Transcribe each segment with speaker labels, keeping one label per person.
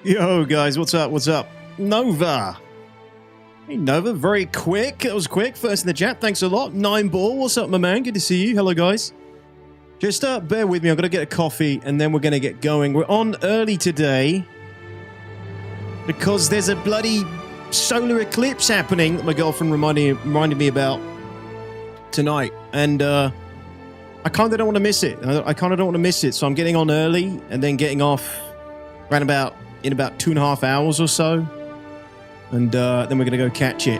Speaker 1: Yo, guys, what's up? What's up? Nova. Hey, Nova, very quick. That was quick. First in the chat. Thanks a lot. 9ball. What's up, my man? Good to see you. Hello, guys. Just bear with me. I'm going to get a coffee, and then we're going to get going. We're on early today because there's a bloody solar eclipse happening that my girlfriend reminded me about tonight. And I kind of don't want to miss it. I kind of don't want to miss it. So I'm getting on early and then getting off around in about 2.5 hours or so, and then we're gonna go catch it.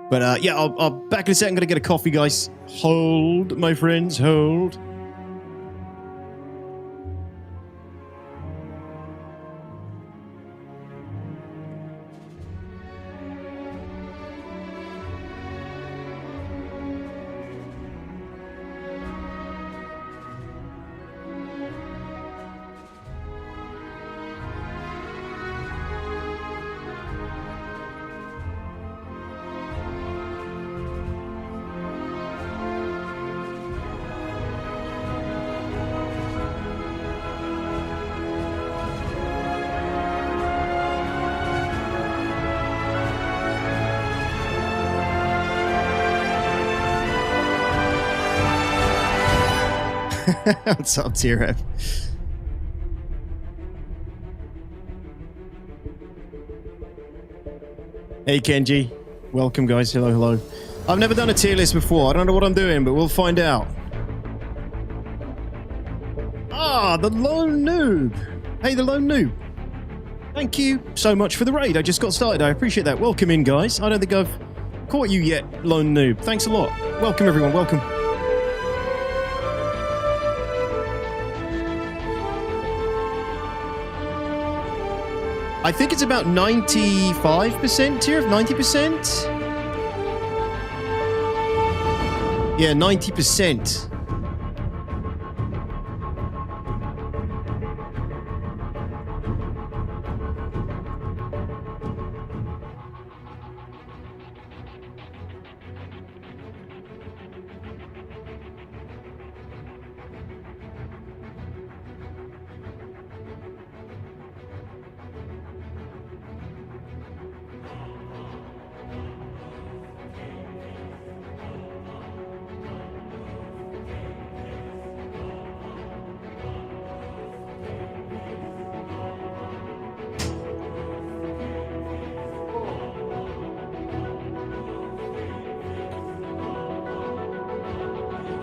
Speaker 1: But yeah, I'll back in a second. I'm gonna get a coffee, guys. Hold, my friends, hold. What's up, T-Rep? Hey, Kenji. Welcome, guys. Hello, hello. I've never done a tier list before. I don't know what I'm doing, but we'll find out. Ah, the Lone Noob. Hey, the Lone Noob. Thank you so much for the raid. I just got started. I appreciate that. Welcome in, guys. I don't think I've caught you yet, Lone Noob. Thanks a lot. Welcome, everyone. Welcome. I think it's about 95% here, 90%? Yeah, 90%.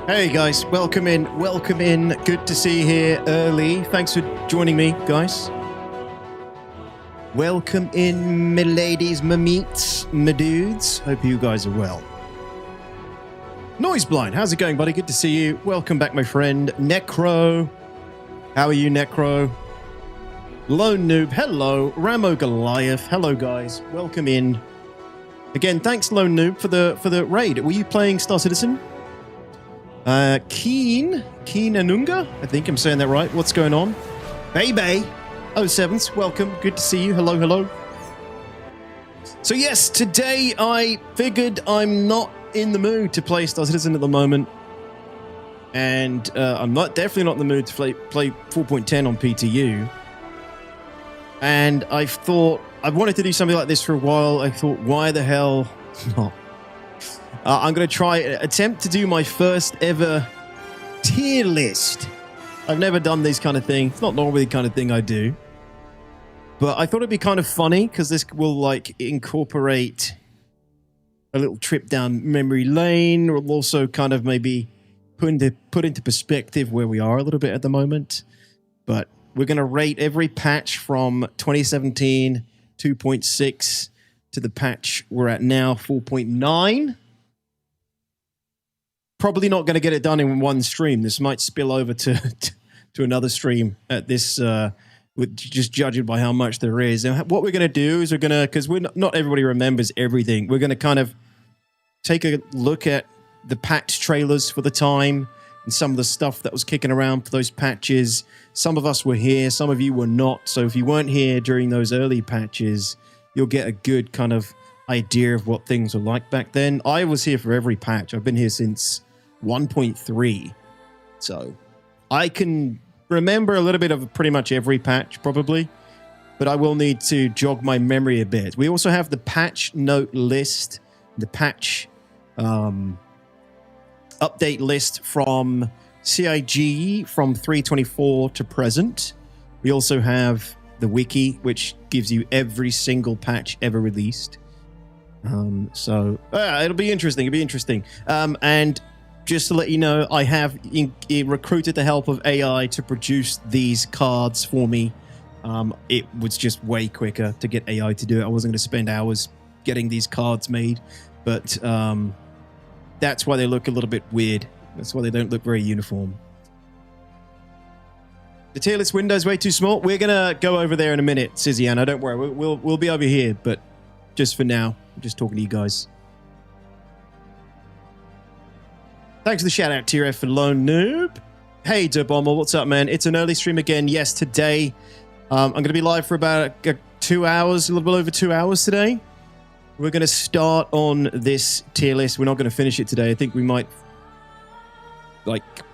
Speaker 1: Hey guys, welcome in, welcome in. Good to see you here early. Thanks for joining me, guys. Welcome in, my ladies, my meats, my dudes. Hope you guys are well. Noise Blind, how's it going, buddy? Good to see you. Welcome back, my friend. Necro, how are you, Necro? Lone Noob, hello. Ramo Goliath, hello, guys. Welcome in. Again, thanks, Lone Noob, for the raid. Were you playing Star Citizen? Keen Anunga, I think I'm saying that right. What's going on? Baby 07s, welcome. Good to see you. Hello, hello. So yes, today I figured I'm not in the mood to play Star Citizen at the moment, and I'm definitely not in the mood to play 4.10 on PTU. And I thought I wanted to do something like this for a while. I thought, why the hell not? I'm going to attempt to do my first ever tier list. I've never done this kind of thing. It's not normally the kind of thing I do. But I thought it'd be kind of funny because this will like incorporate a little trip down memory lane. We'll also kind of maybe put into perspective where we are a little bit at the moment. But we're going to rate every patch from 2017 2.6 to the patch we're at now, 4.9. Probably not going to get it done in one stream. This might spill over to another stream at this, just judging by how much there is. And what we're going to do is because not everybody remembers everything. We're going to kind of take a look at the patch trailers for the time and some of the stuff that was kicking around for those patches. Some of us were here, some of you were not. So if you weren't here during those early patches, you'll get a good kind of idea of what things were like back then. I was here for every patch. I've been here since 1.3. So I can remember a little bit of pretty much every patch, probably. But I will need to jog my memory a bit. We also have the patch note list, the patch update list from CIG from 3.24 to present. We also have the wiki, which gives you every single patch ever released. So it'll be interesting. It'll be interesting. And just to let you know, I have recruited the help of AI to produce these cards for me. It was just way quicker to get AI to do it. I wasn't going to spend hours getting these cards made, but that's why they look a little bit weird. That's why they don't look very uniform. The tier list window is way too small. We're going to go over there in a minute, Siziana. Don't worry. We'll be over here, but just for now, I'm just talking to you guys. Thanks for the shout out, TRF for Lone Noob. Hey, Dobomel, what's up, man? It's an early stream again. Yes, today I'm going to be live for about 2 hours, a little bit over 2 hours today. We're going to start on this tier list. We're not going to finish it today. I think we might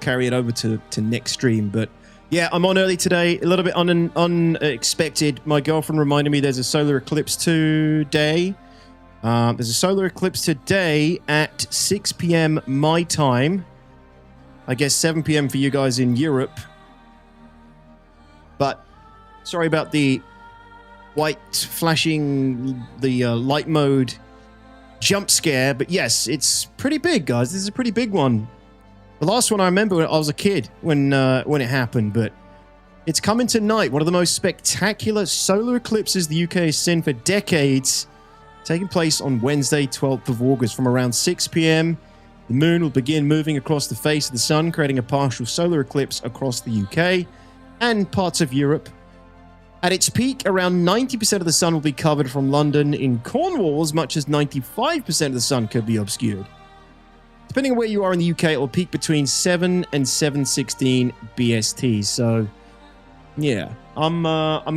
Speaker 1: carry it over to next stream, but yeah, I'm on early today. A little bit unexpected. My girlfriend reminded me there's a solar eclipse today. There's a solar eclipse today at 6 p.m. my time. I guess 7 p.m. for you guys in Europe. But sorry about the white flashing, the light mode jump scare. But yes, it's pretty big, guys. This is a pretty big one. The last one I remember when I was a kid when it happened, but it's coming tonight. One of the most spectacular solar eclipses the UK has seen for decades, taking place on Wednesday, 12th of August from around 6 p.m. The moon will begin moving across the face of the sun, creating a partial solar eclipse across the UK and parts of Europe. At its peak, around 90% of the sun will be covered from London. In Cornwall, as much as 95% of the sun could be obscured. Depending on where you are in the UK, it will peak between 7 and 7:16 BST. So, yeah, I'm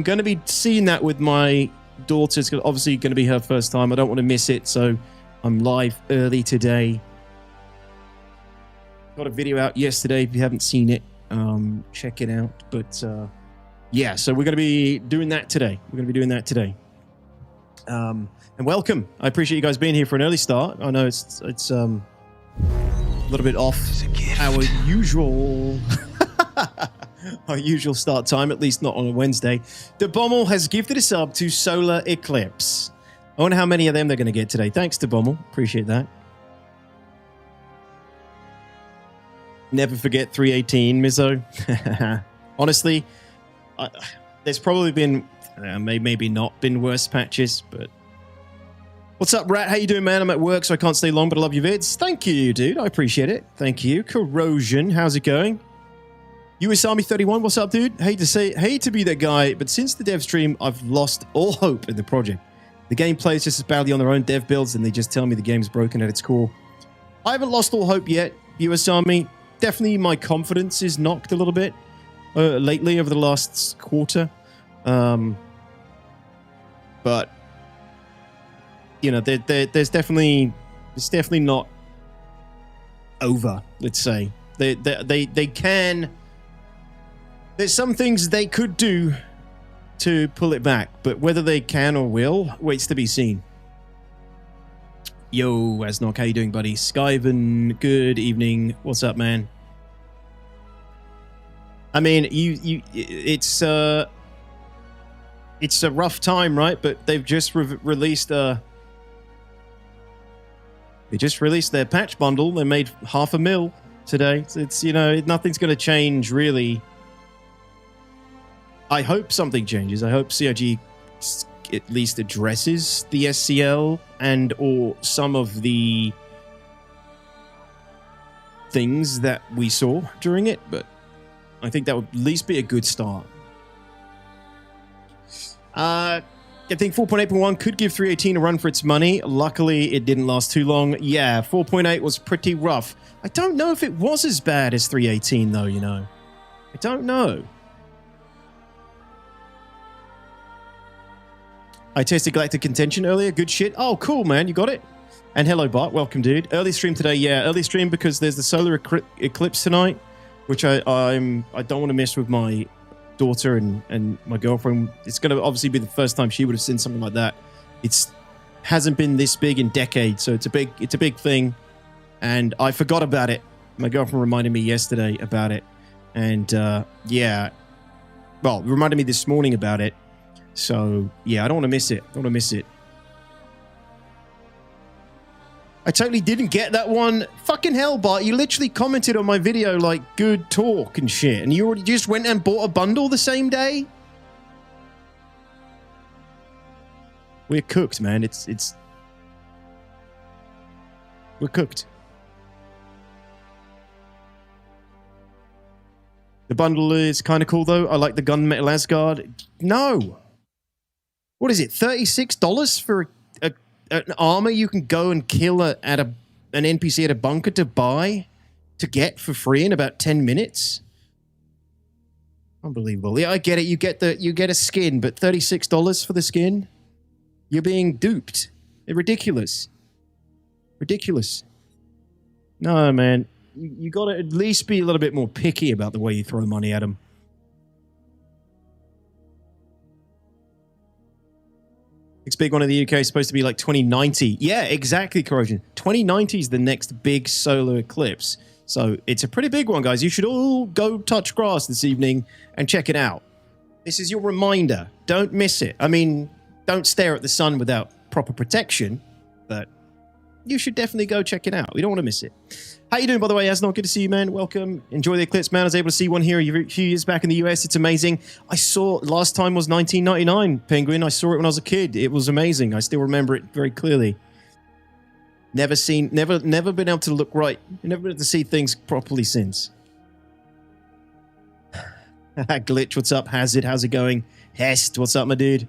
Speaker 1: going to be seeing that with my daughter. It's obviously going to be her first time. I don't want to miss it, so I'm live early today. Got a video out yesterday. If you haven't seen it, check it out. But yeah, so we're going to be doing that today. And welcome. I appreciate you guys being here for an early start. I know it's a little bit off our usual start time, at least not on a Wednesday. The Bommel has gifted a sub to Solar Eclipse. I wonder how many of them they're going to get today. Thanks to Bommel. Appreciate that. Never forget 318, Mizzo. Honestly, there's probably been, maybe not been worse patches, but what's up, Rat? How you doing, man? I'm at work, so I can't stay long, but I love your vids. Thank you, dude. I appreciate it. Thank you. Corrosion, how's it going? US Army 31, what's up, dude? Hate to be that guy, but since the dev stream, I've lost all hope in the project. The game plays just as badly on their own dev builds, and they just tell me the game's broken at its core. I haven't lost all hope yet, US Army. Definitely my confidence is knocked a little bit lately over the last quarter. But you know, there's definitely not over. Let's say they can. There's some things they could do to pull it back, but whether they can or will waits to be seen. Yo, Asnok, how you doing, buddy? Skyven, good evening. What's up, man? I mean, it's a rough time, right? But they've just released their patch bundle. They made $500,000 today. So it's, you know, nothing's going to change really. I hope something changes. I hope CIG at least addresses the SCL and or some of the things that we saw during it, but I think that would at least be a good start. I think 4.8.1 could give 318 a run for its money. Luckily, it didn't last too long. Yeah, 4.8 was pretty rough. I don't know if it was as bad as 318, though, you know. I don't know. I tasted Galactic Contention earlier. Good shit. Oh, cool, man. You got it? And hello, Bart. Welcome, dude. Early stream today. Yeah, early stream because there's the solar eclipse tonight. which I don't want to miss with my daughter and my girlfriend. It's going to obviously be the first time she would have seen something like that. It's hasn't been this big in decades, so it's a big thing. And I forgot about it. My girlfriend reminded me yesterday about it, and yeah, well, it reminded me this morning about it. So yeah, I don't want to miss it. I don't want to miss it. I totally didn't get that one. Fucking hell, Bart. You literally commented on my video like, good talk and shit. And you already just went and bought a bundle the same day? We're cooked, man. We're cooked. The bundle is kind of cool, though. I like the Gunmetal Asgard. No. What is it? $36 for an armor you can go and kill an NPC at a bunker to buy, to get for free in about 10 minutes? Unbelievable. Yeah, I get it. You get a skin, but $36 for the skin? You're being duped. They're ridiculous. Ridiculous. No, man. You got to at least be a little bit more picky about the way you throw money at them. Next big one in the UK is supposed to be like 2090. Yeah, exactly, Corrosion. 2090 is the next big solar eclipse. So it's a pretty big one, guys. You should all go touch grass this evening and check it out. This is your reminder. Don't miss it. I mean, don't stare at the sun without proper protection, but you should definitely go check it out. We don't want to miss it. How you doing, by the way, Asnot? Good to see you, man. Welcome. Enjoy the eclipse, man. I was able to see one here a few years back in the US. It's amazing. I saw, last time was 1999, Penguin. I saw it when I was a kid. It was amazing. I still remember it very clearly. Never been able to look right. Never been able to see things properly since. Glitch, what's up? Hazard, how's it going? Hest, what's up, my dude?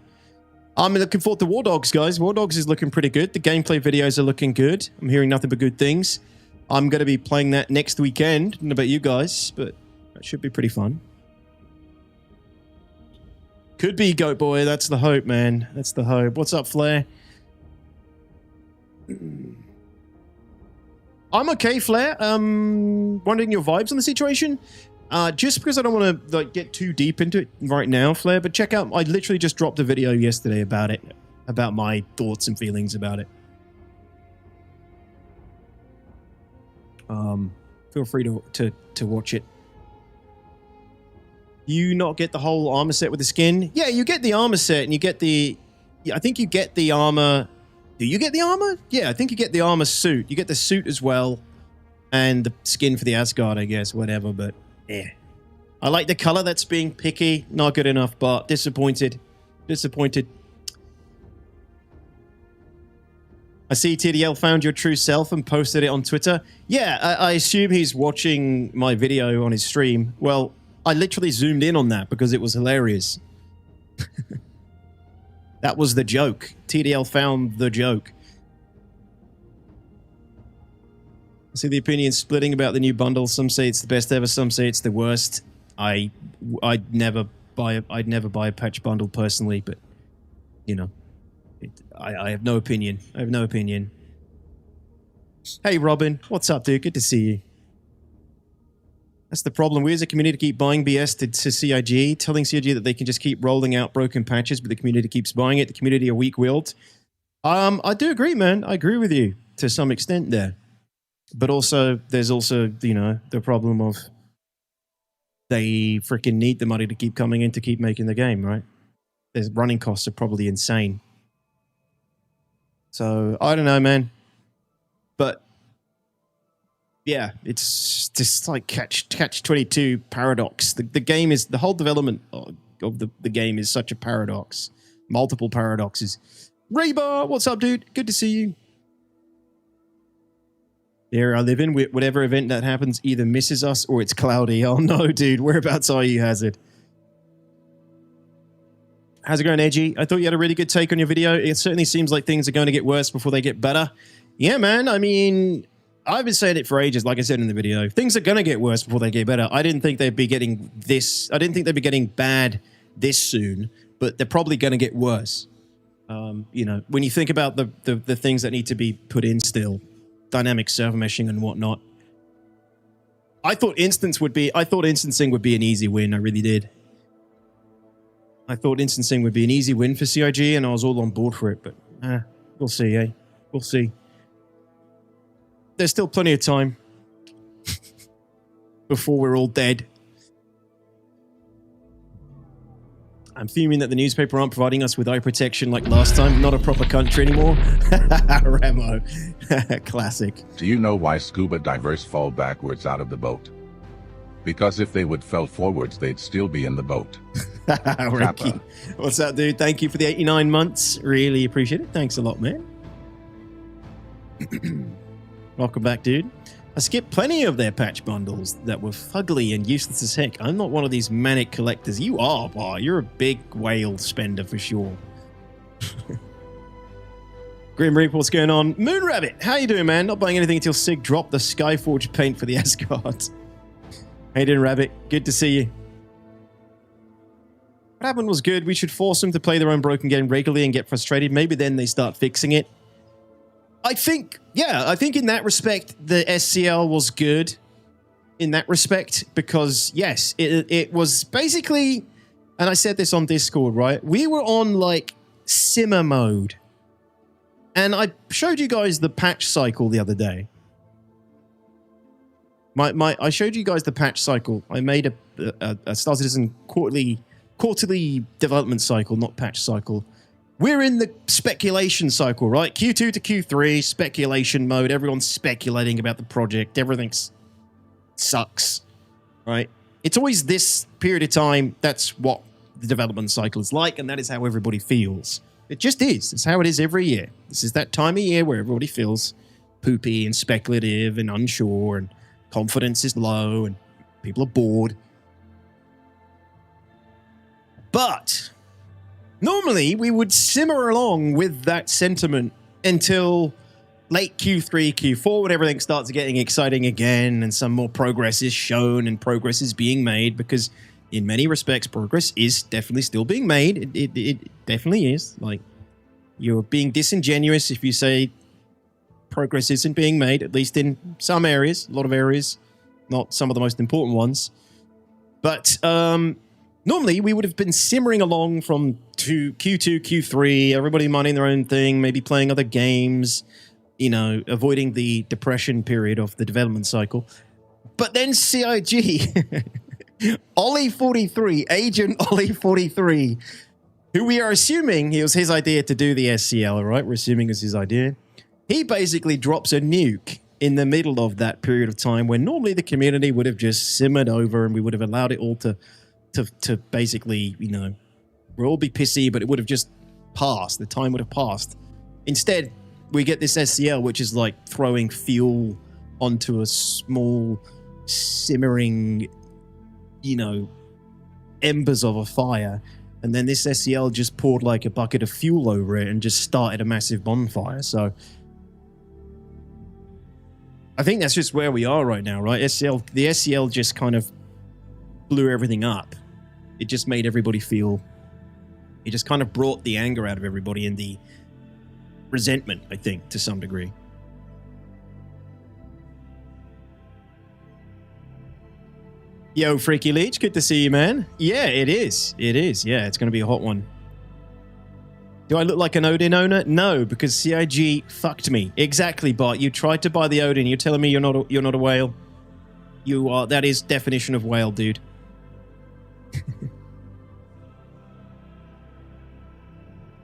Speaker 1: I'm looking forward to War Dogs, guys. War Dogs is looking pretty good. The gameplay videos are looking good. I'm hearing nothing but good things. I'm going to be playing that next weekend. I don't know about you guys, but that should be pretty fun. Could be, Goat Boy. That's the hope, man. That's the hope. What's up, Flair? I'm okay, Flair. Wondering your vibes on the situation? Just because I don't want to get too deep into it right now, Flair, but check out, I literally just dropped a video yesterday about it, about my thoughts and feelings about it. Feel free to watch it. You not get the whole armor set with the skin? Yeah, you get the armor set and you get the... Yeah, I think you get the armor... Do you get the armor? Yeah, I think you get the armor suit. You get the suit as well. And the skin for the Asgard, I guess. Whatever, but... Yeah. I like the color. That's being picky. Not good enough, but disappointed. Disappointed. I see TDL found your true self and posted it on Twitter. Yeah, I assume he's watching my video on his stream. Well, I literally zoomed in on that because it was hilarious. That was the joke. TDL found the joke. I see the opinions splitting about the new bundle. Some say it's the best ever. Some say it's the worst. I'd never buy a patch bundle personally, but you know. I have no opinion. I have no opinion. Hey, Robin. What's up, dude? Good to see you. That's the problem. We as a community keep buying BS to CIG, telling CIG that they can just keep rolling out broken patches, but the community keeps buying it. The community are weak-willed. I do agree, man. I agree with you to some extent there. But also, there's also, you know, the problem of they freaking need the money to keep coming in to keep making the game, right? Their running costs are probably insane. So, I don't know, man. But, yeah, it's just like catch-22 paradox. The game is, the whole development of the game is such a paradox. Multiple paradoxes. Raybar, what's up, dude? Good to see you. The area I live in, whatever event that happens either misses us or it's cloudy. Oh no, dude. Whereabouts are you, Hazard? How's it going, Edgy? I thought you had a really good take on your video. It certainly seems like things are going to get worse before they get better. Yeah, man. I mean, I've been saying it for ages, like I said in the video. Things are going to get worse before they get better. I didn't think they'd be getting this. I didn't think they'd be getting bad this soon, but they're probably going to get worse. You know, when you think about the things that need to be put in still, dynamic server meshing and whatnot. I thought instancing would be an easy win. I really did. I thought instancing would be an easy win for CIG, and I was all on board for it, but we'll see, eh? We'll see. There's still plenty of time before we're all dead. I'm fuming that the newspaper aren't providing us with eye protection like last time. Not a proper country anymore. Remo. Classic.
Speaker 2: Do you know why scuba divers fall backwards out of the boat? Because if they would fell forwards, they'd still be in the boat.
Speaker 1: Ricky. What's up, dude? Thank you for the 89 months. Really appreciate it. Thanks a lot, man. Welcome back, dude. I skipped plenty of their patch bundles that were fugly and useless as heck. I'm not one of these manic collectors. You are, Bar. You're a big whale spender for sure. Grim Reaper, what's going on? Moon Rabbit, how you doing, man? Not buying anything until Sig dropped the Skyforge paint for the Asgard. How you doing, Rabbit? Good to see you. What happened was good. We should force them to play their own broken game regularly and get frustrated. Maybe then they start fixing it. I think in that respect, the SCL was good in that respect because, yes, it was basically, and I said this on Discord, right? We were on, like, simmer mode. And I showed you guys the patch cycle the other day. I showed you guys the patch cycle. I made a started as a quarterly development cycle, not patch cycle. We're in the speculation cycle, right? Q2 to Q3, speculation mode. Everyone's speculating about the project. Everything sucks, right? It's always this period of time. That's what the development cycle is like, and that is how everybody feels. It just is. It's how it is every year. This is that time of year where everybody feels poopy and speculative and unsure, and confidence is low, and people are bored. But normally, we would simmer along with that sentiment until late Q3, Q4, when everything starts getting exciting again and some more progress is shown and progress is being made, because in many respects, progress is definitely still being made. It definitely is. Like, you're being disingenuous if you say progress isn't being made, at least in some areas, a lot of areas, not some of the most important ones. But normally, we would have been simmering along from Q2, Q3, everybody minding their own thing, maybe playing other games, you know, avoiding the depression period of the development cycle. But then CIG, Ollie43, Agent Ollie43, who we are assuming it was his idea to do the SCL, right? We're assuming it's his idea. He basically drops a nuke in the middle of that period of time when normally the community would have just simmered over and we would have allowed it all to basically, you know, we'll all be pissy, but it would have just passed. The time would have passed. Instead, we get this SCL, which is like throwing fuel onto a small, simmering, you know, embers of a fire. And then this SCL just poured like a bucket of fuel over it and just started a massive bonfire. So I think that's just where we are right now, right? The SCL just kind of blew everything up. It just made everybody feel... It just kind of brought the anger out of everybody and the resentment, I think, to some degree. Yo, Freaky Leech, good to see you, man. Yeah, it is. It is. Yeah, it's going to be a hot one. Do I look like an Odin owner? No, because CIG fucked me. Exactly, Bart. You tried to buy the Odin. You're telling me you're not a whale. You are. That is definition of whale, dude.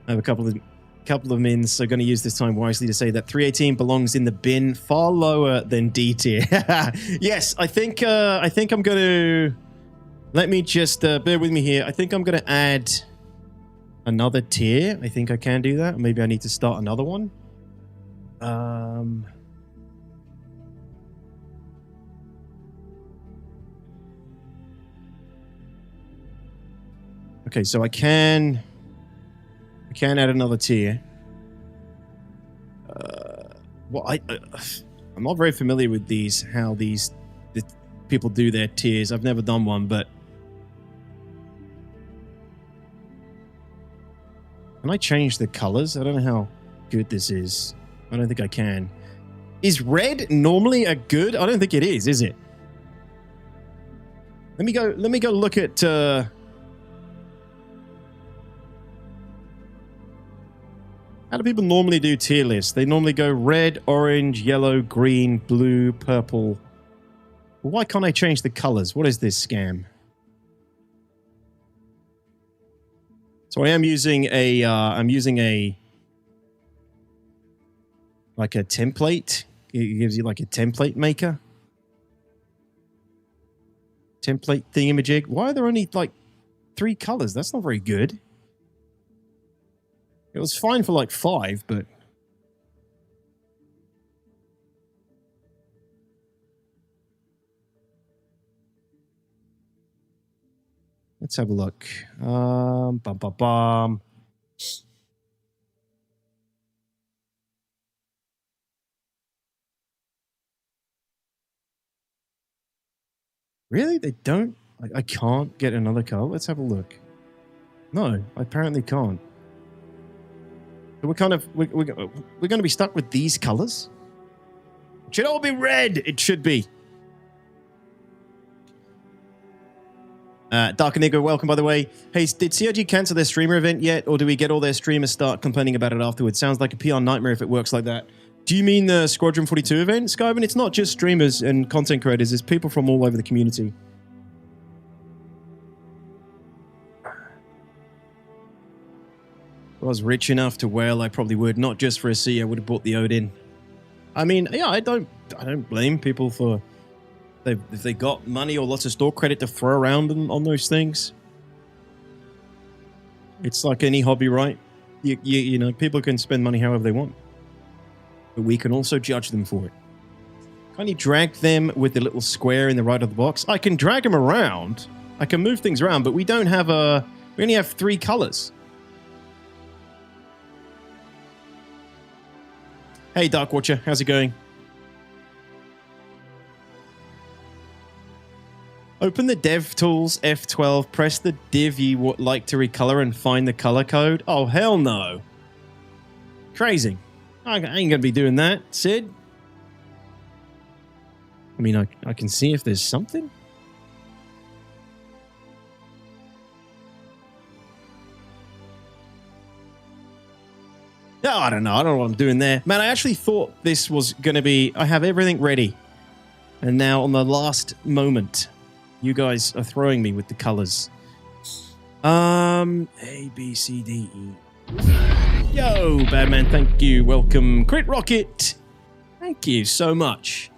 Speaker 1: I have a couple of mins, so going to use this time wisely to say that 318 belongs in the bin, far lower than D tier. Yes, I think I'm going to... Let me just bear with me here. I think I'm going to add another tier. I think I can do that. Maybe I need to start another one. Okay, so I can add another tier. Well, I'm not very familiar with how the people do their tiers. I've never done one, but can I change the colors? I don't know how good this is. I don't think I can. Is red normally a good? I don't think it is it? Let me go look at how do people normally do tier lists? They normally go red, orange, yellow, green, blue, purple. Why can't I change the colors? What is this scam? So I am using a like a template. It gives you like a template maker. Template thingamajig. Why are there only like 3 colors? That's not very good. It was fine for like 5, but... Let's have a look. Bum, bum, bum. Really? They don't? I can't get another color? Let's have a look. No, I apparently can't. So we're kind of... We're going to be stuck with these colors? It should all be red! It should be. Dark Inigo, welcome, by the way. Hey, did CRG cancel their streamer event yet? Or do we get all their streamers start complaining about it afterwards? Sounds like a PR nightmare if it works like that. Do you mean the Squadron 42 event, Skyven? It's not just streamers and content creators. It's people from all over the community. If I was rich enough to whale, I probably would. Not just for a C, I would have bought the Odin. I mean, yeah, I don't blame people for... If they got money or lots of store credit to throw around on those things. It's like any hobby, right? You know, people can spend money however they want. But we can also judge them for it. Can't you drag them with the little square in the right of the box? I can drag them around. I can move things around, but we don't have a... We only have 3 colors. Hey, Dark Watcher. How's it going? Open the dev tools, F12, press the div you would like to recolor and find the color code. Oh, hell no. Crazy. I ain't going to be doing that, Sid. I mean, I can see if there's something. No, I don't know. I don't know what I'm doing there. Man, I actually thought this was going to be... I have everything ready. And now on the last moment... You guys are throwing me with the colors. A, B, C, D, E. Yo, Badman, thank you. Welcome. Crit Rocket. Thank you so much.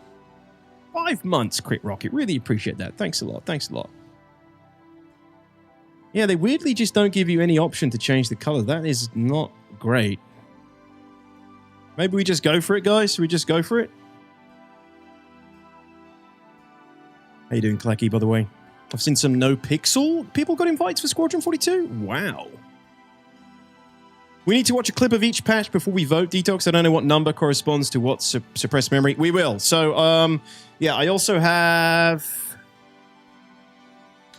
Speaker 1: 5 months, Crit Rocket. Really appreciate that. Thanks a lot. Thanks a lot. Yeah, they weirdly just don't give you any option to change the color. That is not great. Maybe we just go for it, guys. Should we just go for it? How you doing, Clacky, by the way? I've seen some no pixel. People got invites for Squadron 42? Wow. We need to watch a clip of each patch before we vote, Detox. I don't know what number corresponds to what suppressed memory. We will. So, yeah, I also have...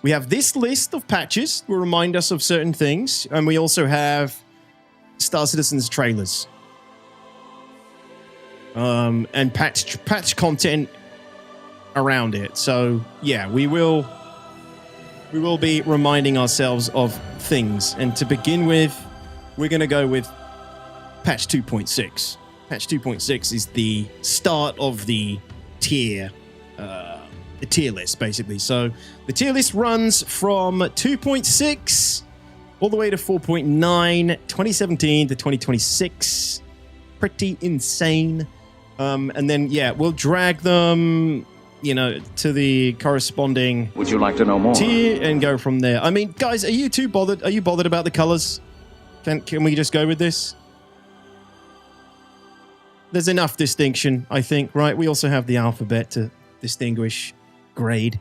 Speaker 1: We have this list of patches will remind us of certain things. And we also have Star Citizen's trailers. And patch content around it. So yeah, we will be reminding ourselves of things. And to begin with, we're going to go with patch 2.6. Patch 2.6 is the start of the tier list, basically. So the tier list runs from 2.6 all the way to 4.9, 2017 to 2026. Pretty insane. And then yeah, we'll drag them, you know, to the corresponding... Would you like to know more? ...tier and go from there. I mean, guys, are you too bothered? Are you bothered about the colors? Can we just go with this? There's enough distinction, I think, right? We also have the alphabet to distinguish grade.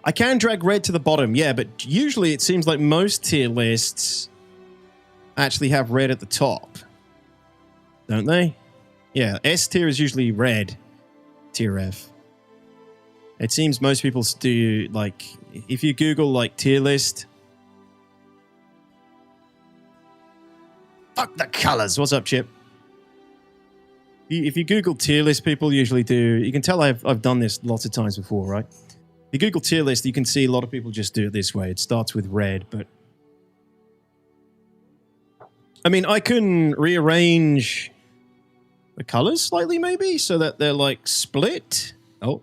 Speaker 1: I can drag red to the bottom, yeah, but usually it seems like most tier lists actually have red at the top. Don't they? Yeah, S tier is usually red. Tier F. It seems most people do, like, if you Google, like, tier list. Fuck the colors. What's up, Chip? If you Google tier list, people usually do. You can tell I've done this lots of times before, right? If you Google tier list, you can see a lot of people just do it this way. It starts with red, but... I mean, I can rearrange the colors slightly, maybe, so that they're, like, split. Oh.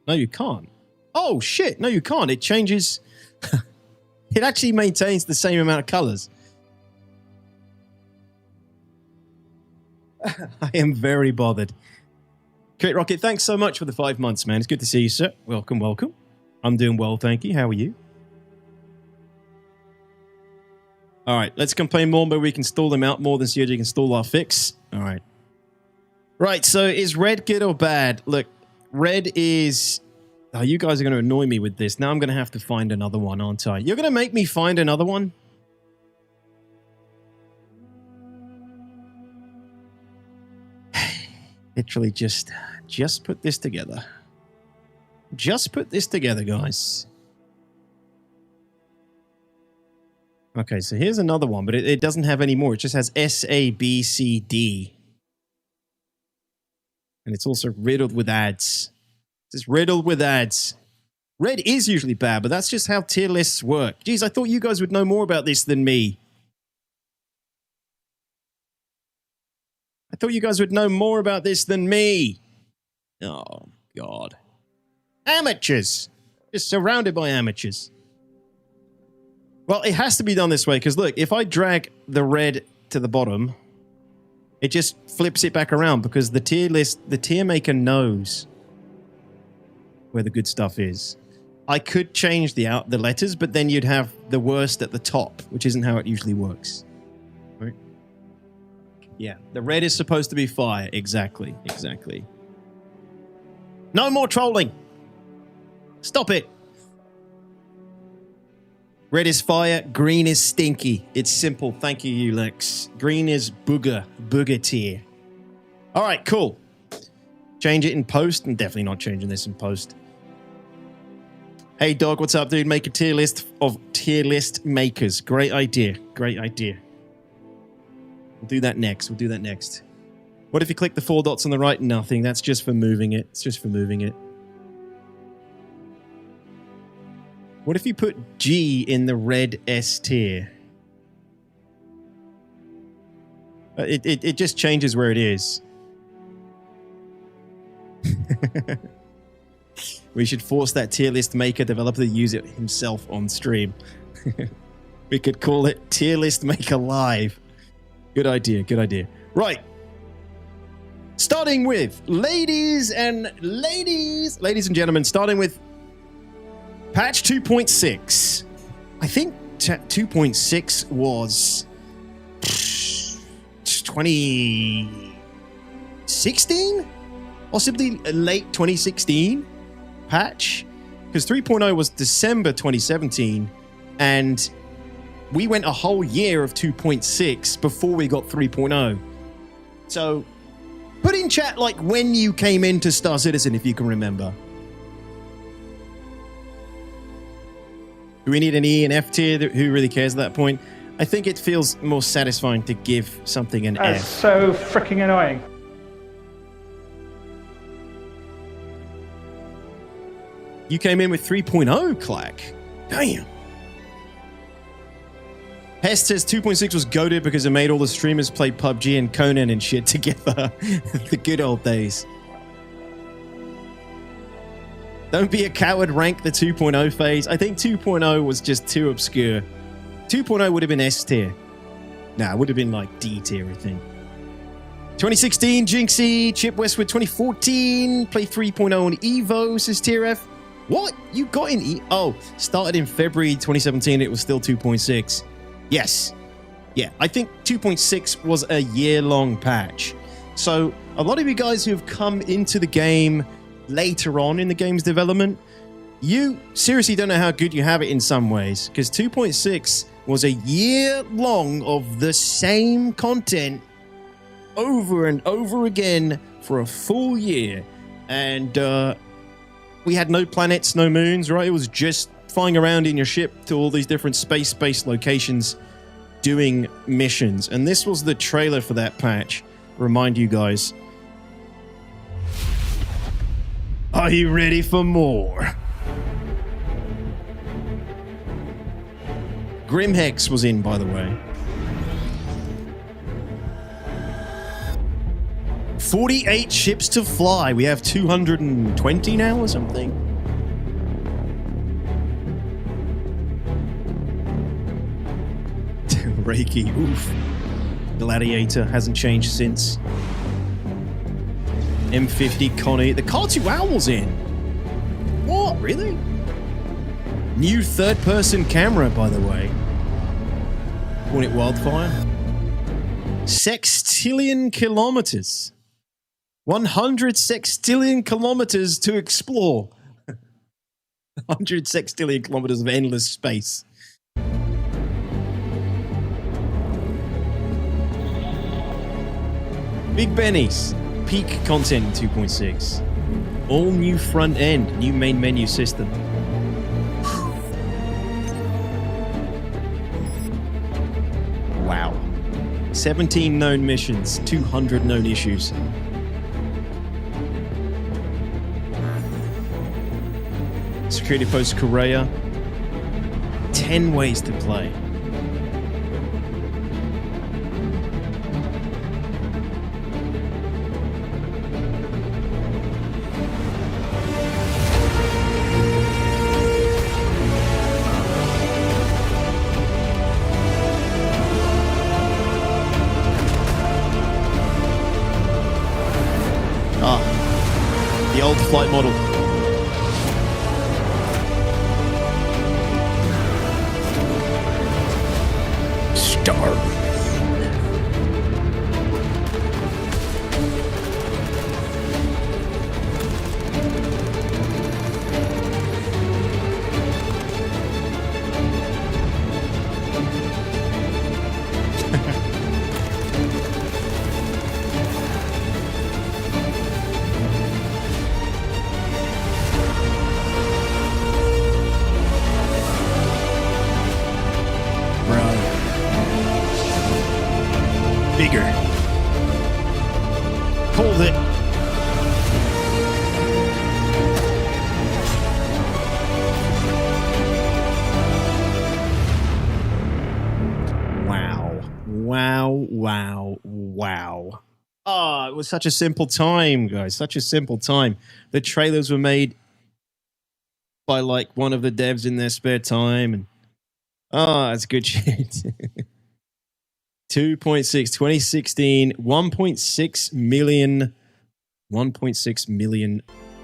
Speaker 1: No, you can't. Oh, shit. No, you can't. It changes... It actually maintains the same amount of colors. I am very bothered. Crate Rocket, thanks so much for the 5 months, man. It's good to see you, sir. Welcome, welcome. I'm doing well, thank you. How are you? All right, let's complain more, but we can stall them out more than COG can stall our fix. All right. Right, so is red good or bad? Look, red is... Oh, you guys are going to annoy me with this. Now I'm going to have to find another one, aren't I? You're going to make me find another one? Literally just put this together. Just put this together, guys. Okay, so here's another one, but it doesn't have any more. It just has S, A, B, C, D. And it's also riddled with ads. It's riddled with ads. Red is usually bad, but that's just how tier lists work. Geez, I thought you guys would know more about this than me. I thought you guys would know more about this than me. Oh, God. Amateurs. Just surrounded by amateurs. Well, it has to be done this way, because look, if I drag the red to the bottom, it just flips it back around, because the tier list, the tier maker knows where the good stuff is. I could change the letters, but then you'd have the worst at the top, which isn't how it usually works. Right? Yeah, the red is supposed to be fire. Exactly, exactly. No more trolling. Stop it. Red is fire, green is stinky. It's simple. Thank you, Ulex. Green is booger tier. All right, cool. Change it in post. I'm definitely not changing this in post. Hey, dog, what's up, dude? Make a tier list of tier list makers. Great idea. Great idea. We'll do that next. We'll do that next. What if you click the 4 dots on the right? Nothing. That's just for moving it. It's just for moving it. What if you put G in the red S tier? It just changes where it is. We should force that tier list maker developer to use it himself on stream. We could call it Tier List Maker Live. Good idea, good idea. Right. Starting with ladies and gentlemen, starting with patch 2.6. I think 2.6 was 2016? Possibly late 2016 patch? Because 3.0 was December 2017, and we went a whole year of 2.6 before we got 3.0. So, put in chat like when you came into Star Citizen, if you can remember. Do we need an E and F tier? Who really cares at that point? I think it feels more satisfying to give something an F.
Speaker 3: That's so freaking annoying.
Speaker 1: You came in with 3.0, Clack. Damn. Hest says 2.6 was goated because it made all the streamers play PUBG and Conan and shit together. The good old days. Don't be a coward, rank the 2.0 phase. I think 2.0 was just too obscure. 2.0 would have been S tier. Nah, it would have been like D tier, I think. 2016, Jinxie. Chip Westwood 2014. Play 3.0 on Evo, says Tier F. What? You got in E? Oh, started in February 2017. It was still 2.6. Yes. Yeah, I think 2.6 was a year-long patch. So a lot of you guys who have come into the game later on in the game's development, you seriously don't know how good you have it in some ways, because 2.6 was a year long of the same content over and over again for a full year. And we had no planets, no moons, right? It was just flying around in your ship to all these different space-based locations doing missions. And this was the trailer for that patch. Remind you guys. Are you ready for more? Grimhex was in, by the way. 48 ships to fly. We have 220 now or something. Reiki, oof. Gladiator hasn't changed since. M50 Connie. The Car2 Owl's in. What? Really? New third-person camera, by the way. Calling it Wildfire. Sextillion kilometers. 100 sextillion kilometers to explore. 100 sextillion kilometers of endless space. Big Benny's peak content in 2.6. All new front end, new main menu system. Wow. 17 known missions, 200 known issues. Security Post Korea. 10 ways to play. The old flight model. Star. Bigger. Hold it. Wow. Wow, wow, wow. Oh, it was such a simple time, guys. Such a simple time. The trailers were made by like one of the devs in their spare time. And oh, that's good shit. 2.6, 2016, 1.6 million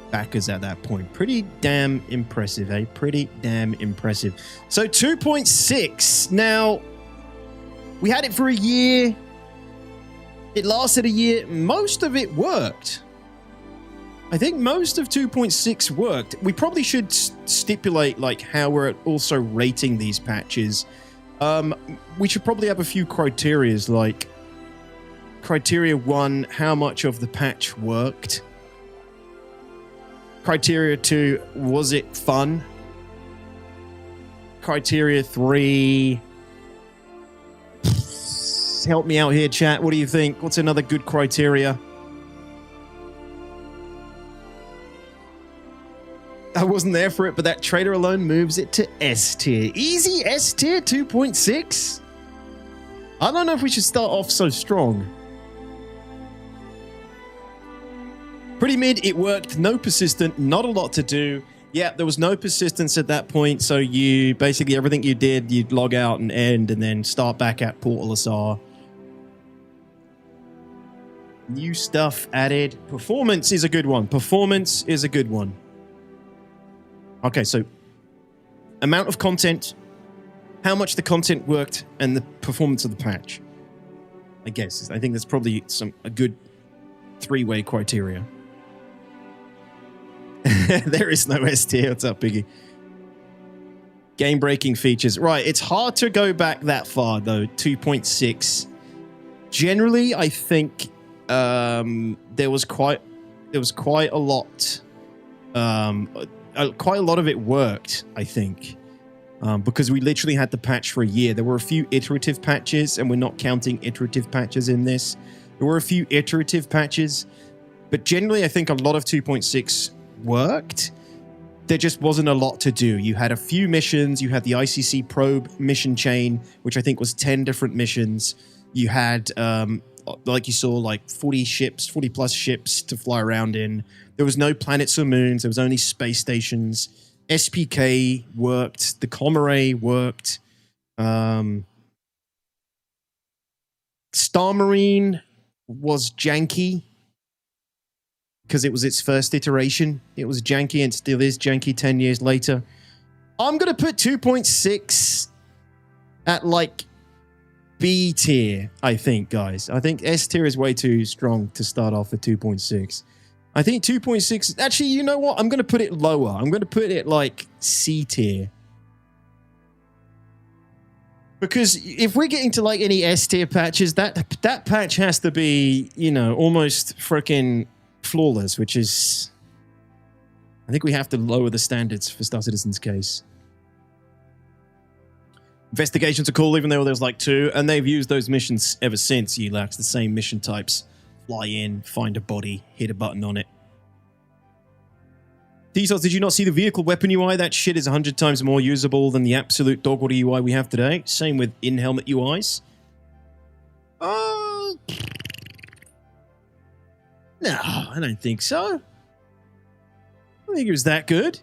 Speaker 1: backers at that point. Pretty damn impressive, eh? Pretty damn impressive. So 2.6. Now, we had it for a year. It lasted a year. Most of it worked. I think most of 2.6 worked. We probably should stipulate like how we're also rating these patches. We should probably have a few criterias, like criteria 1, how much of the patch worked? Criteria 2, was it fun? Criteria 3, help me out here, chat. What do you think? What's another good criteria? I wasn't there for it, but that trailer alone moves it to S tier. Easy S tier 2.6? I don't know if we should start off so strong. Pretty mid, it worked. No persistent, not a lot to do. Yeah, there was no persistence at that point, so you basically everything you did, you'd log out and end and then start back at Portal SR. New stuff added. Performance is a good one. Performance is a good one. Okay, so amount of content, how much the content worked, and the performance of the patch. I guess. I think that's probably a good three-way criteria. There is no S tier. What's up, Biggie? Game-breaking features. Right, it's hard to go back that far, though. 2.6. Generally, I think there was quite a lot. Quite a lot of it worked, I think, because we literally had the patch for a year. There were a few iterative patches, and we're not counting iterative patches in this. There were a few iterative patches, but generally I think a lot of 2.6 worked. There just wasn't a lot to do. You had a few missions. You had the ICC probe mission chain, which I think was 10 different missions. You had, like you saw, like 40 plus ships to fly around in. There was no planets or moons. There was only space stations. SPK worked. The Comaray worked. Star Marine was janky because it was its first iteration. It was janky and still is janky 10 years later. I'm going to put 2.6 at like B tier, I think, guys. I think S tier is way too strong to start off at 2.6. I think 2.6... Actually, you know what? I'm going to put it lower. I'm going to put it like C tier. Because if we're getting to like any S tier patches, that patch has to be, you know, almost freaking flawless, which is... I think we have to lower the standards for Star Citizen's case. Investigations are cool, even though there's like 2, and they've used those missions ever since, Elax, the same mission types. Fly in, find a body, hit a button on it. T-Sots, did you not see the vehicle weapon UI? That shit is 100 times more usable than the absolute dogwater UI we have today. Same with in-helmet UIs. No, I don't think so. I don't think it was that good.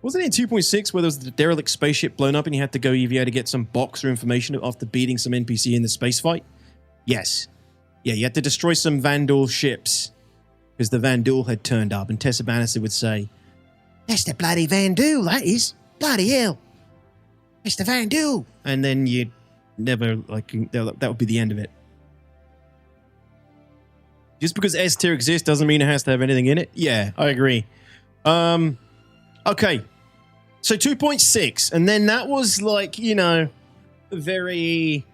Speaker 1: Wasn't it in 2.6 where there was the derelict spaceship blown up and you had to go EVA to get some box or information after beating some NPC in the space fight? Yes. Yeah, you had to destroy some Vandal ships because the Vandal had turned up, and Tessa Bannister would say, "That's the bloody Vandal, that is. Bloody hell. It's the Vandal." And then you'd never, like, that would be the end of it. Just because S tier exists doesn't mean it has to have anything in it. Yeah, I agree. Okay. So 2.6, and then that was like, you know, very,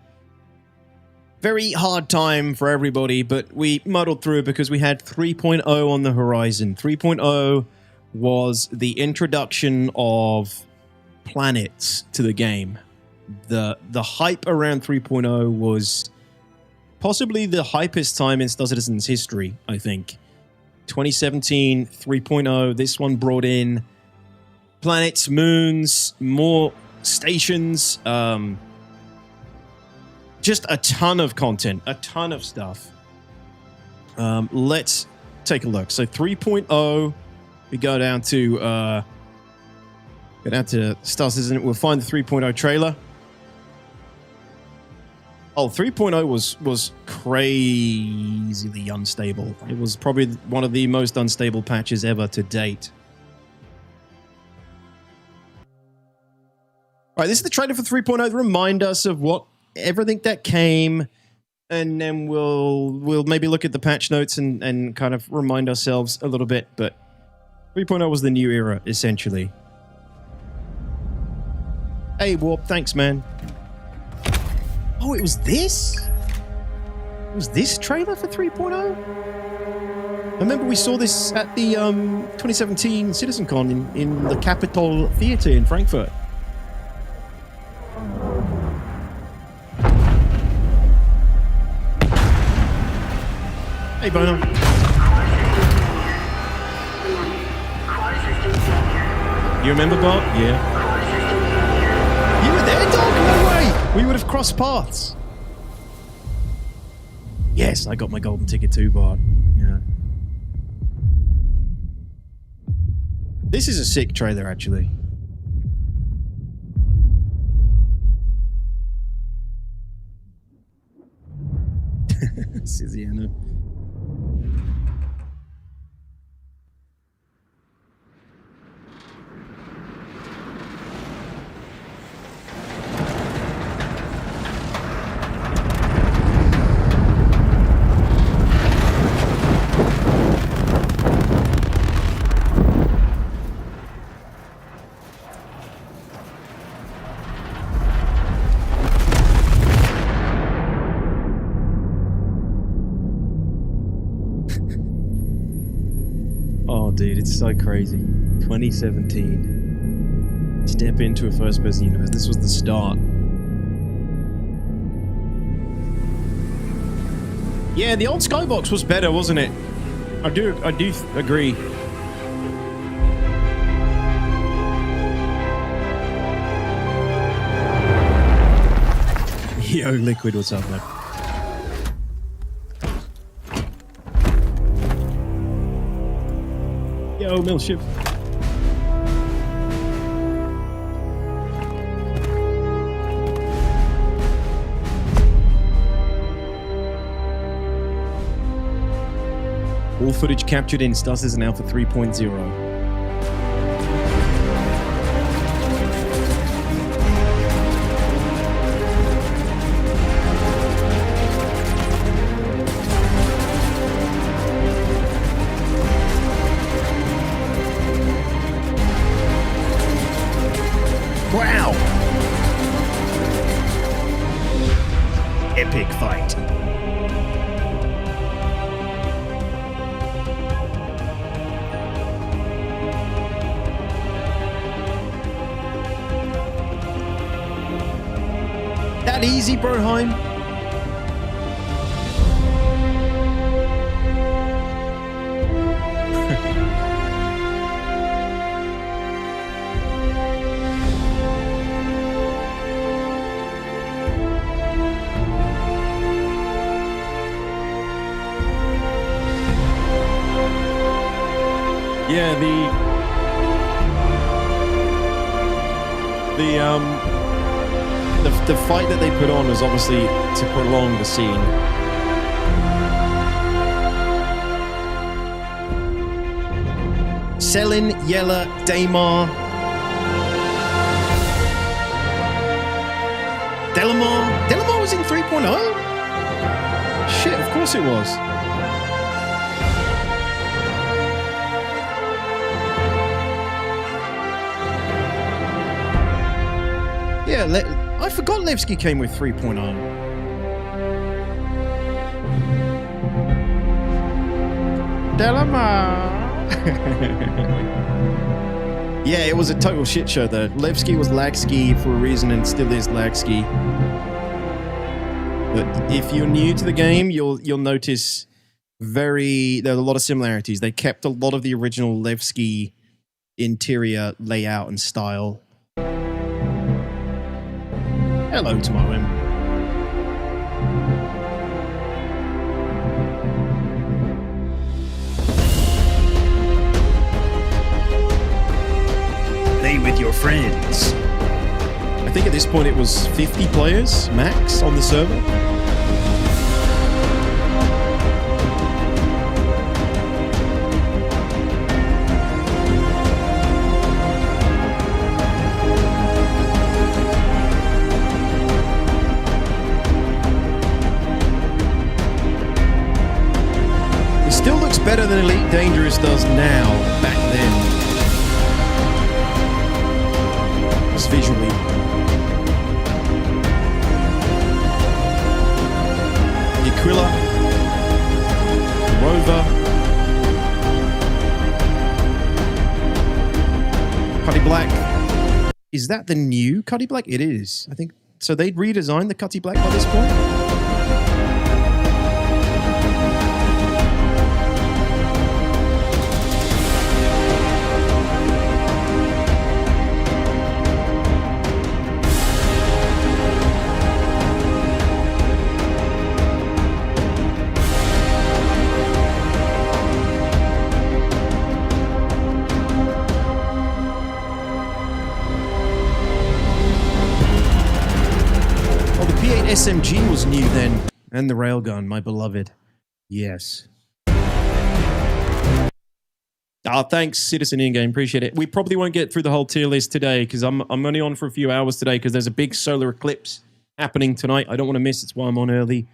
Speaker 1: very hard time for everybody, but we muddled through because we had 3.0 on the horizon. 3.0 was the introduction of planets to the game. The hype around 3.0 was possibly the hypest time in Star Citizen's history, I think. 2017, 3.0, this one brought in planets, moons, more stations, just a ton of content, a ton of stuff. Let's take a look. So 3.0, we go down to Star Citizen. We'll find the 3.0 trailer. Oh, 3.0 was crazily unstable. It was probably one of the most unstable patches ever to date. All right, this is the trailer for 3.0 to remind us of what everything that came, and then we'll maybe look at the patch notes and kind of remind ourselves a little bit, but 3.0 was the new era, essentially. Hey, Warp, thanks, man. Oh, it was this? It was this trailer for 3.0? I remember we saw this at the 2017 CitizenCon in the Capitol Theatre in Frankfurt. Hey, Bono. You remember, Bart? Yeah. You were there, dog? No way! We would have crossed paths. Yes, I got my golden ticket too, Bart. Yeah. This is a sick trailer, actually. Siziano. Dude, it's so crazy. 2017. Step into a first-person universe. This was the start. Yeah, the old Skybox was better, wasn't it? I do agree. Yo, Liquid, what's up, man? Yo, Millship. All footage captured in Stus and Alpha 3.0. Wow! Epic fight. That easy, Broheim? Yeah, the fight that they put on was obviously to prolong the scene. Selin, Yella, Daymar, Delamar. Delamar was in 3.0? Shit, of course it was. Yeah, I forgot Levski came with 3.0. Delamar. Yeah, it was a total shit show though. Levski was Lagski for a reason and still is Lagski. But if you're new to the game, you'll notice there are a lot of similarities. They kept a lot of the original Levski interior layout and style. Hello, Tomorrow. Play with your friends. I think at this point it was 50 players max on the server. Better than Elite Dangerous does now, back then. Just visually. Aquila, Rover, Cutty Black. Is that the new Cutty Black? It is. I think so. They'd redesigned the Cutty Black by this point. SMG was new then, and the railgun, my beloved. Yes. Thanks, Citizen In-Game. Appreciate it. We probably won't get through the whole tier list today because I'm only on for a few hours today because there's a big solar eclipse happening tonight. I don't want to miss it. That's why I'm on early.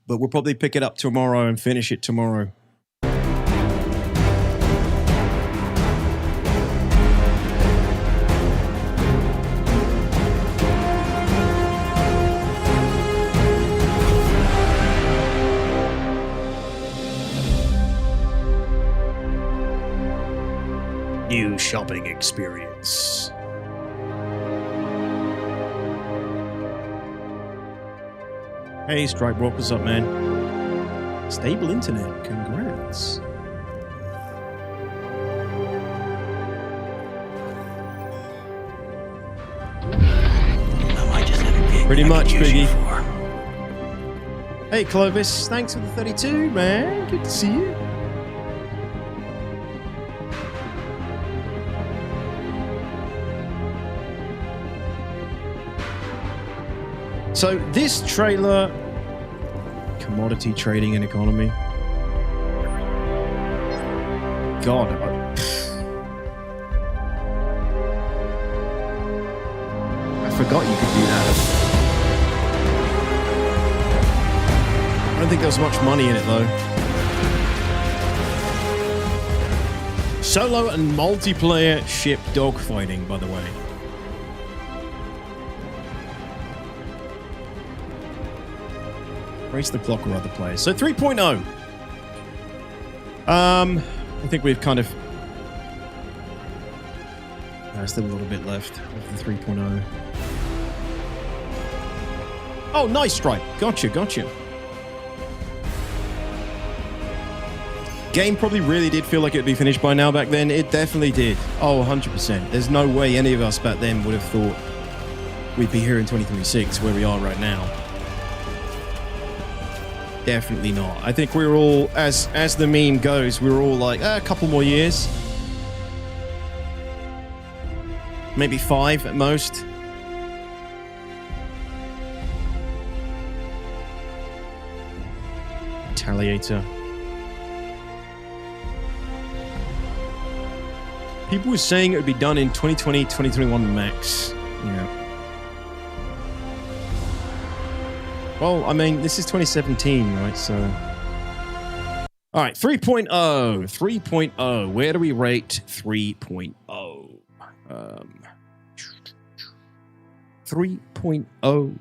Speaker 1: But we'll probably pick it up tomorrow and finish it tomorrow. New shopping experience. Hey, Strike Rock, what's up, man? Stable internet, congrats.
Speaker 3: Oh, I just had a gig.
Speaker 1: Pretty much,
Speaker 3: use you
Speaker 1: Biggie.
Speaker 3: for.
Speaker 1: Hey, Clovis. Thanks for the 32, man. Good to see you. So this trailer, commodity trading and economy. God, I forgot you could do that. I don't think there was much money in it though. Solo and multiplayer ship dogfighting, by the way. Race the clock or other players. So 3.0. I think we've kind of... still a little bit left of the 3.0. Oh, nice strike. Gotcha. Game probably really did feel like it would be finished by now back then. It definitely did. Oh, 100%. There's no way any of us back then would have thought we'd be here in 2026 where we are right now. Definitely not. I think we were all, as the meme goes, we were all like, a couple more years. Maybe 5 at most. Retaliator. People were saying it would be done in 2020, 2021 max. Yeah. Well, I mean, this is 2017, right? So... All right, 3.0. 3.0. Where do we rate 3.0? 3.0.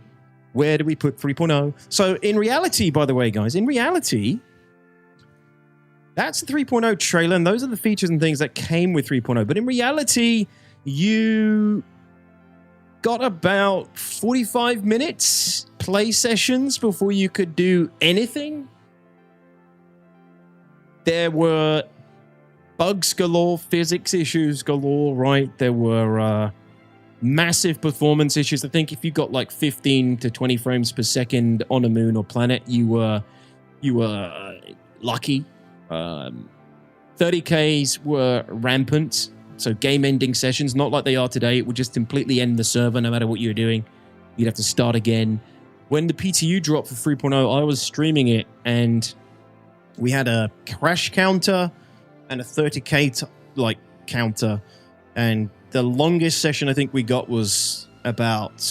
Speaker 1: Where do we put 3.0? So in reality, by the way, guys, in reality, that's the 3.0 trailer, and those are the features and things that came with 3.0. But in reality, you got about 45 minutes play sessions before you could do anything. There were bugs galore, physics issues galore, right? There were massive performance issues. I think if you got like 15 to 20 frames per second on a moon or planet, you were lucky. 30Ks were rampant. So game-ending sessions, not like they are today. It would just completely end the server no matter what you were doing. You'd have to start again. When the PTU dropped for 3.0, I was streaming it, and we had a crash counter and a 30K counter. And the longest session I think we got was about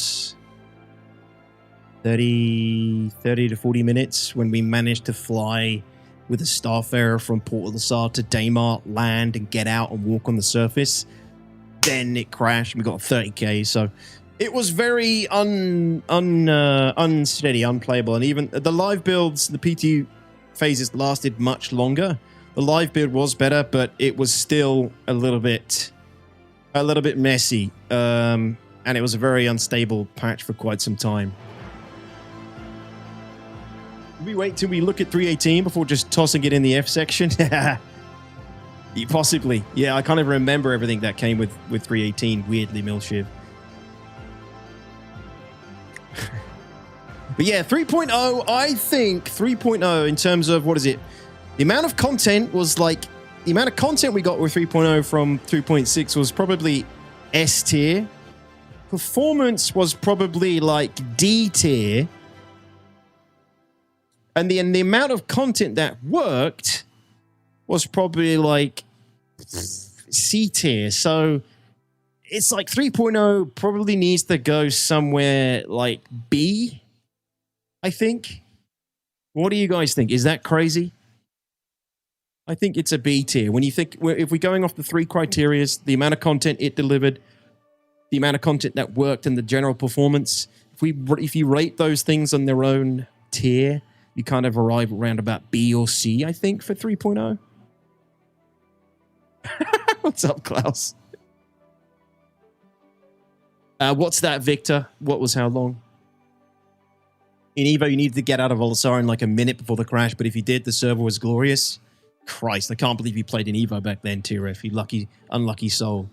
Speaker 1: 30 to 40 minutes when we managed to fly with a Starfarer from Port of the Sar to Daymar, land and get out and walk on the surface. Then it crashed and we got 30K. So it was very unsteady, unplayable. And even the live builds, the PT phases lasted much longer. The live build was better, but it was still a little bit messy. And it was a very unstable patch for quite some time. We wait till we look at 3.18 before just tossing it in the F section? Possibly. Yeah, I kind of remember everything that came with 3.18, weirdly, Milshiv. But yeah, 3.0, I think 3.0 in terms of, what is it? The amount of content was like, the amount of content we got with 3.0 from 3.6 was probably S tier. Performance was probably like D tier. And the amount of content that worked was probably like C tier. So it's like 3.0 probably needs to go somewhere like B, I think. What do you guys think? Is that crazy? I think it's a B tier. When you think, if we're going off the 3 criterias, the amount of content it delivered, the amount of content that worked, and the general performance, if you rate those things on their own tier, you kind of arrive around about B or C, I think, for 3.0. What's up, Klaus? What's that, Victor? What was how long? In Evo, you needed to get out of Olisar in like a minute before the crash, but if you did, the server was glorious. Christ, I can't believe you played in Evo back then, T-Ref. You lucky, unlucky soul.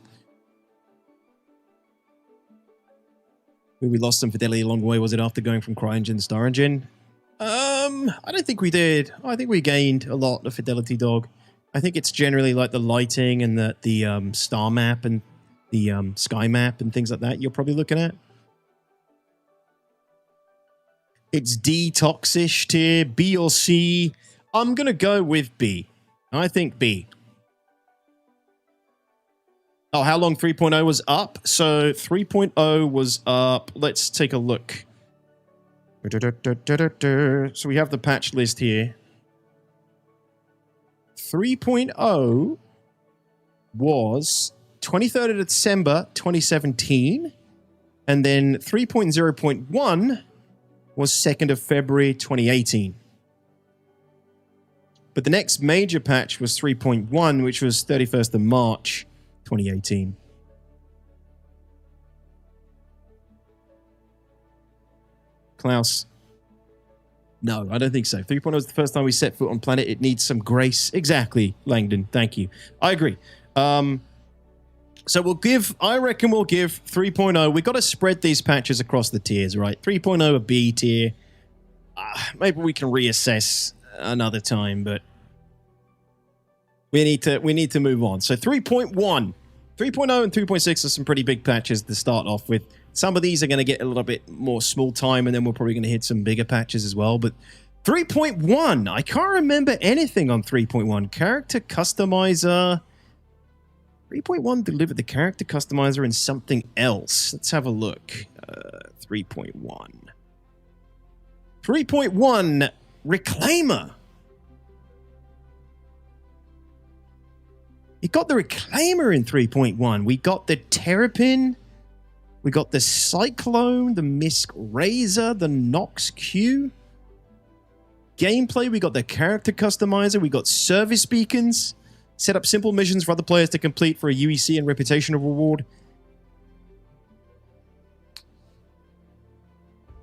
Speaker 1: We lost some fidelity along the way. Was it after going from CryEngine to StarEngine? I don't think we did. I think we gained a lot of fidelity, dog. I think it's generally like the lighting and the star map and the sky map and things like that you're probably looking at. It's D toxish tier, B or C. I'm going to go with B. I think B. Oh, how long 3.0 was up? So 3.0 was up. Let's take a look. So we have the patch list here. 3.0 was 23rd of December 2017. And then 3.0.1 was 2nd of February 2018. But the next major patch was 3.1, which was 31st of March 2018. Klaus. No, I don't think so. 3.0 is the first time we set foot on planet. It needs some grace. Exactly, Langdon. Thank you. I agree. So we'll give, I reckon we'll give 3.0. We've got to spread these patches across the tiers, right? 3.0 a B tier. Maybe we can reassess another time, but we need to move on. So 3.1. 3.0 and 3.6 are some pretty big patches to start off with. Some of these are going to get a little bit more small time, and then we're probably going to hit some bigger patches as well. But 3.1, I can't remember anything on 3.1. Character customizer. 3.1 delivered the character customizer in something else. Let's have a look. 3.1. 3.1 Reclaimer. It got the Reclaimer in 3.1. We got the Terrapin. We got the Cyclone, the Misk Razor, the Nox Q. Gameplay, we got the character customizer. We got service beacons. Set up simple missions for other players to complete for a UEC and reputational reward.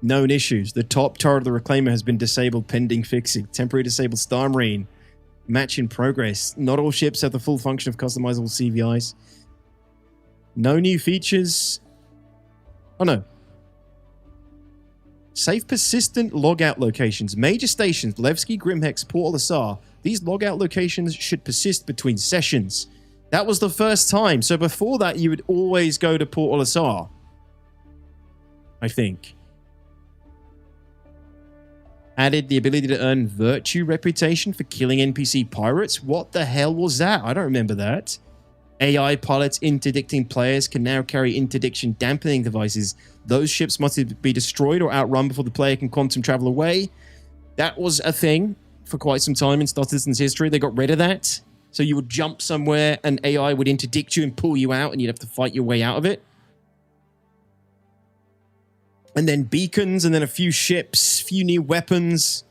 Speaker 1: Known issues. The top turret of the Reclaimer has been disabled pending fixing. Temporary disabled Star Marine. Match in progress. Not all ships have the full function of customizable CVIs. No new features. Oh no. Safe persistent logout locations. Major stations. Levski, Grimhex, Port Olisar. These logout locations should persist between sessions. That was the first time. So before that, you would always go to Port Olisar. I think. Added the ability to earn virtue reputation for killing NPC pirates. What the hell was that? I don't remember that. AI pilots interdicting players can now carry interdiction dampening devices. Those ships must be destroyed or outrun before the player can quantum travel away. That was a thing for quite some time in Star Citizen's history. They got rid of that. So you would jump somewhere and AI would interdict you and pull you out and you'd have to fight your way out of it. And then beacons, and then a few ships, few new weapons.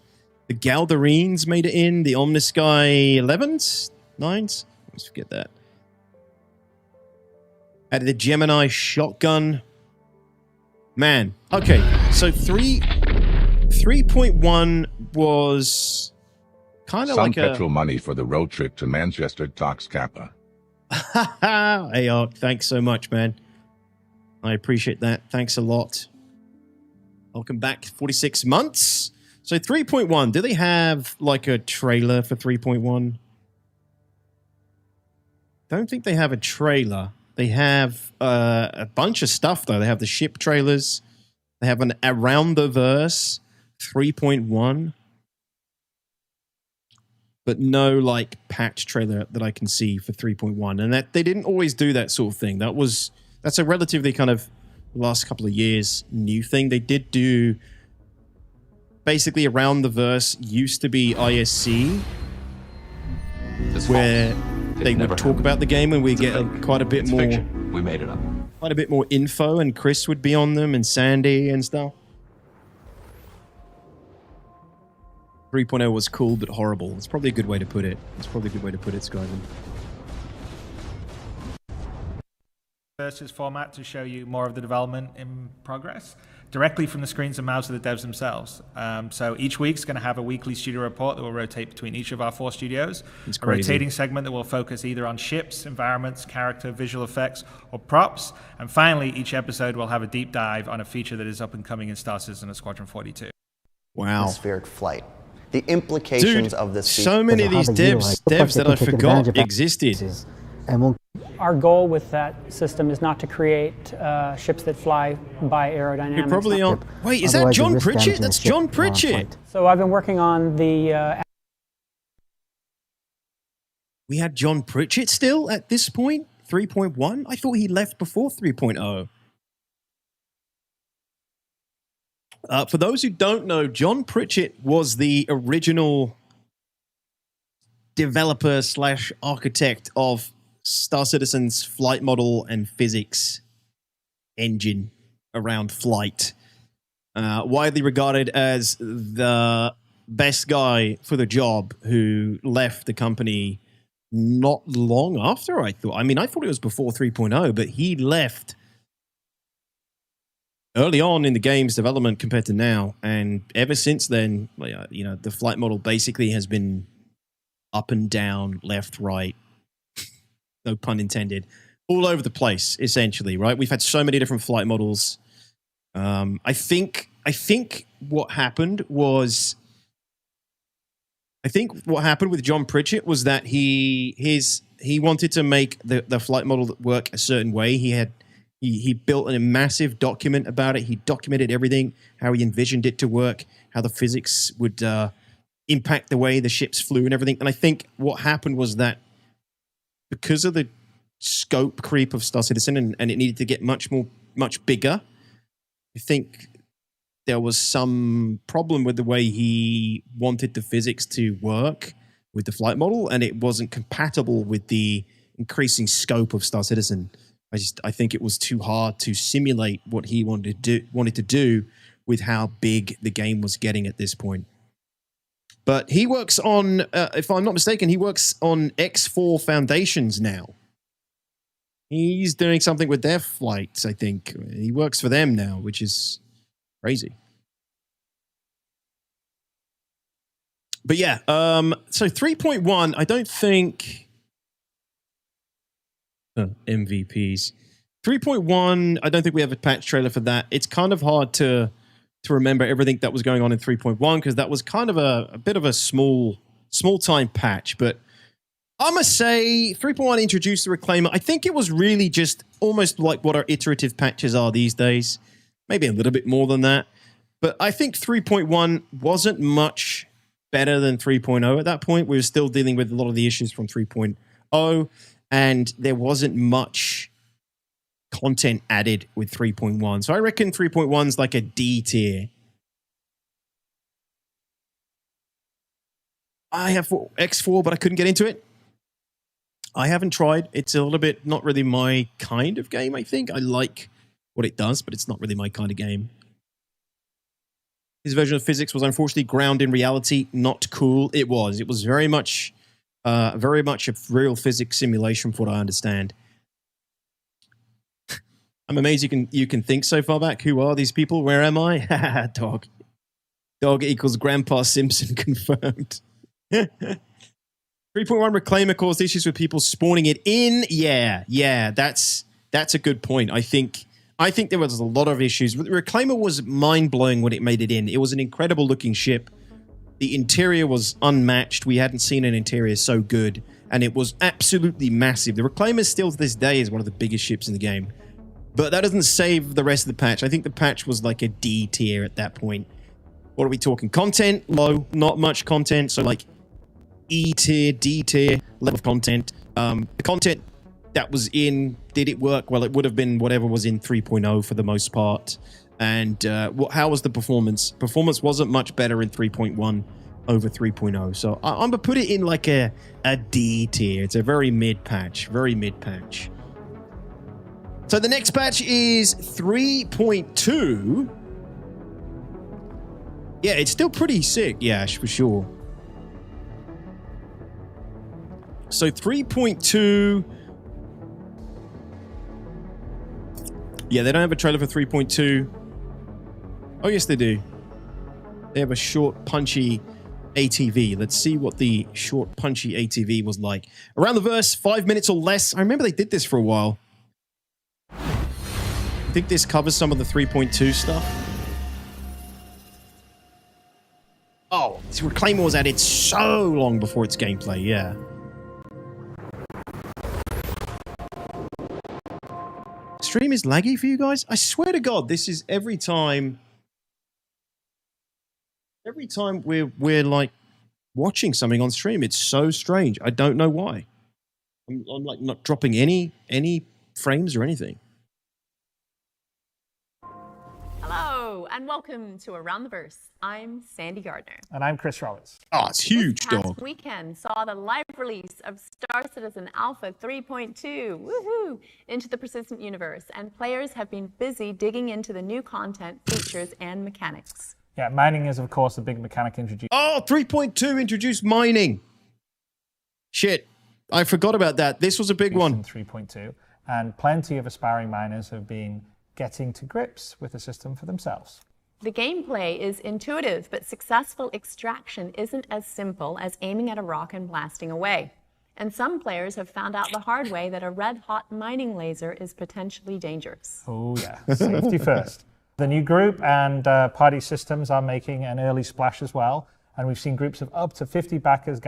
Speaker 1: The Galdarines made it in. The Omnisky 11s? 9s? I always forget that. Added the Gemini shotgun. Man. Okay, so 3.1 was kind of like
Speaker 2: some petrol money for the road trip to Manchester Tox Kappa.
Speaker 1: Hey, Ark, thanks so much, man. I appreciate that. Thanks a lot. Welcome back, 46 months. So 3.1, do they have like a trailer for 3.1? Don't think they have a trailer. They have a bunch of stuff, though. They have the ship trailers. They have an Around the Verse 3.1. But no, like, patch trailer that I can see for 3.1. And that they didn't always do that sort of thing. That's a relatively kind of last couple of years new thing. They did do basically Around the Verse used to be ISC, where they would talk about the game and we get quite a bit more.
Speaker 3: We made it up.
Speaker 1: Quite a bit more info, and Chris would be on them and Sandy and stuff. 3.0 was cool but horrible. It's probably a good way to put it. Skyrim.
Speaker 3: versus format to show you more of the development in progress directly from the screens and mouths of the devs themselves. So each week's going to have a weekly studio report that will rotate between each of our 4 studios.
Speaker 1: It's
Speaker 3: a
Speaker 1: crazy.
Speaker 3: rotating segment that will focus either on ships, environments, character, visual effects, or props. And finally, each episode will have a deep dive on a feature that is up and coming in Star Citizen and Squadron 42.
Speaker 1: Wow.
Speaker 4: Atmospheric flight. The implications
Speaker 1: Dude,
Speaker 4: of this
Speaker 1: so many of these devs that I forgot existed.
Speaker 5: Our goal with that system is not to create ships that fly by aerodynamics.
Speaker 1: You probably aren't. Wait, is that John Pritchett? That's John Pritchett.
Speaker 5: So I've been working on the...
Speaker 1: We had John Pritchett still at this point? 3.1? I thought he left before 3.0. For those who don't know, John Pritchett was the original developer / architect of Star Citizen's flight model and physics engine around flight. Widely regarded as the best guy for the job, who left the company not long after, I thought. I mean, I thought it was before 3.0, but he left early on in the game's development compared to now. And ever since then, you know, the flight model basically has been up and down, left, right, no pun intended, all over the place, essentially, right? We've had so many different flight models. I think what happened was, with John Pritchett was that he wanted to make the flight model work a certain way. He built a massive document about it. He documented everything, how he envisioned it to work, how the physics would impact the way the ships flew and everything. And I think what happened was that because of the scope creep of Star Citizen and it needed to get much bigger, I think there was some problem with the way he wanted the physics to work with the flight model, and it wasn't compatible with the increasing scope of Star Citizen. I think it was too hard to simulate what he wanted to do with how big the game was getting at this point. But he works on, if I'm not mistaken, he works on X4 Foundations now. He's doing something with their flights, I think. He works for them now, which is crazy. But yeah, so 3.1, I don't think... MVPs. 3.1, I don't think we have a patch trailer for that. It's kind of hard to remember everything that was going on in 3.1 because that was kind of a bit of a small time patch. But I'm going to say 3.1 introduced the Reclaimer. I think it was really just almost like what our iterative patches are these days. Maybe a little bit more than that. But I think 3.1 wasn't much better than 3.0 at that point. We were still dealing with a lot of the issues from 3.0. And there wasn't much content added with 3.1. So I reckon 3.1 is like a D tier. I have X4, but I couldn't get into it. I haven't tried. It's a little bit not really my kind of game, I think. I like what it does, but it's not really my kind of game. His version of physics was unfortunately grounded in reality. Not cool. It was. It was very much a real physics simulation, from what I understand. I'm amazed you can think so far back. Who are these people? Where am I? Dog. Dog equals Grandpa Simpson confirmed. 3.1 Reclaimer caused issues with people spawning it in. Yeah, that's a good point. I think there was a lot of issues. Reclaimer was mind-blowing when it made it in. It was an incredible looking ship. The interior was unmatched. We hadn't seen an interior so good, and it was absolutely massive. The Reclaimer still to this day is one of the biggest ships in the game, but that doesn't save the rest of the patch. I think the patch was like a D tier at that point. What are we talking? Content, low, not much content, so like E tier, D tier level of content. The content that was in, did it work? Well, it would have been whatever was in 3.0 for the most part. And how was the performance? Performance wasn't much better in 3.1 over 3.0. So I'm going to put it in like a D tier. It's a very mid patch. So the next patch is 3.2. Yeah, it's still pretty sick. Yeah, for sure. So 3.2... Yeah, they don't have a trailer for 3.2. Oh, yes, they do. They have a short, punchy ATV. Let's see what the short, punchy ATV was like. Around the verse, 5 minutes or less. I remember they did this for a while. I think this covers some of the 3.2 stuff. Oh, Claymore was added so long before its gameplay, yeah. Stream is laggy for you guys? I swear to God, this is every time we're like watching something on stream, it's so strange. I don't know why. I'm like not dropping any frames or anything.
Speaker 6: Hello, and welcome to Around the Verse. I'm Sandy Gardner.
Speaker 3: And I'm Chris Roberts.
Speaker 1: Oh, it's huge,
Speaker 6: This past
Speaker 1: dog.
Speaker 6: weekend saw the live release of Star Citizen Alpha 3.2, woohoo, into the persistent universe, and players have been busy digging into the new content, features, and mechanics.
Speaker 3: Yeah, mining is, of course, a big mechanic introduced.
Speaker 1: Oh, 3.2 introduced mining. Shit, I forgot about that. This was a big one.
Speaker 3: 3.2, and plenty of aspiring miners have been getting to grips with the system for themselves.
Speaker 6: The gameplay is intuitive, but successful extraction isn't as simple as aiming at a rock and blasting away. And some players have found out the hard way that a red-hot mining laser is potentially dangerous.
Speaker 3: Oh yeah, safety first. The new group and party systems are making an early splash as well, and we've seen groups of up to 50 backers.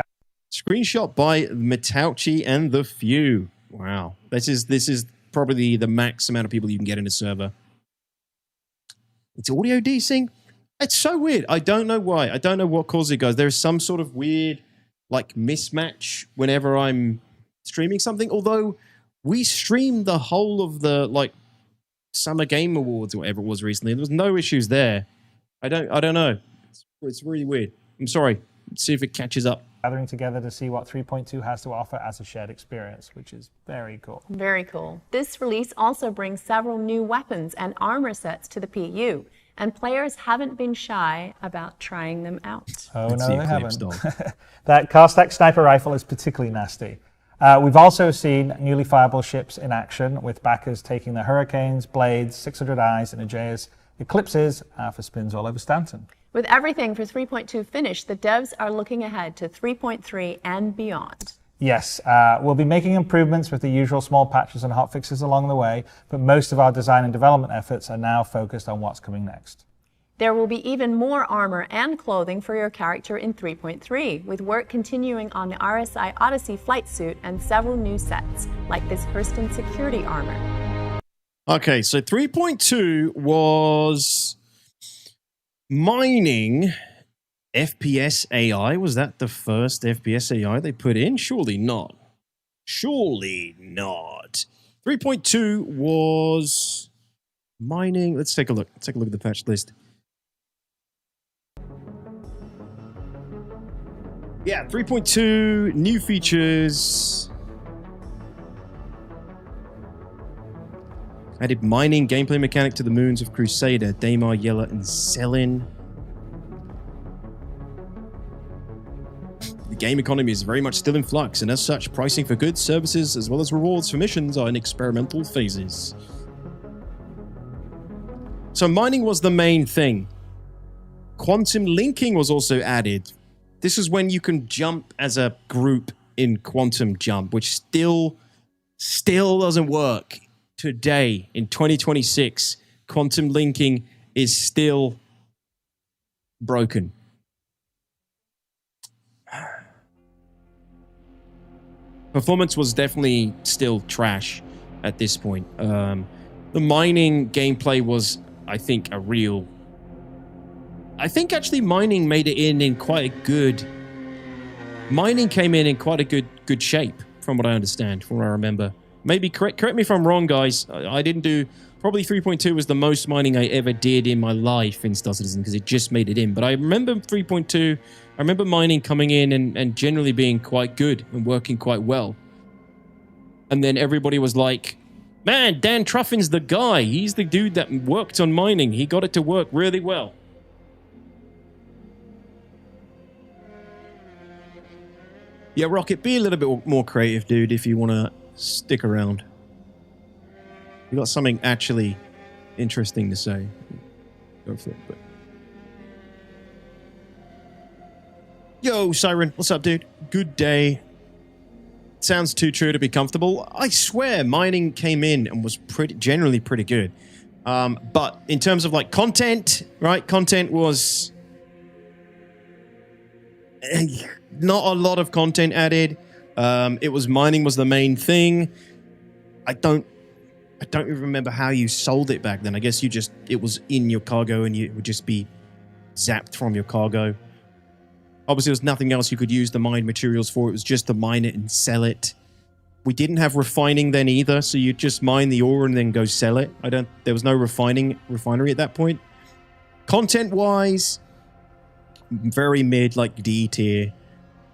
Speaker 1: Screenshot by Matauchi and the Few. Wow, this is probably the max amount of people you can get in a server. It's audio desync. It's so weird. I don't know why. I don't know what causes it, guys. There's some sort of weird, like, mismatch whenever I'm streaming something. Although we streamed the whole of the like Summer Game Awards or whatever it was recently. There was no issues there. I don't know. It's really weird. I'm sorry. Let's see if it catches up.
Speaker 3: Gathering together to see what 3.2 has to offer as a shared experience, which is very cool.
Speaker 6: Very cool. This release also brings several new weapons and armor sets to the PU, and players haven't been shy about trying them out.
Speaker 3: Oh,
Speaker 1: Let's
Speaker 3: no,
Speaker 1: see
Speaker 3: they
Speaker 1: a
Speaker 3: haven't.
Speaker 1: clip,
Speaker 3: That Carstack sniper rifle is particularly nasty. We've also seen newly fireable ships in action, with backers taking the Hurricanes, Blades, 600 Eyes, and Aegeus Eclipses for spins all over Stanton.
Speaker 6: With everything for 3.2 finished, the devs are looking ahead to 3.3 and beyond.
Speaker 3: Yes, we'll be making improvements with the usual small patches and hotfixes along the way, but most of our design and development efforts are now focused on what's coming next.
Speaker 6: There will be even more armor and clothing for your character in 3.3, with work continuing on the RSI Odyssey flight suit and several new sets, like this Hurston security armor.
Speaker 1: Okay, so 3.2 was mining FPS AI. Was that the first FPS AI they put in? Surely not. Surely not. 3.2 was mining. Let's take a look. Let's take a look at the patch list. Yeah, 3.2, new features. Added mining gameplay mechanic to the moons of Crusader, Daymar, Yella, and Zelin. The game economy is very much still in flux, and as such, pricing for goods, services, as well as rewards for missions are in experimental phases. So mining was the main thing. Quantum linking was also added. This is when you can jump as a group in Quantum Jump, which still doesn't work. Today, in 2026, quantum linking is still broken. Performance was definitely still trash at this point. The mining gameplay was, I think, actually mining made it in quite a good... Mining came in quite a good shape, from what I understand, from what I remember. Maybe correct me if I'm wrong, guys. I didn't do... Probably 3.2 was the most mining I ever did in my life in Star Citizen, because it just made it in. But I remember 3.2... I remember mining coming in and generally being quite good and working quite well. And then everybody was like, man, Dan Truffin's the guy. He's the dude that worked on mining. He got it to work really well. Yeah, Rocket, be a little bit more creative, dude, if you want to stick around. You got something actually interesting to say. Go for it, but... Yo, Siren, what's up, dude? Good day. Sounds too true to be comfortable. I swear, mining came in and was generally pretty good. But in terms of like content, right? Content was not a lot of content added. It was mining was the main thing. I don't even remember how you sold it back then. I guess it was in your cargo and it would just be zapped from your cargo. Obviously, there was nothing else you could use the mined materials for. It was just to mine it and sell it. We didn't have refining then either, so you'd just mine the ore and then go sell it. There was no refinery at that point. Content-wise, very mid, like D tier.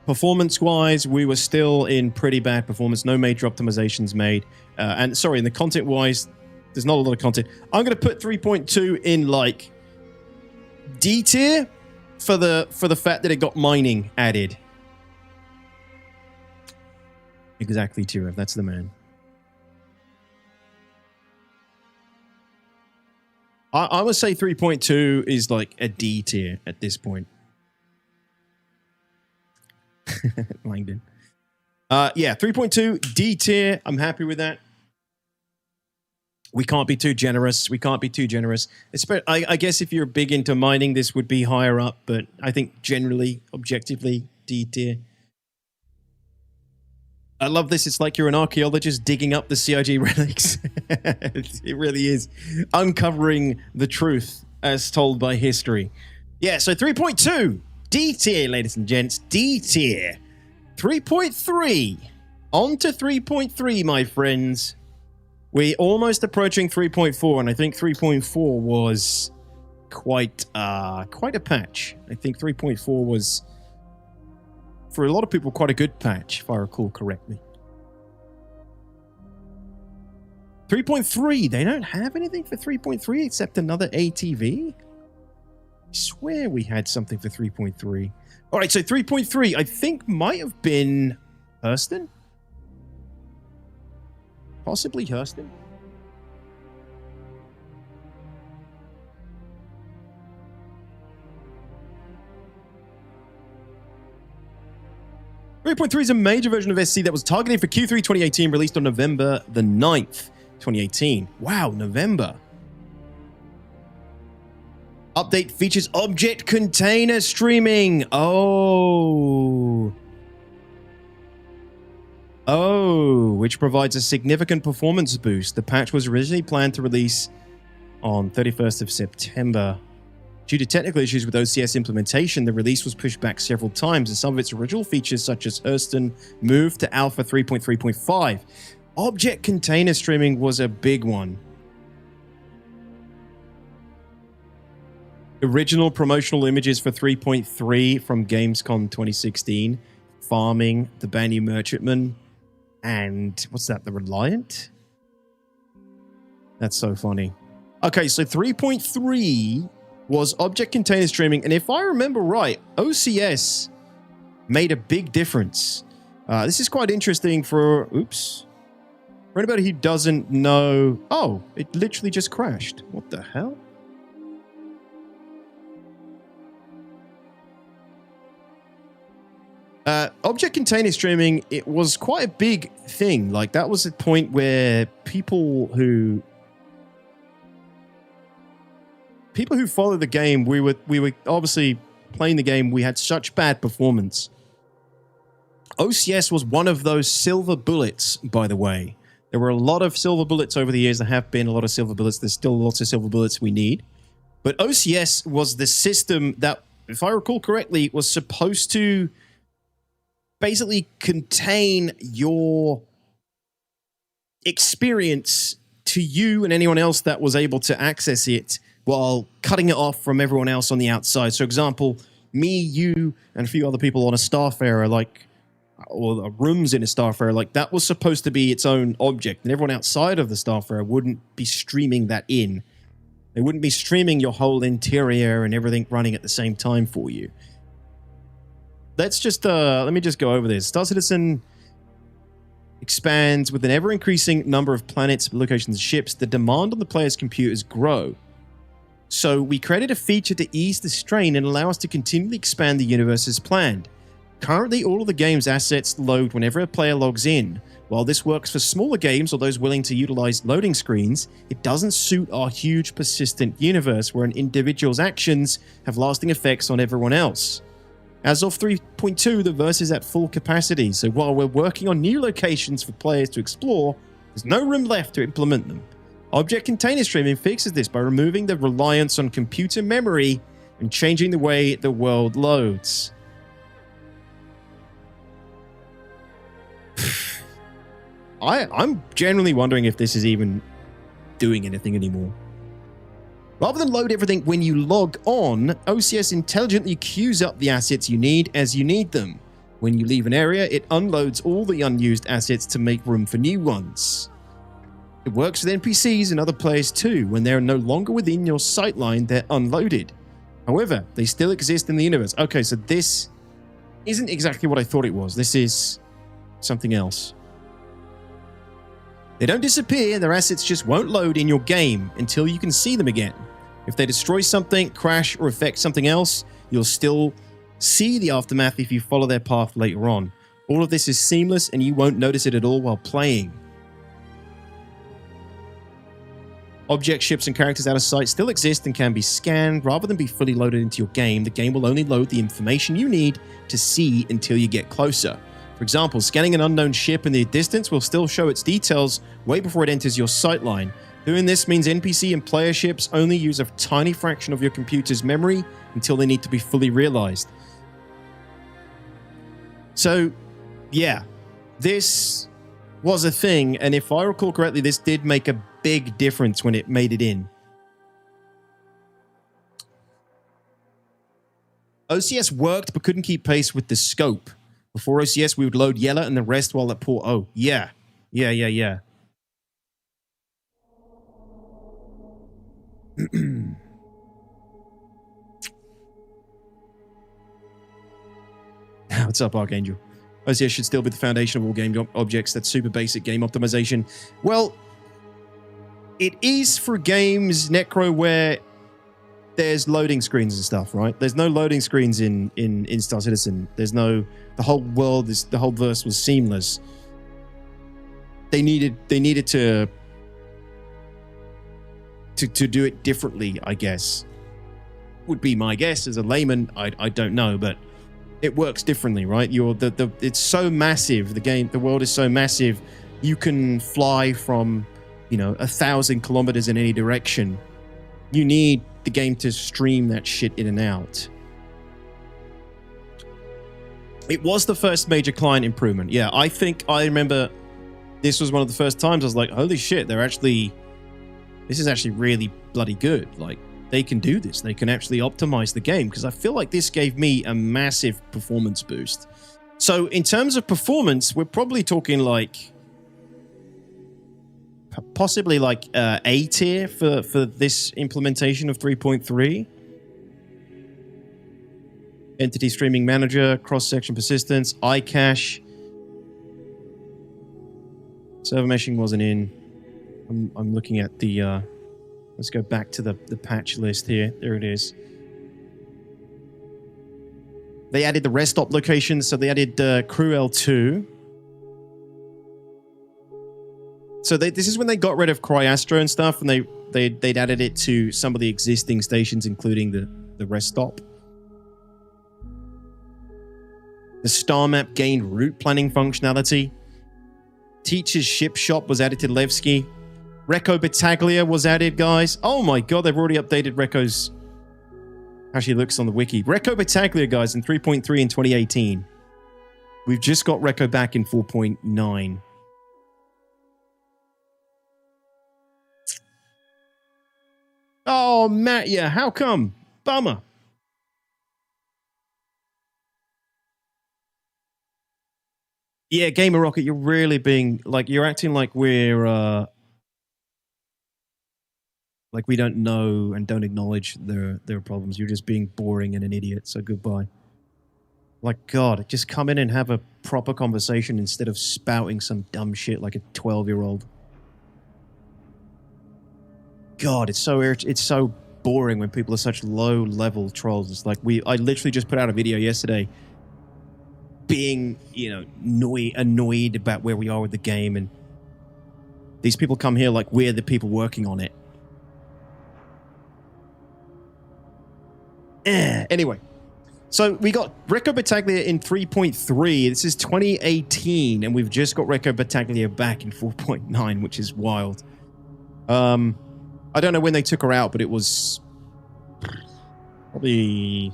Speaker 1: Performance-wise, we were still in pretty bad performance. No major optimizations made. And sorry, in the content-wise, there's not a lot of content. I'm going to put 3.2 in like D tier for the fact that it got mining added. Exactly, Tira. That's the man. I would say 3.2 is like a D tier at this point. Langdon. Yeah, 3.2 D tier. I'm happy with that. We can't be too generous. We can't be too generous. I guess if you're big into mining, this would be higher up, but I think generally, objectively, D tier. I love this. It's like you're an archaeologist digging up the CIG relics. It really is. Uncovering the truth as told by history. Yeah, so 3.2. D tier, ladies and gents. D tier. 3.3. On to 3.3, my friends. We're almost approaching 3.4, and I think 3.4 was quite a patch. I think 3.4 was, for a lot of people, quite a good patch, if I recall correctly. 3.3, they don't have anything for 3.3 except another ATV? I swear we had something for 3.3. All right, so 3.3, I think might have been Hurston? Possibly Hurston? .3 is a major version of SC that was targeted for Q3 2018, released on November the 9th, 2018. Wow, November. Update features object container streaming. Oh, which provides a significant performance boost. The patch was originally planned to release on 31st of September. Due to technical issues with OCS implementation, the release was pushed back several times, and some of its original features, such as Hurston, moved to Alpha 3.3.5. Object container streaming was a big one. Original promotional images for 3.3 from Gamescom 2016. Farming, the Banyu Merchantman, and what's that, the Reliant? That's so funny. Okay, so 3.3 was object container streaming, and if I remember right, OCS made a big difference. This is quite interesting for anybody who doesn't know. Oh, it literally just crashed. What the hell? Object container streaming, it was quite a big thing. Like, that was a point where people who follow the game, we were obviously playing the game, we had such bad performance. OCS was one of those silver bullets, by the way. There were a lot of silver bullets over the years. There have been a lot of silver bullets. There's still lots of silver bullets we need. But OCS was the system that, if I recall correctly, was supposed to basically contain your experience to you and anyone else that was able to access it, while cutting it off from everyone else on the outside. So, example, me, you, and a few other people on a Starfarer, or rooms in a Starfarer, that was supposed to be its own object, and everyone outside of the Starfarer wouldn't be streaming that in. They wouldn't be streaming your whole interior and everything running at the same time for you. Let's just, let me just go over this. Star Citizen expands with an ever-increasing number of planets, locations, and ships. The demand on the player's computers grow. So we created a feature to ease the strain and allow us to continually expand the universe as planned. Currently, all of the game's assets load whenever a player logs in. While this works for smaller games or those willing to utilize loading screens, it doesn't suit our huge, persistent universe where an individual's actions have lasting effects on everyone else. As of 3.2, the verse is at full capacity, so while we're working on new locations for players to explore, there's no room left to implement them. Object container streaming fixes this by removing the reliance on computer memory and changing the way the world loads. I'm genuinely wondering if this is even doing anything anymore. Rather than load everything when you log on, OCS intelligently queues up the assets you need as you need them. When you leave an area, it unloads all the unused assets to make room for new ones. It works with NPCs and other players too. When they're no longer within your sightline, they're unloaded. However, they still exist in the universe. Okay, so this isn't exactly what I thought it was. This is something else. They don't disappear, their assets just won't load in your game until you can see them again. If they destroy something, crash, or affect something else, you'll still see the aftermath if you follow their path later on. All of this is seamless and you won't notice it at all while playing. Objects, ships, and characters out of sight still exist and can be scanned. Rather than be fully loaded into your game, the game will only load the information you need to see until you get closer. For example, scanning an unknown ship in the distance will still show its details way before it enters your sightline. Doing this means NPC and player ships only use a tiny fraction of your computer's memory until they need to be fully realized. So, yeah, this was a thing, and if I recall correctly, this did make a big difference when it made it in. OCS worked but couldn't keep pace with the scope. Before OCS, we would load Yella and the rest while at port O. Yeah. Now what's up, Archangel? OCS should still be the foundation of all game objects. That's super basic game optimization. Well, it is for games, Necro, where there's loading screens and stuff, right? There's no loading screens in Star Citizen. There's no... The whole world is... The whole verse was seamless. They needed to do it differently, I guess. Would be my guess. As a layman, I don't know, but it works differently, right? It's so massive. The world is so massive. You can fly from, 1,000 kilometers in any direction. You need the game to stream that shit in and out. It was the first major client improvement. Yeah, I think I remember this was one of the first times I was like, holy shit, this is actually really bloody good. Like, they can do this. They can actually optimize the game, because I feel like this gave me a massive performance boost. So in terms of performance, we're probably talking like possibly like A tier for this implementation of 3.3. Entity Streaming Manager, cross-section persistence, iCache. Server meshing wasn't in. I'm looking at the... let's go back to the patch list here. There it is. They added the rest stop locations, so they added Crew L2. So this is when they got rid of Cryastro and stuff, and they'd added it to some of the existing stations, including the rest stop. The star map gained route planning functionality. Teacher's ship shop was added to Levski. Recco Battaglia was added, guys. Oh my god, they've already updated Recco's... how she looks on the wiki. Recco Battaglia, guys, in 3.3 in 2018. We've just got Recco back in 4.9. Oh, Matt, yeah, how come? Bummer. Yeah, Gamer Rocket, you're really being... like, you're acting like we're... like we don't know and don't acknowledge their problems. You're just being boring and an idiot, so goodbye. Like, God, just come in and have a proper conversation instead of spouting some dumb shit like a 12-year-old. God, it's so boring when people are such low-level trolls. It's like I literally just put out a video yesterday being, you know, annoyed about where we are with the game, and these people come here like we're the people working on it. Anyway, so we got Recco Battaglia in 3.3. This is 2018, and we've just got Recco Battaglia back in 4.9, which is wild. I don't know when they took her out, but it was probably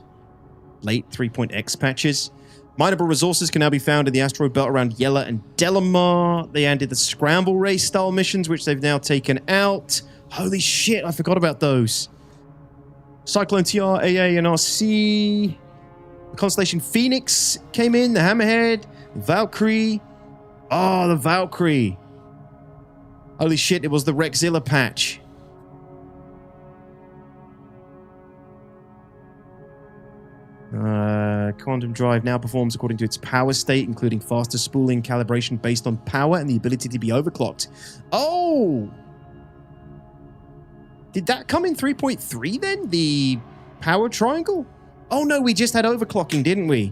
Speaker 1: late 3.x patches. Mineable resources can now be found in the asteroid belt around Yela and Delamar. They added the scramble race style missions, which they've now taken out. Holy shit, I forgot about those. Cyclone TR, AA, and RC. The Constellation Phoenix came in. The Hammerhead. Valkyrie. Oh, the Valkyrie. Holy shit, it was the Rexzilla patch. Quantum Drive now performs according to its power state, including faster spooling calibration based on power and the ability to be overclocked. Oh! Did that come in 3.3 then? The power triangle? Oh no, we just had overclocking, didn't we?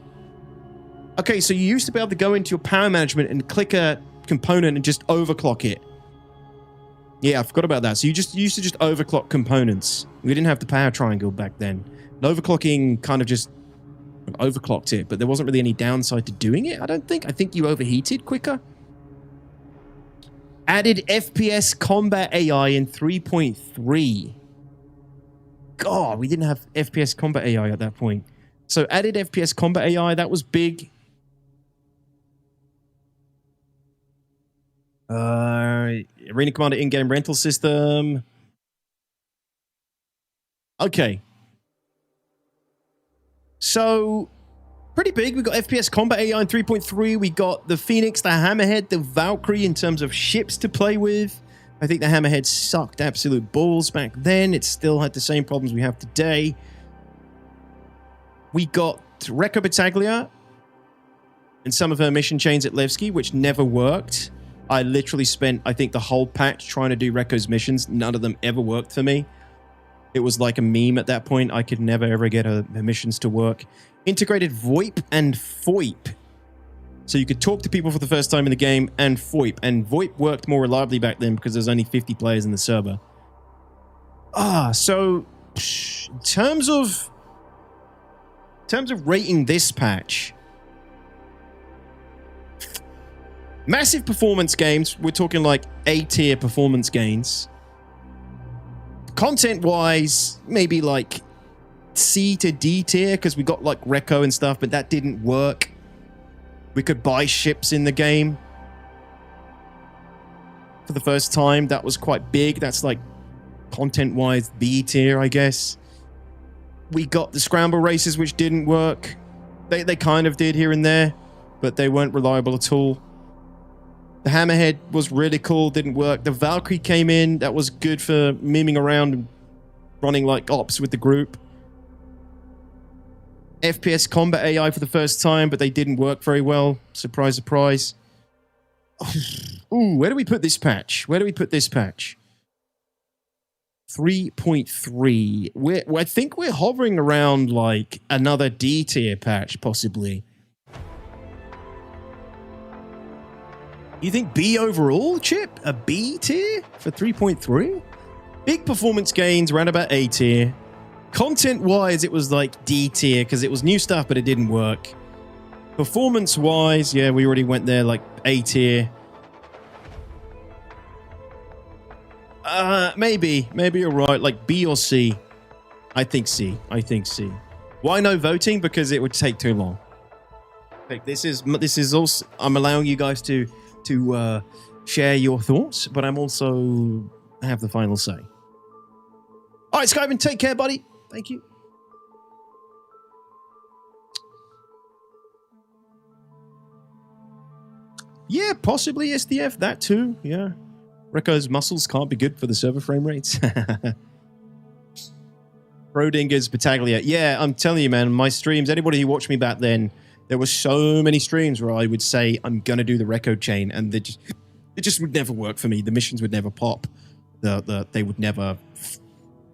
Speaker 1: Okay, so you used to be able to go into your power management and click a component and just overclock it. Yeah, I forgot about that. So you used to just overclock components. We didn't have the power triangle back then. And overclocking kind of just overclocked it, but there wasn't really any downside to doing it, I don't think. I think you overheated quicker. Added FPS combat AI in 3.3. God, we didn't have FPS combat AI at that point. So added FPS combat AI, that was big. Arena Commander in-game rental system. Okay. So, pretty big. We got FPS combat AI in 3.3. We got the Phoenix, the Hammerhead, the Valkyrie in terms of ships to play with. I think the Hammerhead sucked absolute balls back then. It still had the same problems we have today. We got Recco Battaglia and some of her mission chains at Levski, which never worked. I literally spent, I think, the whole patch trying to do Recco's missions. None of them ever worked for me. It was like a meme at that point. I could never, ever get her missions to work. Integrated VoIP and FOIP. So you could talk to people for the first time in the game and FOIP. And VoIP worked more reliably back then because there's only 50 players in the server. So in terms of rating this patch, massive performance gains. We're talking like A-tier performance gains. Content-wise, maybe like C to D tier, because we got like Recco and stuff, but that didn't work. We could buy ships in the game for the first time. That was quite big. That's like content-wise B tier, I guess. We got the scramble races, which didn't work. They kind of did here and there, but they weren't reliable at all. The Hammerhead was really cool, didn't work. The Valkyrie came in, that was good for memeing around and running like ops with the group. FPS combat AI for the first time, but they didn't work very well. Surprise, surprise. Ooh, where do we put this patch? 3.3. I think we're hovering around like another D tier patch, possibly. You think B overall, Chip? A B tier for 3.3? Big performance gains, around about A tier. Content-wise, it was like D tier because it was new stuff, but it didn't work. Performance-wise, yeah, we already went there, like A tier. Maybe you're right, like B or C. I think C. Why no voting? Because it would take too long. Like, this is also, I'm allowing you guys to share your thoughts, but I'm also have the final say. All right, Skyven, take care, buddy. Thank you. Yeah, possibly SDF, that too, yeah. Recco's muscles can't be good for the server frame rates. Brodinger's Battaglia. Yeah, I'm telling you, man, my streams, anybody who watched me back then, there were so many streams where I would say, I'm going to do the Reco chain, and it just would never work for me. The missions would never pop. They would never...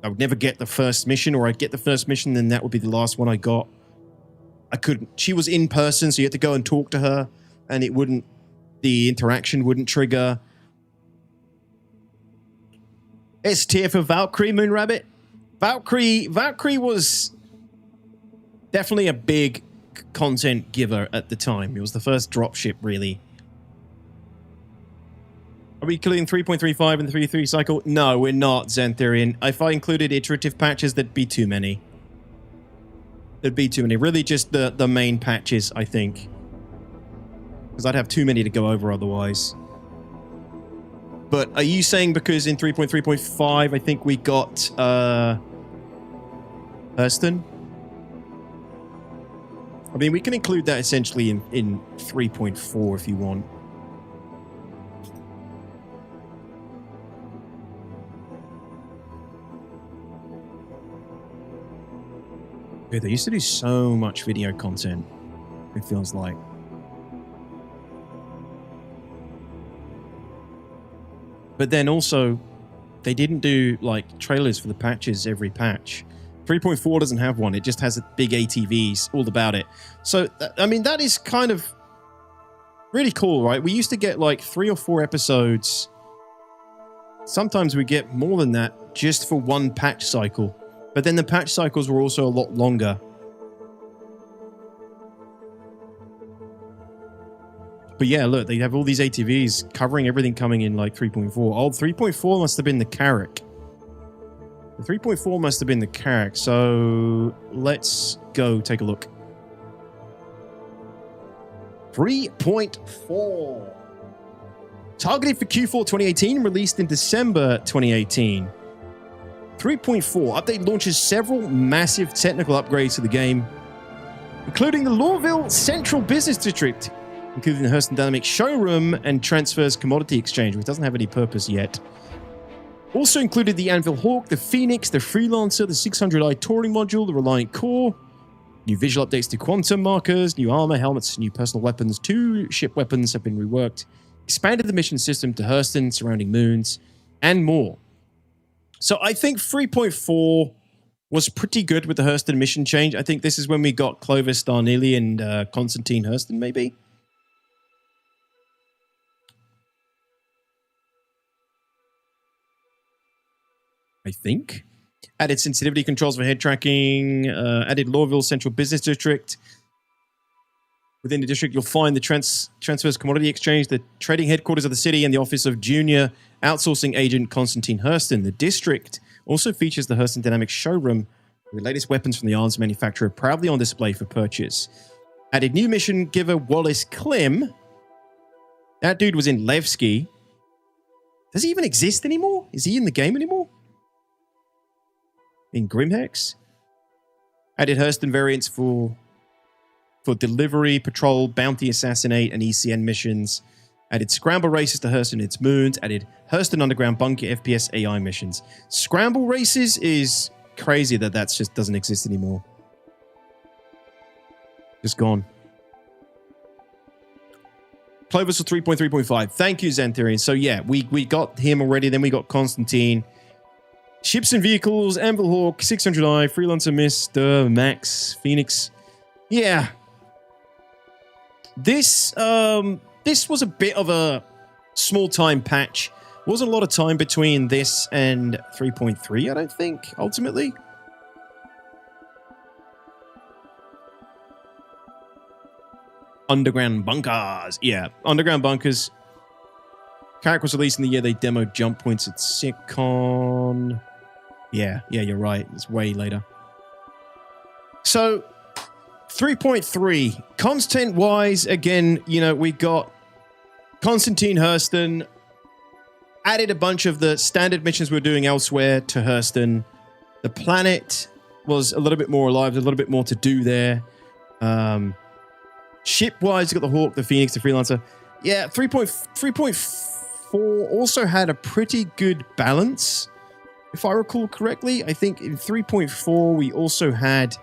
Speaker 1: I would never get the first mission, or I'd get the first mission, then that would be the last one I got. I couldn't... She was in person, so you had to go and talk to her, and it wouldn't... The interaction wouldn't trigger. S tier for Valkyrie, Moonrabbit. Valkyrie was definitely a big content giver at the time. It was the first dropship, really. Are we including 3.35 and 3.3 cycle? No, we're not, Xanthurian. If I included iterative patches, there'd be too many. There'd be too many. Really just the main patches, I think. Because I'd have too many to go over otherwise. But are you saying because in 3.3.5, I think we got Hurston? I mean, we can include that essentially in 3.4 if you want. Yeah, they used to do so much video content, it feels like. But then also, they didn't do, like, trailers for the patches every patch. 3.4 doesn't have one. It just has big ATVs all about it. So, I mean, that is kind of really cool, right? We used to get, like, 3 or 4 episodes. Sometimes we get more than that just for one patch cycle. But then the patch cycles were also a lot longer. But yeah, look, they have all these ATVs covering everything coming in like 3.4. Oh, 3.4 must have been the Carrack. The 3.4 must have been the Carrack. So let's go take a look. 3.4. Targeted for Q4 2018, released in December 2018. 3.4 update launches several massive technical upgrades to the game, including the Lawville Central Business District, including the Hurston Dynamics Showroom and Transfers Commodity Exchange, which doesn't have any purpose yet. Also included the Anvil Hawk, the Phoenix, the Freelancer, the 600i Touring Module, the Reliant Core, new visual updates to quantum markers, new armor, helmets, new personal weapons, 2 ship weapons have been reworked, expanded the mission system to Hurston, surrounding moons, and more. So I think 3.4 was pretty good with the Hurston mission change. I think this is when we got Clovis Darnley and Constantine Hurston, maybe? I think. Added sensitivity controls for head tracking. Added Lawville Central Business District. Within the district, you'll find the Transfers Commodity Exchange, the trading headquarters of the city, and the office of Junior Outsourcing Agent Constantine Hurston. The district also features the Hurston Dynamics Showroom, with the latest weapons from the arms manufacturer proudly on display for purchase. Added new mission giver Wallace Klim. That dude was in Levski. Does he even exist anymore? Is he in the game anymore? In Grimhex? Added Hurston variants for delivery, patrol, bounty assassinate, and ECN missions. Added scramble races to Hurston and its moons. Added Hurston Underground Bunker FPS AI missions. Scramble races is crazy that just doesn't exist anymore. Just gone. Clovis was 3.3.5. Thank you, Xanthurian. So yeah, we got him already. Then we got Constantine. Ships and vehicles, Anvil Hawk, 600i, Freelancer Mr. Max, Phoenix. Yeah. This was a bit of a small-time patch. Wasn't a lot of time between this and 3.3, I don't think, ultimately. Underground bunkers. Yeah, underground bunkers. Carrack was released in the year they demoed jump points at SitCon. Yeah, you're right. It's way later. So, 3.3. Content-wise, again, you know, we got Constantine Hurston, added a bunch of the standard missions we're doing elsewhere to Hurston. The planet was a little bit more alive, a little bit more to do there. Ship-wise, you got the Hawk, the Phoenix, the Freelancer. Yeah, 3.4 also had a pretty good balance, if I recall correctly. I think in 3.4 we also had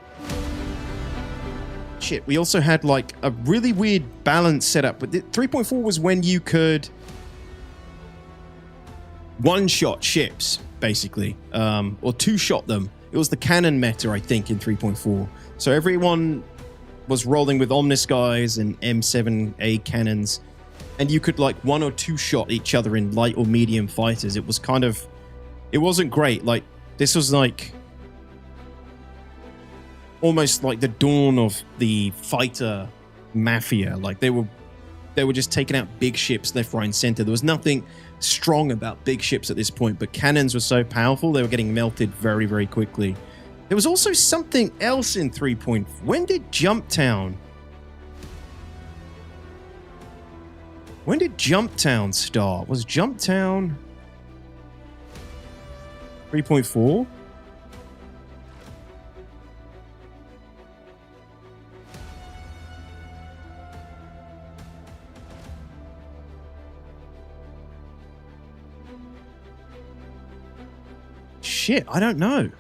Speaker 1: shit, we also had like a really weird balance setup. But 3.4 was when you could one-shot ships, basically, or two-shot them. It was the cannon meta, I think, in 3.4. So everyone was rolling with Omniskyes and M7A cannons, and you could like one or two shot each other in light or medium fighters. It was kind of, it wasn't great. Like, this was like almost like the dawn of the fighter mafia. Like they were just taking out big ships left, right, and center. There was nothing strong about big ships at this point, but cannons were so powerful, they were getting melted very, very quickly. There was also something else in 3.4. When did Jumptown start? Was Jumptown 3.4? Shit, I don't know.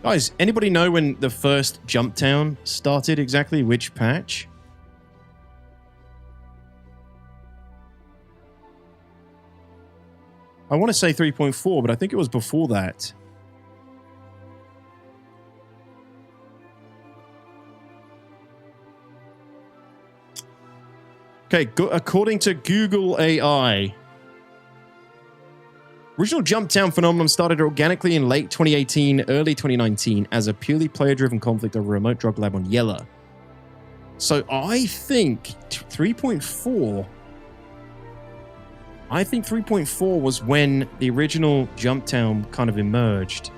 Speaker 1: Guys, anybody know when the first Jumptown started exactly? Which patch? I want to say 3.4, but I think it was before that. Okay, according to Google AI, original Jumptown phenomenon started organically in late 2018, early 2019 as a purely player-driven conflict over a remote drug lab on Yella. So I think 3.4... I think 3.4 was when the original Jumptown kind of emerged.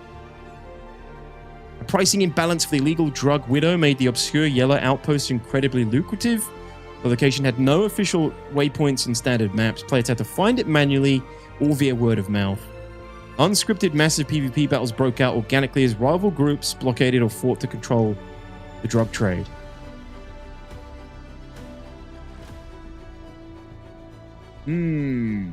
Speaker 1: A pricing imbalance for the illegal drug Widow made the obscure Yella outpost incredibly lucrative. The location had no official waypoints and standard maps. Players had to find it manually or via word of mouth. Unscripted massive PvP battles broke out organically as rival groups blockaded or fought to control the drug trade. Now,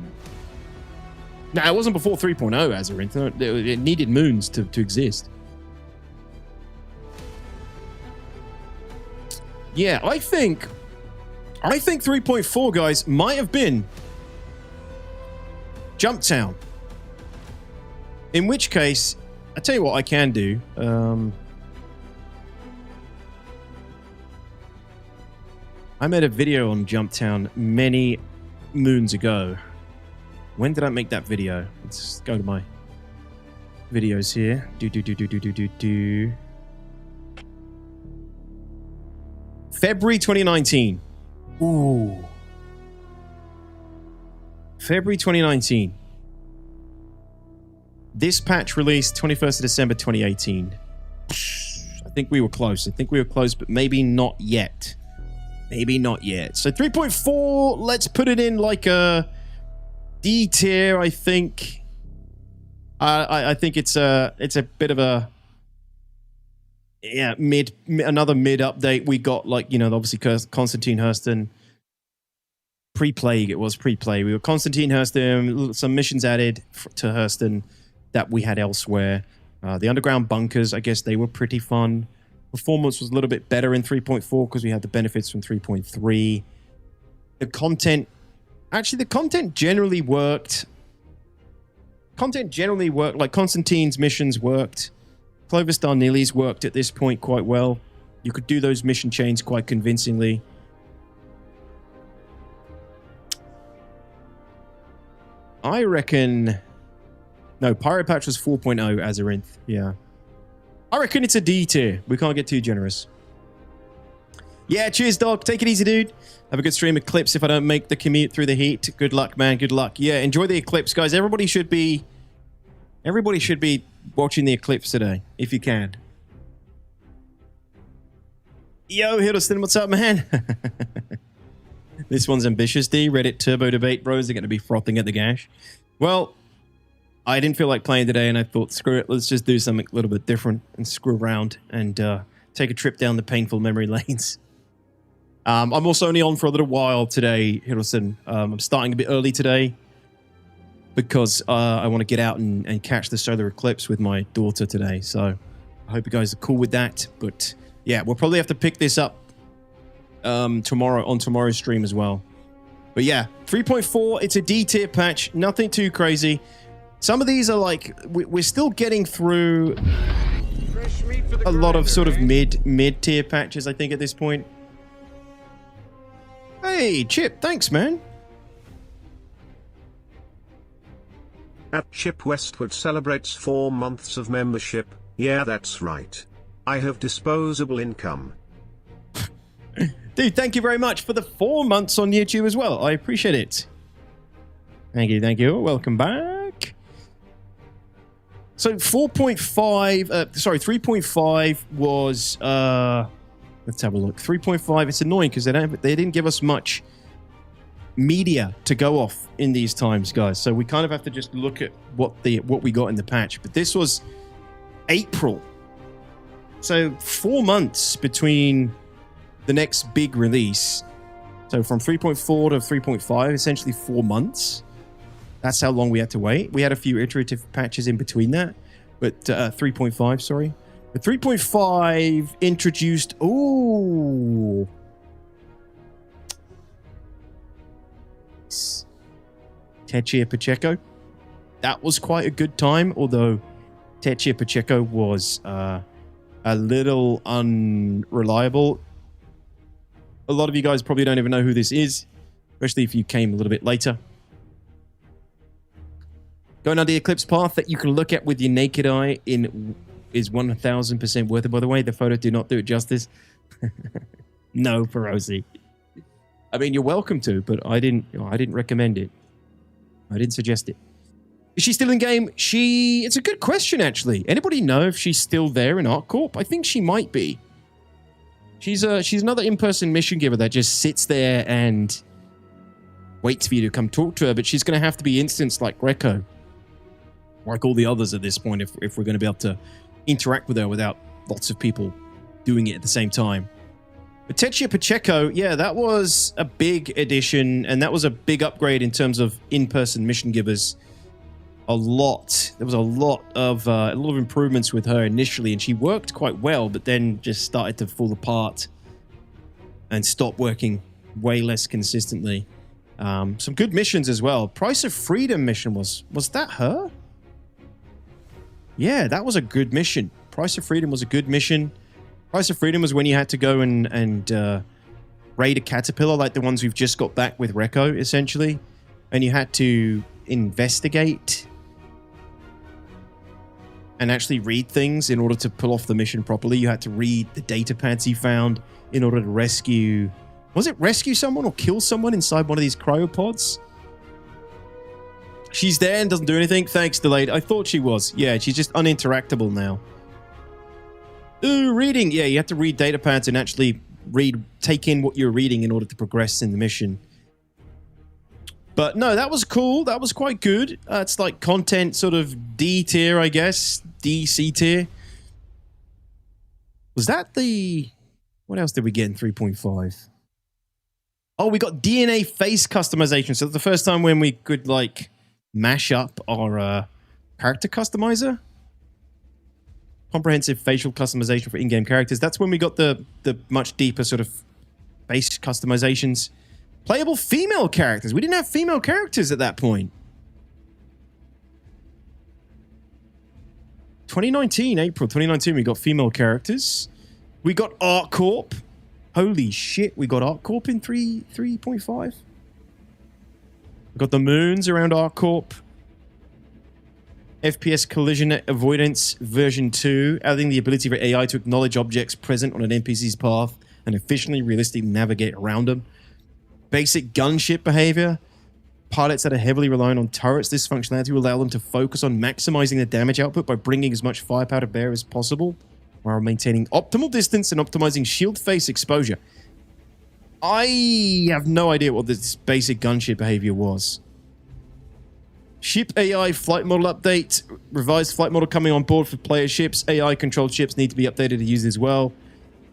Speaker 1: it wasn't before 3.0, Azarinth. It needed moons to exist. Yeah, I think 3.4, guys, might have been Jumptown. In which case, I tell you what I can do. I made a video on Jumptown many moons ago. When did I make that video? Let's go to my videos here. February 2019. Ooh. February 2019. This patch released 21st of December 2018. I think we were close. But maybe not yet. Maybe not yet. So 3.4, let's put it in like a D tier, I think. I think it's a bit of a another mid update. We got, like, you know, obviously Constantine Hurston pre-plague. It was pre-play. We got Constantine Hurston, some missions added to Hurston that we had elsewhere. The underground bunkers, I guess they were pretty fun. Performance was a little bit better in 3.4 because we had the benefits from 3.3. The content generally worked. Like Constantine's missions worked. Clovistar Neely's worked at this point quite well. You could do those mission chains quite convincingly. I reckon... No, Pirate Patch was 4.0, Azarinth. Yeah. I reckon it's a D tier. We can't get too generous. Yeah, cheers, dog. Take it easy, dude. Have a good stream Eclipse if I don't make the commute through the heat. Good luck, man. Good luck. Yeah, enjoy the Eclipse, guys. Everybody should be watching the Eclipse today, if you can. Yo, Hiddleston, what's up, man? This one's ambitious, D. Reddit turbo debate bros are going to be frothing at the gash. Well, I didn't feel like playing today, and I thought, screw it, let's just do something a little bit different and screw around and take a trip down the painful memory lanes. I'm also only on for a little while today, Hiddleston. I'm starting a bit early today because I want to get out and catch the solar eclipse with my daughter today. So I hope you guys are cool with that. But Yeah, we'll probably have to pick this up tomorrow on tomorrow's stream as well. But yeah, 3.4, it's a D tier patch, nothing too crazy. Some of these are like, we're still getting through a lot of sort of mid tier patches, I think, at this point. Hey, Chip, thanks, man.
Speaker 7: At Chip Westwood celebrates 4 months of membership. Yeah, that's right. I have disposable income.
Speaker 1: Dude, thank you very much for the 4 months on YouTube as well. I appreciate it. Thank you, thank you. Welcome back. So 3.5 was, let's have a look. 3.5, it's annoying because they didn't give us much media to go off in these times, guys. So we kind of have to just look at what we got in the patch. But this was April. So 4 months between the next big release. So from 3.4 to 3.5, essentially 4 months. That's how long we had to wait. We had a few iterative patches in between that, but 3.5, sorry. But 3.5 introduced, ooh. Techia Pacheco. That was quite a good time, although Techia Pacheco was a little unreliable. A lot of you guys probably don't even know who this is, especially if you came a little bit later. Going on the Eclipse path that you can look at with your naked eye is 1000% worth it. By the way, the photo did not do it justice. No, Perosi. I mean, you're welcome to, but I didn't recommend it. I didn't suggest it. Is she still in game? It's a good question, actually. Anybody know if she's still there in ArcCorp? I think she might be. She's another in-person mission giver that just sits there and waits for you to come talk to her, but she's going to have to be instanced like Greco, like all the others at this point, if we're going to be able to interact with her without lots of people doing it at the same time. But Techia Pacheco, yeah, that was a big addition, and that was a big upgrade in terms of in-person mission givers. There was a lot of improvements with her initially, and she worked quite well, but then just started to fall apart and stop working way less consistently. Some good missions as well. Price of Freedom mission was that her? Yeah, that was a good mission. Price of Freedom was a good mission. Price of Freedom was when you had to go and raid a caterpillar like the ones we've just got back with Reco, essentially. And you had to investigate and actually read things in order to pull off the mission properly. You had to read the data pads you found in order to rescue... Was it rescue someone or kill someone inside one of these cryopods? She's there and doesn't do anything. Thanks, Delayed. I thought she was. Yeah, she's just uninteractable now. Ooh, reading. Yeah, you have to read data pads and actually take in what you're reading in order to progress in the mission. But no, that was cool. That was quite good. It's like content sort of D tier, I guess. D, C tier. Was that the... What else did we get in 3.5? Oh, we got DNA face customization. So that's the first time when we could, like, mash up our character customizer. Comprehensive facial customization for in-game characters. That's when we got the much deeper sort of face customizations. Playable female characters. We didn't have female characters at that point. 2019, April 2019, we got female characters. We got ArcCorp. Holy shit, we got ArcCorp in 3.5. We got the moons around ArcCorp. FPS collision avoidance version 2, adding the ability for AI to acknowledge objects present on an NPC's path and efficiently, realistically navigate around them. Basic gunship behavior. Pilots that are heavily reliant on turrets, this functionality will allow them to focus on maximizing their damage output by bringing as much firepower to bear as possible, while maintaining optimal distance and optimizing shield face exposure. I have no idea what this basic gunship behavior was. Ship AI flight model update. Revised flight model coming on board for player ships. AI controlled ships need to be updated to use as well.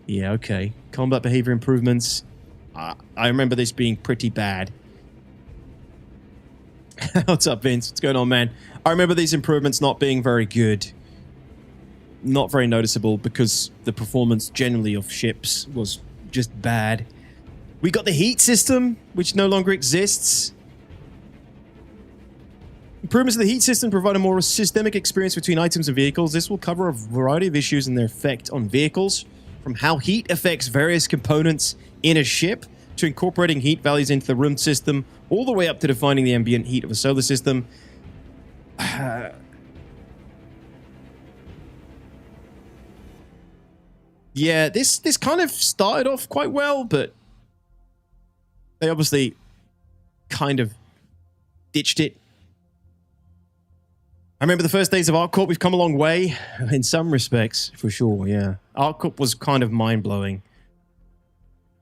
Speaker 1: Yeah, okay. Combat behavior improvements. I remember this being pretty bad. What's up, Vince? What's going on, man? I remember these improvements not being very good. not very noticeable because the performance generally of ships was just bad. We got the heat system, which no longer exists. Improvements of the heat system provide a more systemic experience between items and vehicles. This will cover a variety of issues and their effect on vehicles, from how heat affects various components in a ship, to incorporating heat values into the room system, all the way up to defining the ambient heat of a solar system. Yeah, this kind of started off quite well, but they obviously kind of ditched it. I remember the first days of ArcCorp. We've come a long way in some respects, for sure, yeah. ArcCorp was kind of mind-blowing.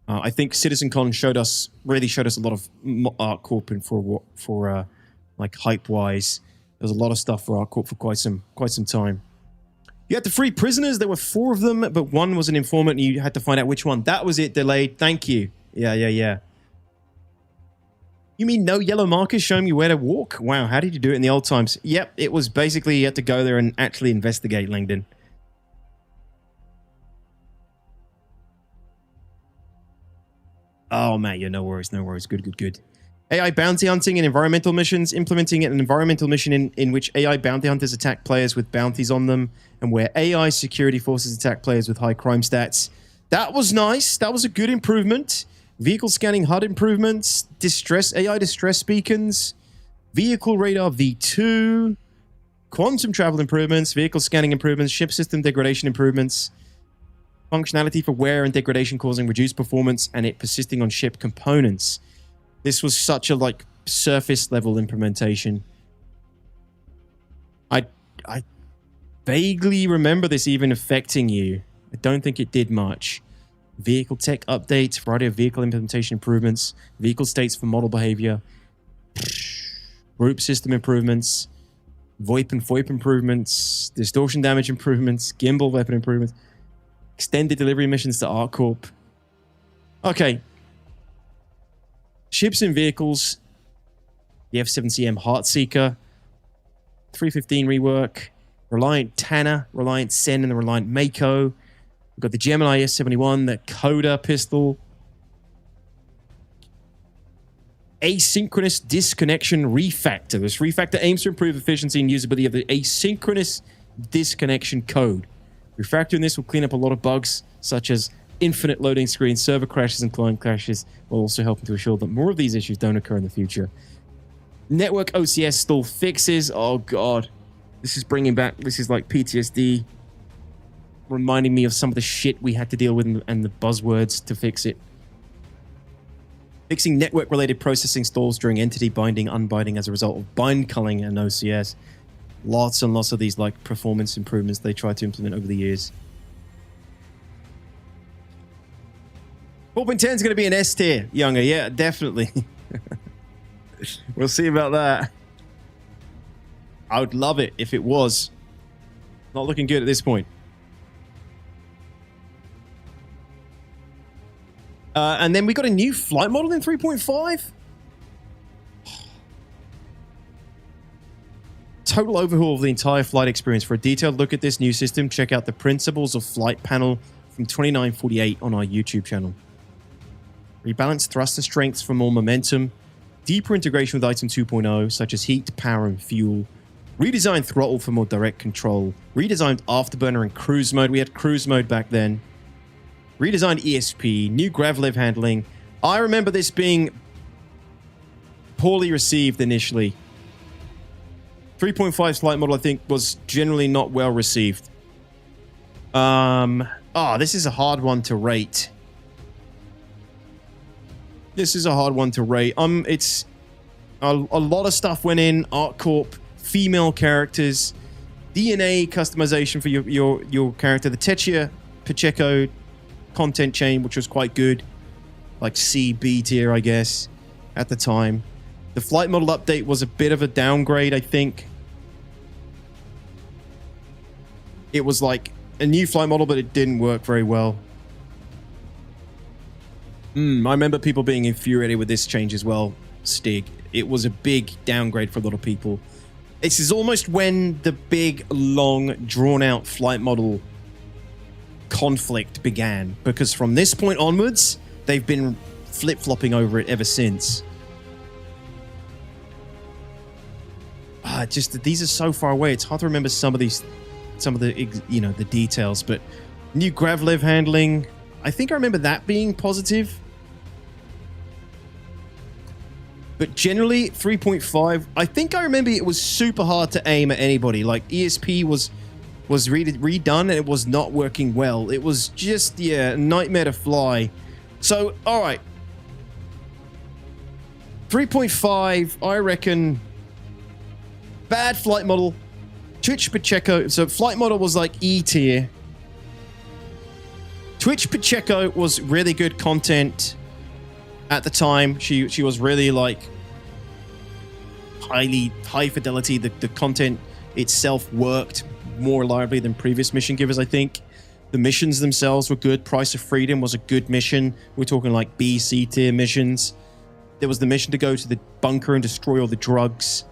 Speaker 1: I think CitizenCon really showed us a lot of ArcCorp and for like hype-wise. There was a lot of stuff for ArcCorp for quite some time. You had to free prisoners. There were 4 of them, but one was an informant, and you had to find out which one. That was it, delayed. Thank you. Yeah. You mean no yellow markers showing you where to walk? Wow, how did you do it in the old times? Yep, it was basically you had to go there and actually investigate, Langdon. Oh, man, yeah, no worries. Good. AI bounty hunting and environmental missions. Implementing an environmental mission in which AI bounty hunters attack players with bounties on them, and where AI security forces attack players with high crime stats. That was nice. That was a good improvement. Vehicle scanning HUD improvements. AI distress beacons. Vehicle radar V2. Quantum travel improvements. Vehicle scanning improvements. Ship system degradation improvements. Functionality for wear and degradation causing reduced performance and it persisting on ship components. This was such a like surface level implementation. I vaguely remember this even affecting you. I don't think it did much. Vehicle tech updates, variety of vehicle implementation improvements, vehicle states for model behavior, group system improvements, VoIP and FOIP improvements, distortion damage improvements, gimbal weapon improvements, extended delivery missions to ArcCorp. Okay. Ships and vehicles. The F-7CM Heartseeker. 315 rework. Reliant Tanner, Reliant Sen, and the Reliant Mako. We've got the Gemini S-71, the Coda pistol. Asynchronous disconnection refactor. This refactor aims to improve efficiency and usability of the asynchronous disconnection code. Refactoring this will clean up a lot of bugs, such as infinite loading screens, server crashes, and client crashes, while also helping to ensure that more of these issues don't occur in the future. Network OCS stall fixes. Oh, God. This is bringing back... This is like PTSD. Reminding me of some of the shit we had to deal with and the buzzwords to fix it. Fixing network-related processing stalls during entity binding, unbinding as a result of bind culling and OCS. Lots and lots of these like performance improvements they tried to implement over the years. 4.10 is going to be an S tier, Younger. Yeah, definitely. We'll see about that. I would love it if it was. Not looking good at this point. And then we got a new flight model in 3.5. Total overhaul of the entire flight experience. For a detailed look at this new system, check out the Principles of Flight panel from 2948 on our YouTube channel. Rebalance thrust and strengths for more momentum. Deeper integration with Item 2.0, such as heat, power, and fuel. Redesigned throttle for more direct control. Redesigned afterburner and cruise mode. We had cruise mode back then. Redesigned ESP. New gravlev handling. I remember this being poorly received initially. 3.5's flight model, I think, was generally not well received. This is a hard one to rate. It's a lot of stuff went in. ArcCorp, female characters, DNA customization for your character, the Techia Pacheco content chain, which was quite good, like C, B tier, I guess, at the time. The flight model update was a bit of a downgrade, I think. It was like a new flight model, but it didn't work very well. I remember people being infuriated with this change as well, Stig. It was a big downgrade for a lot of people. This is almost when the big, long, drawn-out flight model conflict began, because from this point onwards, they've been flip-flopping over it ever since. Just that these are so far away. It's hard to remember some of the, the details. But new Gravlev handling, I think I remember that being positive. But generally, 3.5, I think I remember it was super hard to aim at anybody. Like, ESP was redone and it was not working well. It was just, a nightmare to fly. So, all right. 3.5, I reckon, bad flight model. Twitch Pacheco, so flight model was like E tier. Twitch Pacheco was really good content at the time. She was really like high fidelity. The content itself worked more reliably than previous mission givers, I think. The missions themselves were good. Price of Freedom was a good mission. We're talking like B, C tier missions. There was the mission to go to the bunker and destroy all the drugs.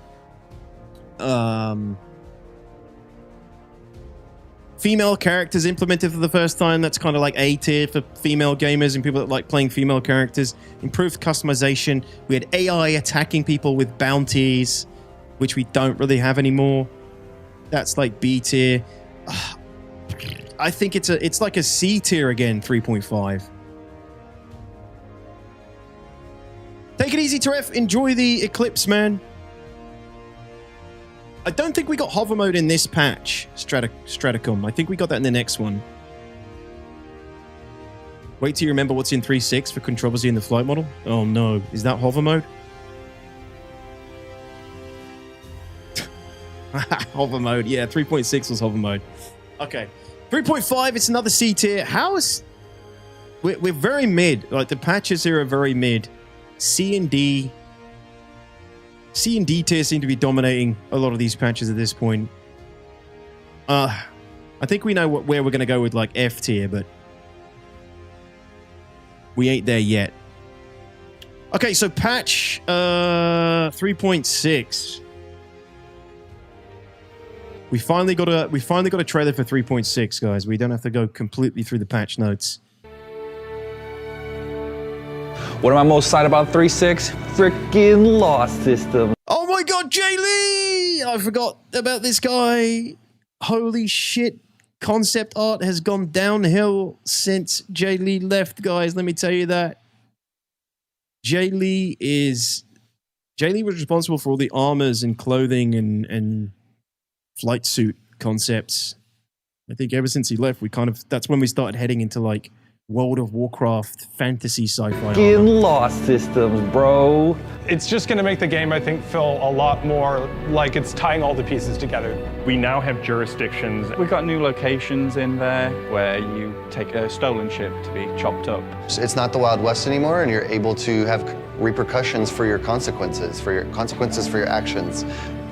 Speaker 1: Female characters implemented for the first time. That's kind of like A tier for female gamers and people that like playing female characters. Improved customization. We had AI attacking people with bounties, which we don't really have anymore. That's like B tier. I think it's like a C tier again, 3.5. Take it easy, Teref. Enjoy the Eclipse, man. I don't think we got hover mode in this patch, Straticum. I think we got that in the next one. Wait till you remember what's in 3.6 for controversy in the flight model. Oh no, is that hover mode? Hover mode, yeah, 3.6 was hover mode. Okay, 3.5, it's another C tier. How is... We're very mid. Like, the patches here are very mid. C and D tier seem to be dominating a lot of these patches at this point. I think we know where we're going to go with like F tier, but we ain't there yet. Okay, so patch 3.6. We finally got a trailer for 3.6, guys. We don't have to go completely through the patch notes.
Speaker 8: What am I most excited about 3.6? Freaking Lost System.
Speaker 1: Oh my god, Jay Lee! I forgot about this guy. Holy shit. Concept art has gone downhill since Jay Lee left, guys. Let me tell you that. Jay Lee was responsible for all the armors and clothing and flight suit concepts. I think ever since he left, that's when we started heading into like World of Warcraft fantasy sci-fi.
Speaker 8: Lost Systems, bro.
Speaker 9: It's just going to make the game, I think, feel a lot more like it's tying all the pieces together.
Speaker 10: We now have jurisdictions.
Speaker 11: We've got new locations in there where you take a stolen ship to be chopped up.
Speaker 4: It's not the Wild West anymore, and you're able to have repercussions for your consequences, for your actions,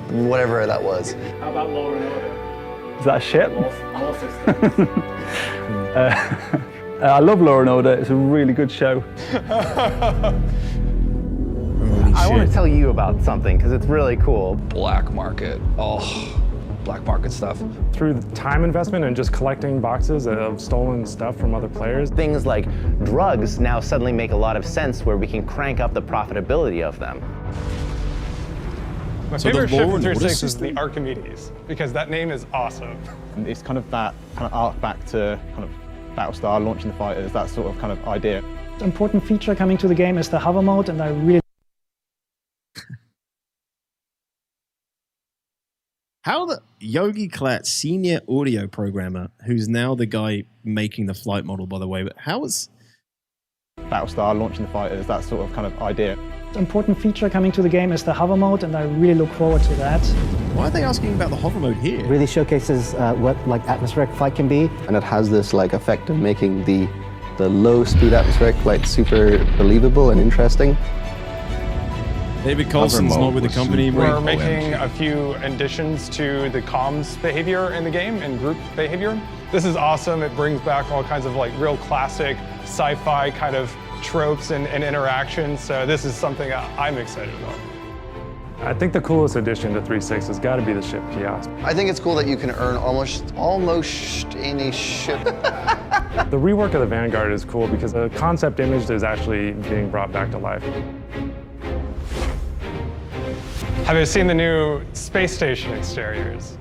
Speaker 4: whatever that was.
Speaker 12: How about Law and Order?
Speaker 8: Is that a ship?
Speaker 12: Law systems.
Speaker 8: I love Law and Order. It's a really good show.
Speaker 13: I want to tell you about something because it's really cool.
Speaker 11: Black market. Oh, black market stuff.
Speaker 9: Through the time investment and just collecting boxes of stolen stuff from other players.
Speaker 13: Things like drugs now suddenly make a lot of sense where we can crank up the profitability of them.
Speaker 9: My favorite ship in 3.6 is the Archimedes because that name is awesome.
Speaker 14: And it's kind of that kind of arc back to kind of Battlestar, launching the fighters, that sort of kind of idea.
Speaker 5: Important feature coming to the game is the hover mode, and I really...
Speaker 1: How the Yogi Klatt, senior audio programmer, who's now the guy making the flight model, by the way, but how is...
Speaker 14: Battlestar, launching the fighters, that sort of kind of idea.
Speaker 5: Important feature coming to the game is the hover mode, and I really look forward to that.
Speaker 1: Why are they asking about the hover mode here?
Speaker 15: Really showcases what like atmospheric flight can be, and it has this like effect of making the low speed atmospheric flight super believable and interesting.
Speaker 1: David Coulson's not with the company.
Speaker 9: We're making a few additions to the comms behavior in the game and group behavior. This is awesome. It brings back all kinds of like real classic sci-fi kind of tropes and interactions. So this is something I'm excited about.
Speaker 10: I think the coolest addition to 3.6 has got to be the ship kiosk.
Speaker 4: I think it's cool that you can earn almost any ship.
Speaker 10: The rework of the Vanguard is cool because the concept image is actually being brought back to life.
Speaker 9: Have you seen the new space station exteriors?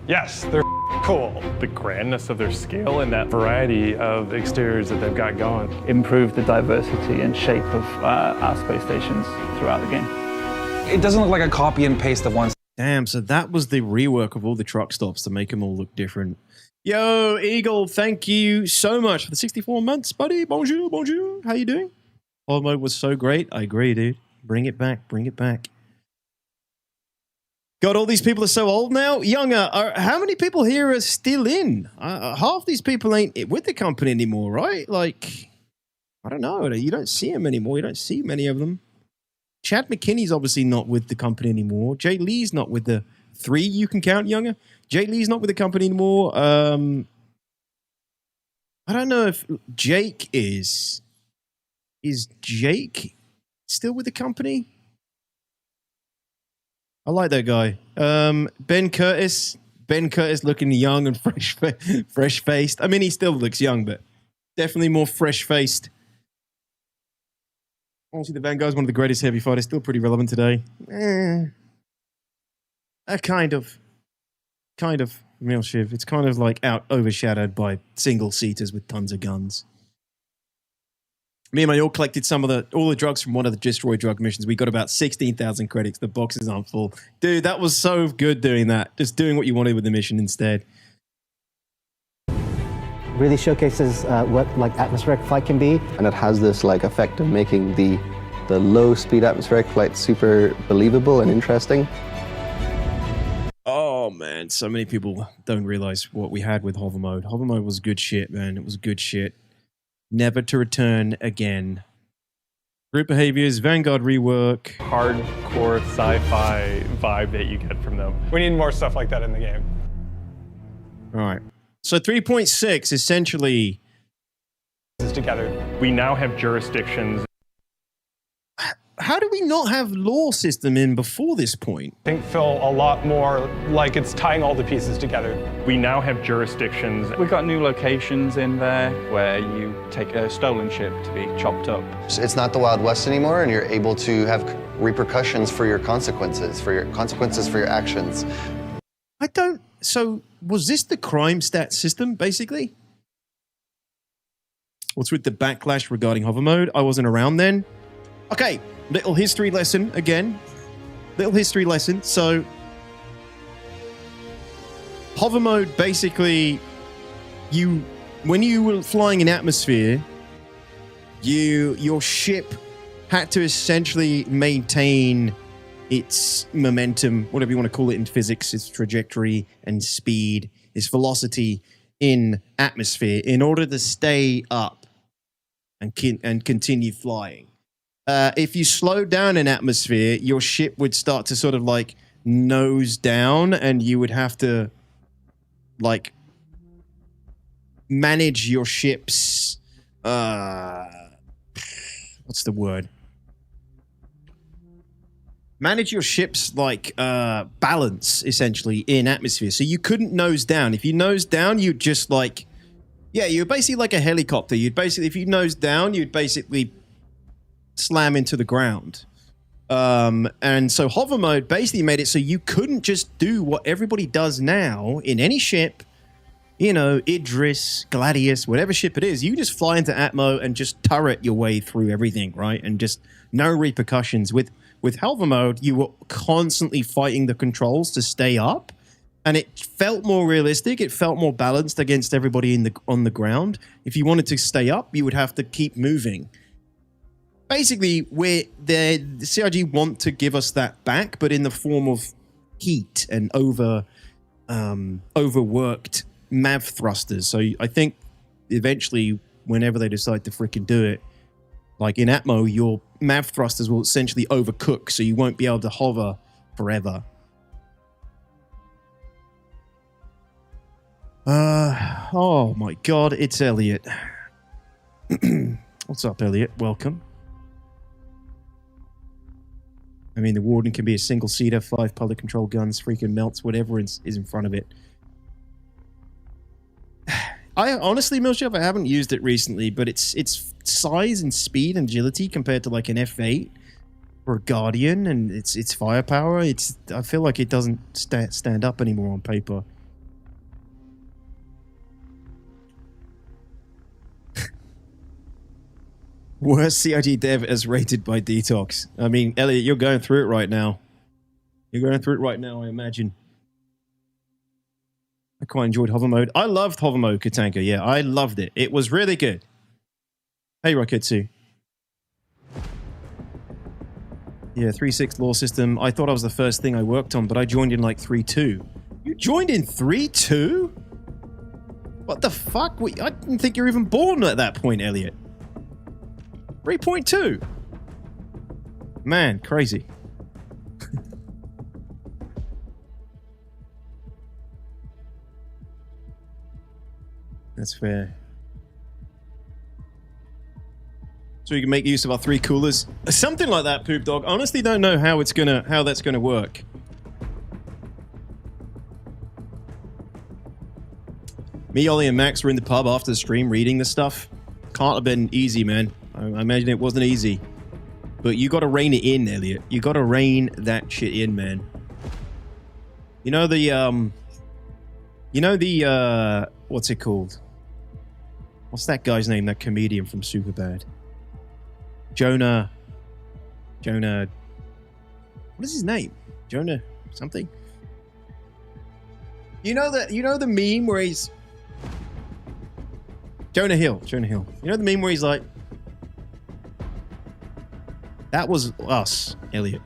Speaker 9: Yes, they're cool.
Speaker 10: The grandness of their scale and that variety of exteriors that they've got going.
Speaker 11: Improve the diversity and shape of our space stations throughout the game.
Speaker 8: It doesn't look like a copy and paste of one.
Speaker 1: Damn, so that was the rework of all the truck stops to make them all look different. Yo, Eagle, thank you so much for the 64 months, buddy. Bonjour, bonjour. How you doing? Horde mode was so great. I agree, dude. Bring it back, bring it back. God, all these people are so old now. Younger, how many people here are still in? Half these people ain't with the company anymore, right? Like, I don't know. You don't see them anymore. You don't see many of them. Chad McKinney's obviously not with the company anymore. Jay Lee's not with the 3 you can count, Younger. Jay Lee's not with the company anymore. I don't know if Jake is. Is Jake still with the company? I like that guy. Ben Curtis. Ben Curtis looking young and fresh-faced. I mean, he still looks young, but definitely more fresh-faced. Honestly, the Vanguard's one of the greatest heavy fighters. Still pretty relevant today. Kind of. Real shiv. It's kind of like overshadowed by single-seaters with tons of guns. Me and my all collected all the drugs from one of the Destroy drug missions. We got about 16,000 credits. The boxes aren't full. Dude, that was so good doing that. Just doing what you wanted with the mission instead.
Speaker 15: Really showcases what like atmospheric flight can be, and it has this like effect of making the low speed atmospheric flight super believable and interesting.
Speaker 1: Oh man, so many people don't realize what we had with hover mode. Hover mode was good shit, man. It was good shit. Never to return again. Group behaviors, Vanguard rework.
Speaker 10: Hardcore sci-fi vibe that you get from them.
Speaker 9: We need more stuff like that in the game.
Speaker 1: All right. So 3.6 essentially.
Speaker 9: Together.
Speaker 10: We now have jurisdictions.
Speaker 1: How do we not have law system in before this point?
Speaker 9: I think feel a lot more like it's tying all the pieces together.
Speaker 10: We now have jurisdictions.
Speaker 11: We've got new locations in there where you take a stolen ship to be chopped up.
Speaker 4: It's not the Wild West anymore, and you're able to have repercussions for your consequences, for your actions.
Speaker 1: So was this the crime stat system, basically? What's with the backlash regarding hover mode? I wasn't around then. Okay, little history lesson again. Little history lesson. So, hover mode, basically, when you were flying in atmosphere, your ship had to essentially maintain its momentum, whatever you want to call it in physics, its trajectory and speed, its velocity in atmosphere in order to stay up and continue flying. If you slow down in atmosphere, your ship would start to sort of like nose down, and you would have to like manage your ship's what's the word? Manage your ship's like balance essentially in atmosphere. So you couldn't nose down. If you nose down, you'd just like, yeah, you're basically like a helicopter. You'd basically, if you nose down, you'd basically slam into the ground. And so hover mode basically made it so you couldn't just do what everybody does now in any ship, you know, Idris, Gladius, whatever ship it is. You just fly into Atmo and just turret your way through everything, right? And just no repercussions. With hover mode, you were constantly fighting the controls to stay up, and it felt more realistic. It felt more balanced against everybody on the ground. If you wanted to stay up, you would have to keep moving. Basically, the CRG want to give us that back, but in the form of heat and overworked MAV thrusters. So I think eventually, whenever they decide to freaking do it, like in Atmo, your MAV thrusters will essentially overcook, so you won't be able to hover forever. Oh my god, it's Elliot. What's up, Elliot? Welcome. I mean, the Warden can be a single-seater, 5 pilot control guns, freaking melts, whatever is in front of it. I honestly, Milchef, I haven't used it recently, but its size and speed and agility compared to like an F8 or a Guardian, and its firepower, I feel like it doesn't stand up anymore on paper. Worst CIG dev as rated by Detox. I mean, Elliot, you're going through it right now. You're going through it right now, I imagine. I quite enjoyed hover mode. I loved hover mode, Katanka. Yeah, I loved it. It was really good. Hey, Roketsu. Yeah, 3.6 law system. I thought I was the first thing I worked on, but I joined in like 3.2. You joined in 3.2? What the fuck? I didn't think you were even born at that point, Elliot. 3.2. Man, crazy. That's fair. So we can make use of our 3 coolers. Something like that, Poop Dog. I honestly don't know how that's gonna work. Me, Ollie, and Max were in the pub after the stream reading the stuff. Can't have been easy, man. I imagine it wasn't easy. But you gotta rein it in, Elliot. You gotta rein that shit in, man. You know the, what's it called? What's that guy's name, that comedian from Superbad? Jonah, what is his name? Jonah something? You know the meme where he's... Jonah Hill. You know the meme where he's like... That was us, Elliot.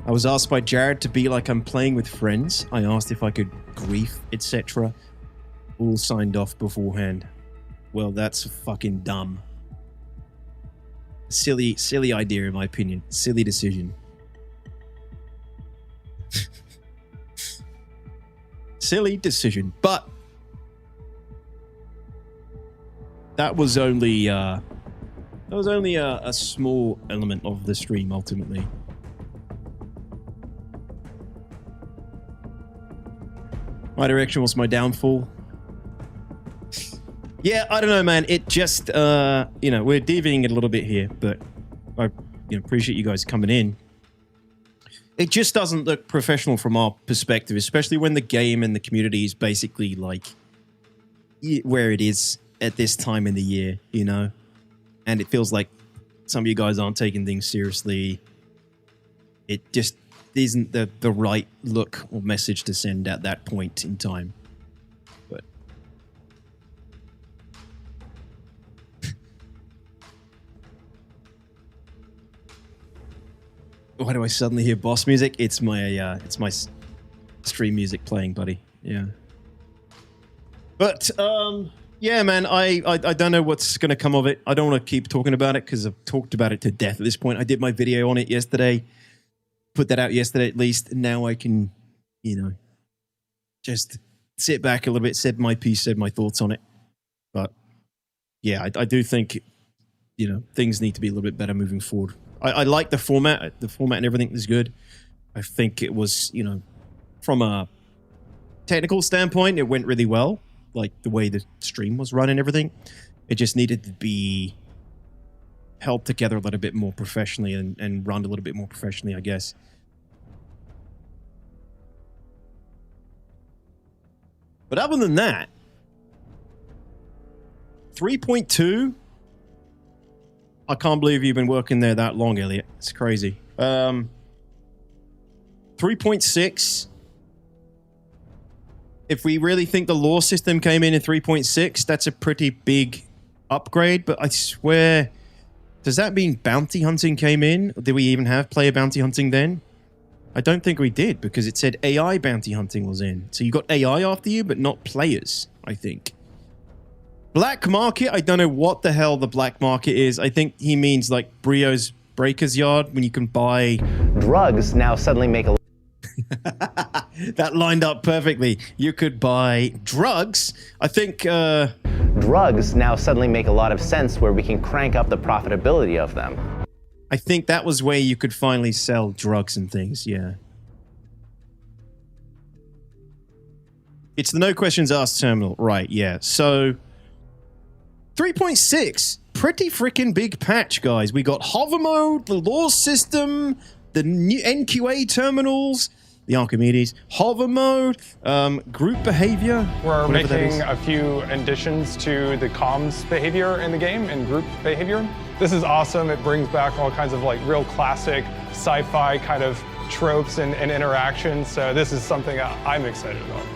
Speaker 1: I was asked by Jared to be like I'm playing with friends. I asked if I could grief, etc. All signed off beforehand. Well, that's fucking dumb. Silly idea in my opinion. Silly decision. Silly decision. But that was only a small element of the stream ultimately. My direction was my downfall. Yeah, I don't know, man. It just, we're deviating it a little bit here, but I appreciate you guys coming in. It just doesn't look professional from our perspective, especially when the game and the community is basically like where it is at this time in the year, you know? And it feels like some of you guys aren't taking things seriously. It just isn't the right look or message to send at that point in time. But why do I suddenly hear boss music? It's my stream music playing, buddy. Yeah. But yeah, man, I don't know what's gonna come of it. I don't want to keep talking about it because I've talked about it to death at this point. I did my video on it yesterday. Put that out yesterday at least. Now I can, just sit back a little bit, said my piece, said my thoughts on it. But yeah, I do think, things need to be a little bit better moving forward. I like the format. The format and everything is good. I think it was, from a technical standpoint, it went really well. Like the way the stream was run and everything. It just needed to be held together a little bit more professionally and run a little bit more professionally, I guess. But other than that, 3.2, I can't believe you've been working there that long, Elliot. It's crazy. 3.6, if we really think the law system came in 3.6, that's a pretty big upgrade, but I swear... Does that mean bounty hunting came in? Or did we even have player bounty hunting then? I don't think we did, because it said AI bounty hunting was in. So you got AI after you, but not players, I think. Black market, I don't know what the hell the black market is. I think he means like Brio's Breaker's Yard, when you can buy...
Speaker 13: Drugs now suddenly make a...
Speaker 1: That lined up perfectly. You could buy drugs. I think...
Speaker 13: drugs now suddenly make a lot of sense where we can crank up the profitability of them.
Speaker 1: I think that was where you could finally sell drugs and things, yeah. It's the no questions asked terminal, right, yeah. So, 3.6, pretty freaking big patch, guys. We got hover mode, the law system, the new NQA terminals, the Archimedes, hover mode, group behavior.
Speaker 9: We're making a few additions to the comms behavior in the game and group behavior. This is awesome. It brings back all kinds of like real classic sci-fi kind of tropes and interactions. So this is something I'm excited about.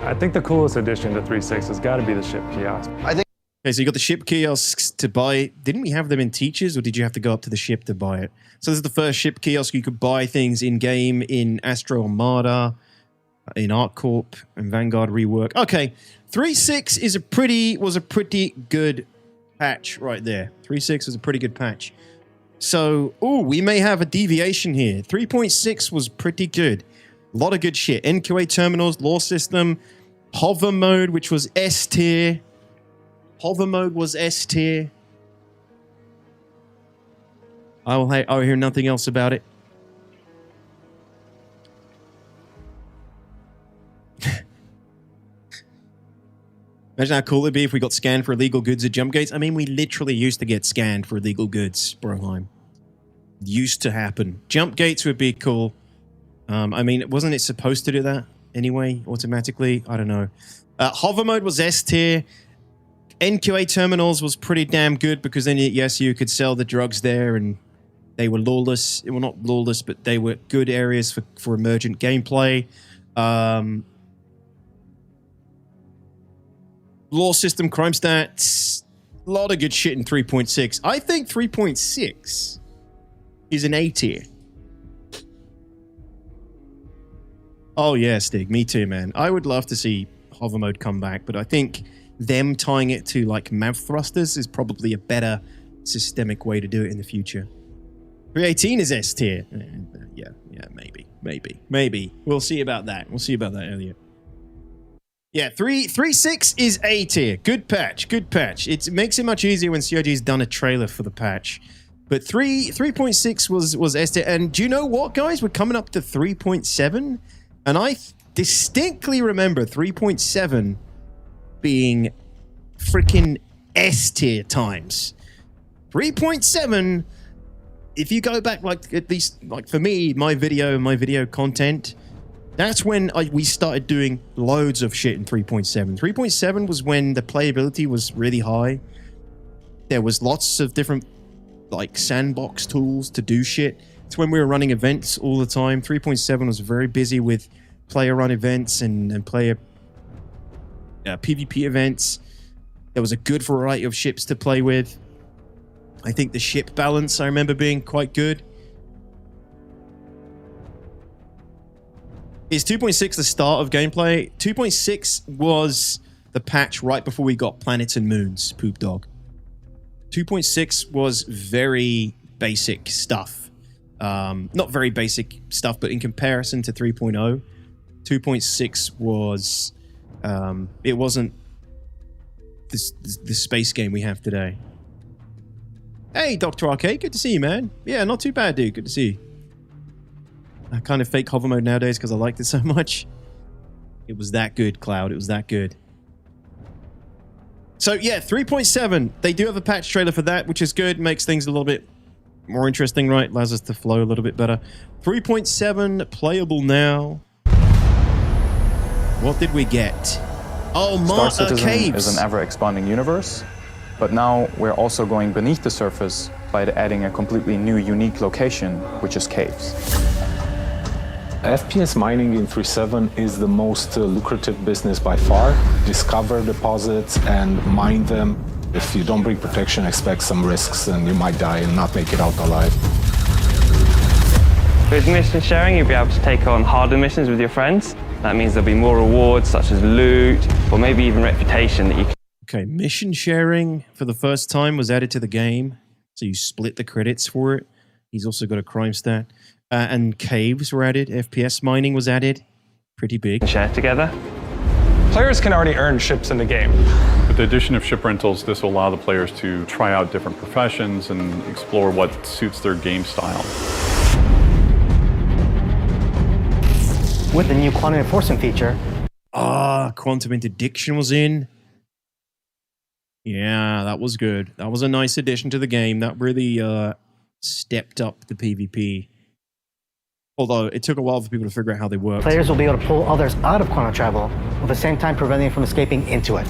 Speaker 10: I think the coolest addition to 3.6 has got to be the ship kiosk.
Speaker 1: Okay, so you got the ship kiosks to buy. Didn't we have them in Teachers, or did you have to go up to the ship to buy it? So this is the first ship kiosk. You could buy things in-game in Astro Armada, in ArcCorp, and Vanguard Rework. Okay, 3.6 was a pretty good patch right there. 3.6 was a pretty good patch. So, we may have a deviation here. 3.6 was pretty good. A lot of good shit. NQA terminals, law system, hover mode, which was S tier. Hover mode was S tier. I'll hear nothing else about it. Imagine how cool it'd be if we got scanned for illegal goods at jump gates. I mean, we literally used to get scanned for illegal goods, Broheim. Used to happen. Jump gates would be cool. I mean, wasn't it supposed to do that anyway, automatically? I don't know. Hover mode was S tier. NQA terminals was pretty damn good because then, yes, you could sell the drugs there and they were lawless. Well, not lawless, but they were good areas for emergent gameplay. Law system, crime stats, a lot of good shit in 3.6. I think 3.6 is an A tier. Oh yeah, Stig, me too, man. I would love to see hover mode come back, but I think them tying it to like mav thrusters is probably a better systemic way to do it in the future. 318 is S tier. Yeah, maybe. We'll see about that. We'll see about that earlier. Yeah, 3.6 is A tier. Good patch. It makes it much easier when CIG's done a trailer for the patch. But 3.6 was S tier. And do you know what, guys? We're coming up to 3.7. And I distinctly remember 3.7 being freaking S tier times. 3.7, if you go back, like, at least, like, for me, my video content, that's when we started doing loads of shit in 3.7. 3.7 was when the playability was really high. There was lots of different, like, sandbox tools to do shit. It's when we were running events all the time. 3.7 was very busy with player-run events and player PvP events. There was a good variety of ships to play with. I think the ship balance, I remember being quite good. Is 2.6 the start of gameplay? 2.6 was the patch right before we got planets and moons, Poop Dog. 2.6 was very basic stuff. Not very basic stuff, but in comparison to 3.0, 2.6 was... it wasn't the space game we have today. Hey, Dr. Arcade, good to see you, man. Yeah, not too bad, dude. Good to see you. I kind of fake hover mode nowadays because I liked it so much. It was that good, Cloud. It was that good. So, yeah, 3.7. They do have a patch trailer for that, which is good. Makes things a little bit more interesting, right? Allows us to flow a little bit better. 3.7, playable now. What did we get? Oh,
Speaker 11: Star Citizen
Speaker 1: caves.
Speaker 11: is an ever-expanding universe, but now we're also going beneath the surface by adding a completely new, unique location, which is caves.
Speaker 16: FPS mining in 3.7 is the most lucrative business by far. Discover deposits and mine them. If you don't bring protection, expect some risks and you might die and not make it out alive.
Speaker 17: With mission sharing, you'll be able to take on harder missions with your friends. That means there'll be more rewards, such as loot, or maybe even reputation that you can...
Speaker 1: Okay, mission sharing for the first time was added to the game. So you split the credits for it. He's also got a crime stat. And caves were added. FPS mining was added. Pretty big.
Speaker 17: Share together.
Speaker 9: Players can already earn ships in the game.
Speaker 18: With the addition of ship rentals, this will allow the players to try out different professions and explore what suits their game style.
Speaker 19: With the new quantum enforcement feature.
Speaker 1: Quantum interdiction was in. Yeah, that was good. That was a nice addition to the game. That really stepped up the PvP. Although it took a while for people to figure out how they work.
Speaker 19: Players will be able to pull others out of quantum travel, at the same time preventing them from escaping into it.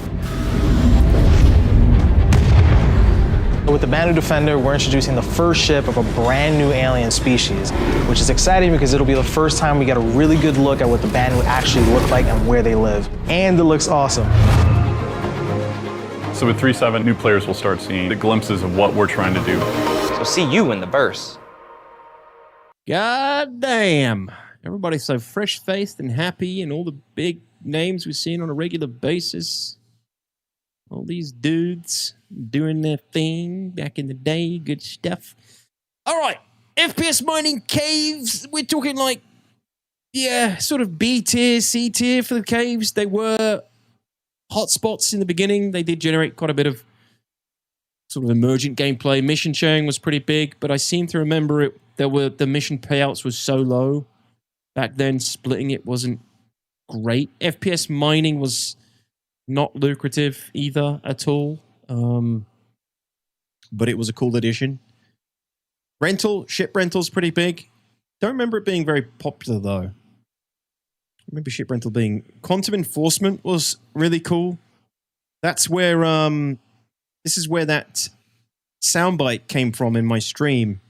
Speaker 20: With the Banu Defender, we're introducing the first ship of a brand new alien species, which is exciting because it'll be the first time we get a really good look at what the Banu actually look like and where they live. And it looks awesome.
Speaker 18: So with 3.7, new players will start seeing the glimpses of what we're trying to do.
Speaker 8: So see you in the verse.
Speaker 1: God damn. Everybody's so fresh-faced and happy, and all the big names we've seen on a regular basis. All these dudes doing their thing back in the day. Good stuff. All right. FPS mining caves. We're talking like, yeah, sort of B tier, C tier for the caves. They were hotspots in the beginning. They did generate quite a bit of sort of emergent gameplay. Mission sharing was pretty big, but I seem to remember the mission payouts was so low. Back then, splitting it wasn't great. FPS mining was not lucrative either at all. But it was a cool addition. Ship rental's pretty big. Don't remember it being very popular though. I remember ship rental being... Quantum enforcement was really cool. That's where, this is where that soundbite came from in my stream,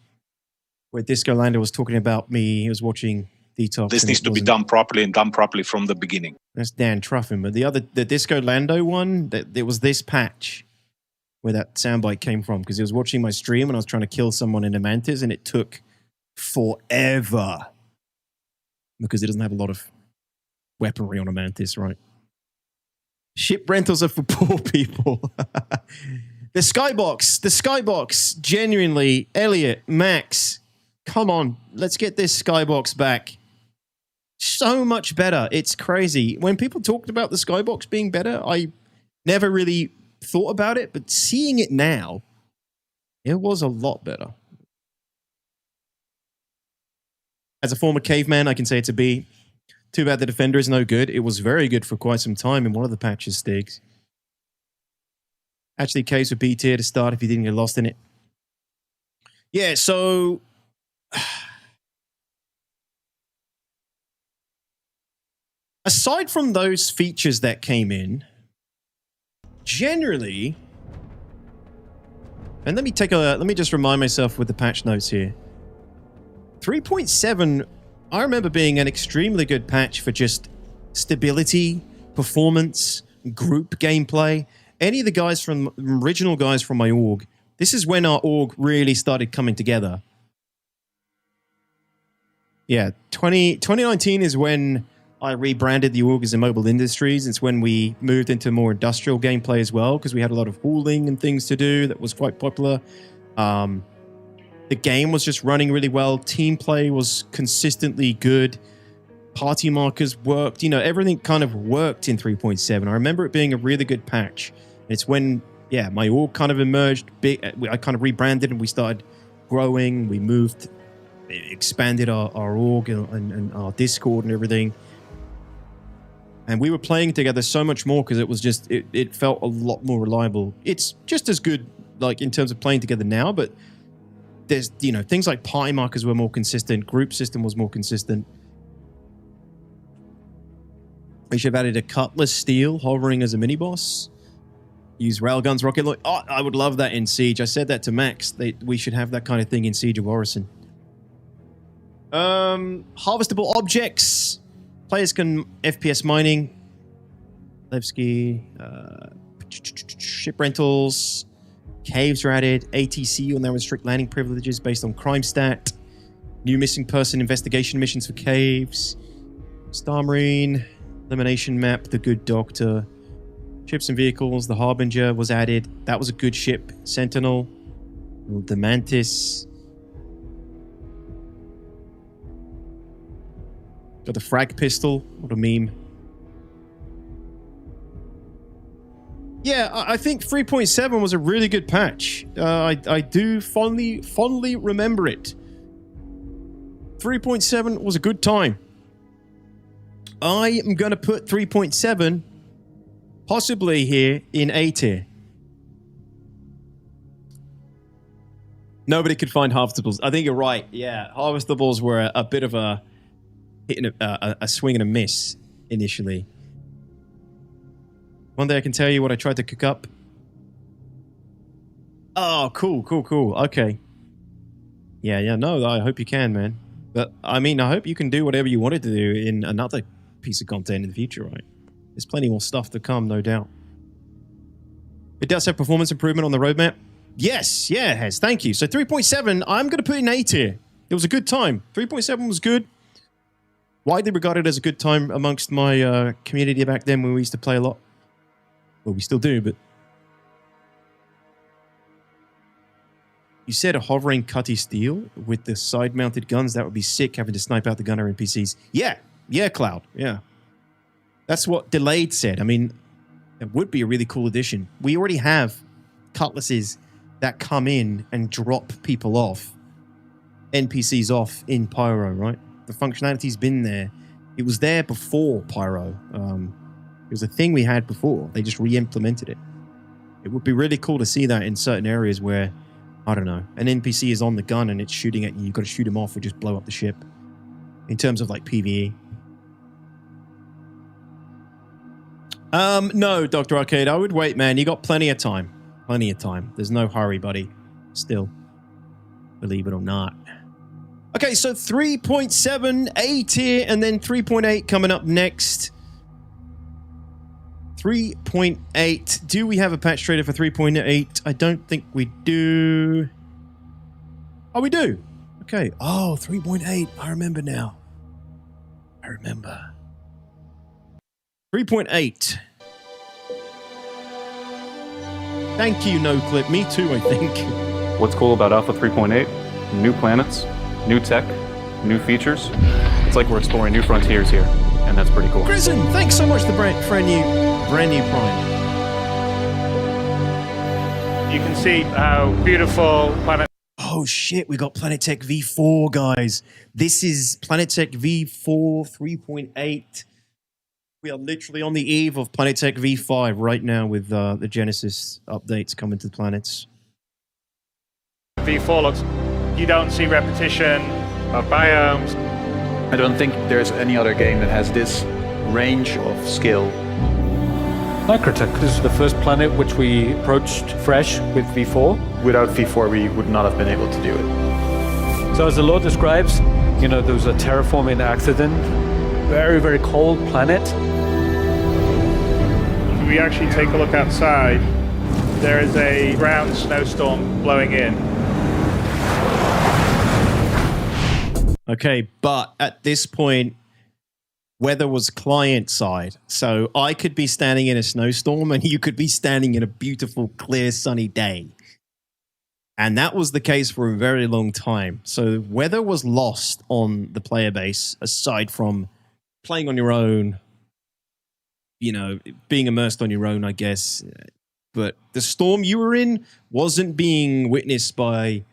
Speaker 1: where Disco Lando was talking about me. He was watching Detox.
Speaker 21: This needs to be done properly and done properly from the beginning.
Speaker 1: That's Dan Truffin. But the Disco Lando one, it was this patch where that soundbite came from, because he was watching my stream and I was trying to kill someone in a Mantis, and it took forever because it doesn't have a lot of weaponry on a Mantis, right? Ship rentals are for poor people. The Skybox, genuinely, Elliot, Max, come on, let's get this Skybox back. So much better. It's crazy. When people talked about the Skybox being better, I never really thought about it, but seeing it now, it was a lot better. As a former caveman, I can say it's a B. Too bad the Defender is no good. It was very good for quite some time in one of the patches, Stigs. Actually, caves were B tier to start if you didn't get lost in it. Yeah, so... aside from those features that came in, generally... And let me just remind myself with the patch notes here. 3.7... I remember being an extremely good patch for just stability, performance, group gameplay. Any of the guys from original guys from my org, this is when our org really started coming together. Yeah, 2019 is when I rebranded the org as Immobile Industries. It's when we moved into more industrial gameplay as well, because we had a lot of hauling and things to do that was quite popular. The game was just running really well. Team play was consistently good. Party markers worked. You know, everything kind of worked in 3.7. I remember it being a really good patch. It's when, yeah, my org kind of emerged. I kind of rebranded and we started growing. We moved, expanded our org and our Discord and everything. And we were playing together so much more because it was just, it felt a lot more reliable. It's just as good, like, in terms of playing together now, but there's, you know, things like party markers were more consistent. Group system was more consistent. We should have added a Cutlass Steel hovering as a mini-boss. Use railguns, rocket launch. Oh, I would love that in Siege. I said that to Max. We should have that kind of thing in Siege of Orison. Harvestable objects. Players can FPS mining. Levski. Ship rentals. Caves are added. ATC will now restrict landing privileges based on crime stat. New missing person investigation missions for caves. Star Marine. Elimination map. The Good Doctor. Ships and vehicles. The Harbinger was added. That was a good ship. Sentinel. The Mantis. Got the frag pistol. What a meme. Yeah, I think 3.7 was a really good patch. I do fondly remember it. 3.7 was a good time. I am going to put 3.7 possibly here in A tier. Nobody could find harvestables. I think you're right. Yeah, harvestables were a bit of a hitting a swing and a miss initially. One day I can tell you what I tried to cook up. Oh, cool. Okay. Yeah, no, I hope you can, man. But, I mean, I hope you can do whatever you wanted to do in another piece of content in the future, right? There's plenty more stuff to come, no doubt. It does have performance improvement on the roadmap. Yes, yeah, it has. Thank you. So 3.7, I'm going to put in A tier. It was a good time. 3.7 was good. Widely regarded as a good time amongst my community back then when we used to play a lot. Well, we still do, but... You said a hovering cutty steel with the side-mounted guns. That would be sick, having to snipe out the gunner NPCs. Yeah, Cloud. Yeah. That's what Delayed said. I mean, it would be a really cool addition. We already have cutlasses that come in and drop people off, NPCs off in Pyro, right? The functionality's been there. It was there before Pyro. It was a thing we had before. They just re-implemented it. It would be really cool to see that in certain areas where, I don't know, an NPC is on the gun and it's shooting at you. You've got to shoot him off or just blow up the ship. In terms of like PvE. No, Dr. Arcade, I would wait, man. You got plenty of time. Plenty of time. There's no hurry, buddy. Still. Believe it or not. Okay, so 3.7, A tier, and then 3.8 coming up next. 3.8. Do we have a patch trader for 3.8? I don't think we do. Oh, we do. Okay. Oh, 3.8. I remember now. I remember. 3.8. Thank you, No Clip. Me too, I think.
Speaker 18: What's cool about Alpha 3.8? New planets, new tech, new features. It's like we're exploring new frontiers here, and that's pretty cool.
Speaker 1: Grison, thanks so much for the brand new Prime.
Speaker 12: You can see how beautiful Planet...
Speaker 1: Oh shit, we got Planetech V4, guys. This is Planetech V4 3.8. We are literally on the eve of Planetech V5 right now with the Genesis updates coming to the planets.
Speaker 12: V4 looks... You don't see repetition of biomes.
Speaker 2: I don't think there's any other game that has this range of skill.
Speaker 22: Microtech. This is the first planet which we approached fresh with V4.
Speaker 11: Without V4, we would not have been able to do it.
Speaker 22: So as the Lord describes, you know, there was a terraforming accident. Very, very cold planet.
Speaker 12: If we actually take a look outside, there is a ground snowstorm blowing in.
Speaker 1: Okay, but at this point, weather was client side. So I could be standing in a snowstorm and you could be standing in a beautiful, clear, sunny day. And that was the case for a very long time. So weather was lost on the player base, aside from playing on your own, you know, being immersed on your own, I guess. But the storm you were in wasn't being witnessed by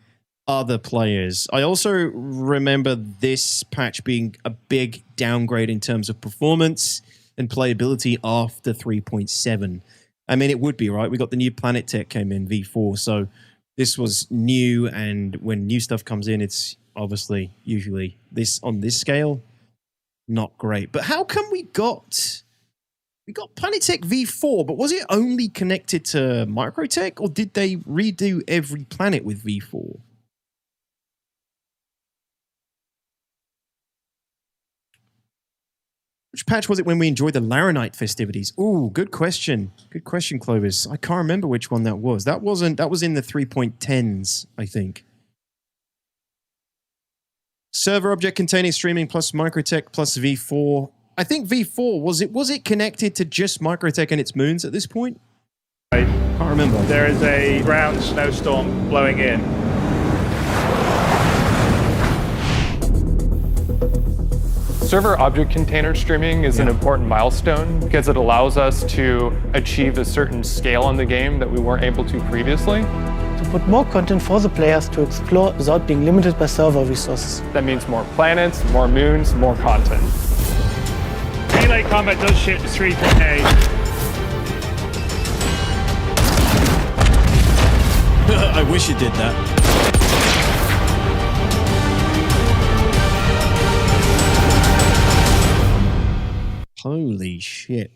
Speaker 1: other players. I also remember this patch being a big downgrade in terms of performance and playability after 3.7. I mean, it would be, right? We got the new Planet Tech came in, V4, so this was new, and when new stuff comes in, it's obviously, usually, this on this scale, not great. But how come we got Planet Tech V4, but was it only connected to Microtech, or did they redo every planet with V4? Which patch was it when we enjoyed the Laranite festivities? Ooh, good question. Good question, Clovis. I can't remember which one that was. That was in the 3.10s, I think. Server object containing streaming plus Microtech plus V4. I think V4, was it connected to just Microtech and its moons at this point? I can't remember.
Speaker 12: There is a ground snowstorm blowing in.
Speaker 9: Server object container streaming is an important milestone because it allows us to achieve a certain scale in the game that we weren't able to previously.
Speaker 3: To put more content for the players to explore without being limited by server resources.
Speaker 9: That means more planets, more moons, more content.
Speaker 12: Melee combat does ship to 3.8.
Speaker 1: I wish it did that. Holy shit.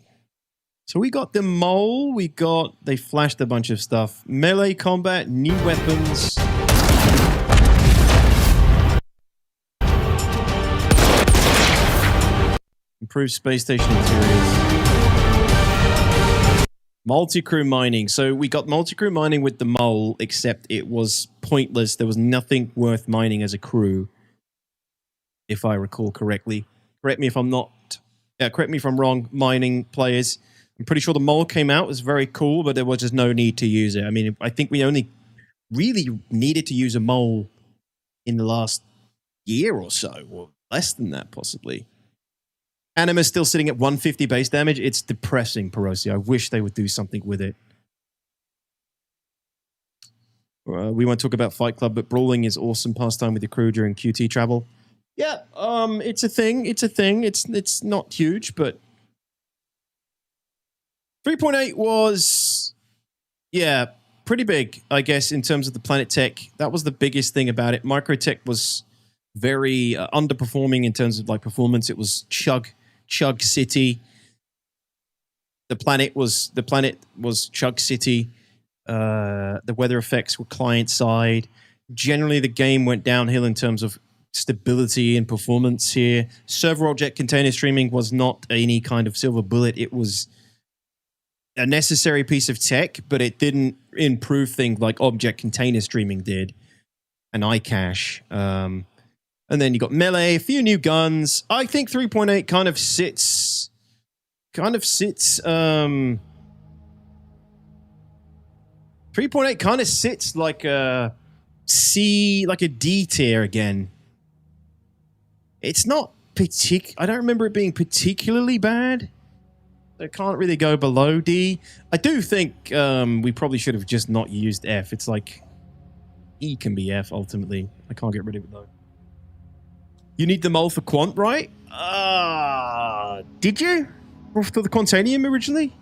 Speaker 1: So we got the mole, they flashed a bunch of stuff. Melee combat, new weapons. Improved space station interiors. Multi-crew mining. So we got multi-crew mining with the mole, except it was pointless. There was nothing worth mining as a crew, if I recall correctly. Correct me if I'm wrong, mining players. I'm pretty sure the mole came out, it was very cool, but there was just no need to use it. I mean, I think we only really needed to use a mole in the last year or so, or less than that, possibly. Anima's still sitting at 150 base damage. It's depressing, Perosi. I wish they would do something with it. We won't talk about Fight Club, but brawling is awesome pastime with the crew during QT travel. Yeah, it's a thing. It's a thing. It's not huge, but 3.8 was, yeah, pretty big, I guess, in terms of the Planet Tech. That was the biggest thing about it. Microtech was very underperforming in terms of like performance. It was Chug City. The planet was Chug City. The weather effects were client side. Generally, the game went downhill in terms of stability and performance here. Server object container streaming was not any kind of silver bullet. It was a necessary piece of tech, but it didn't improve things like object container streaming did, and iCache. And then you got melee, a few new guns. I think 3.8 kind of sits 3.8 kind of sits like a C, like a D tier again. It's not I don't remember it being particularly bad. It can't really go below D. I do think we probably should have just not used F. It's like E can be F ultimately. I can't get rid of it though. You need the mole for quant, right? Did you? For the Quantanium originally?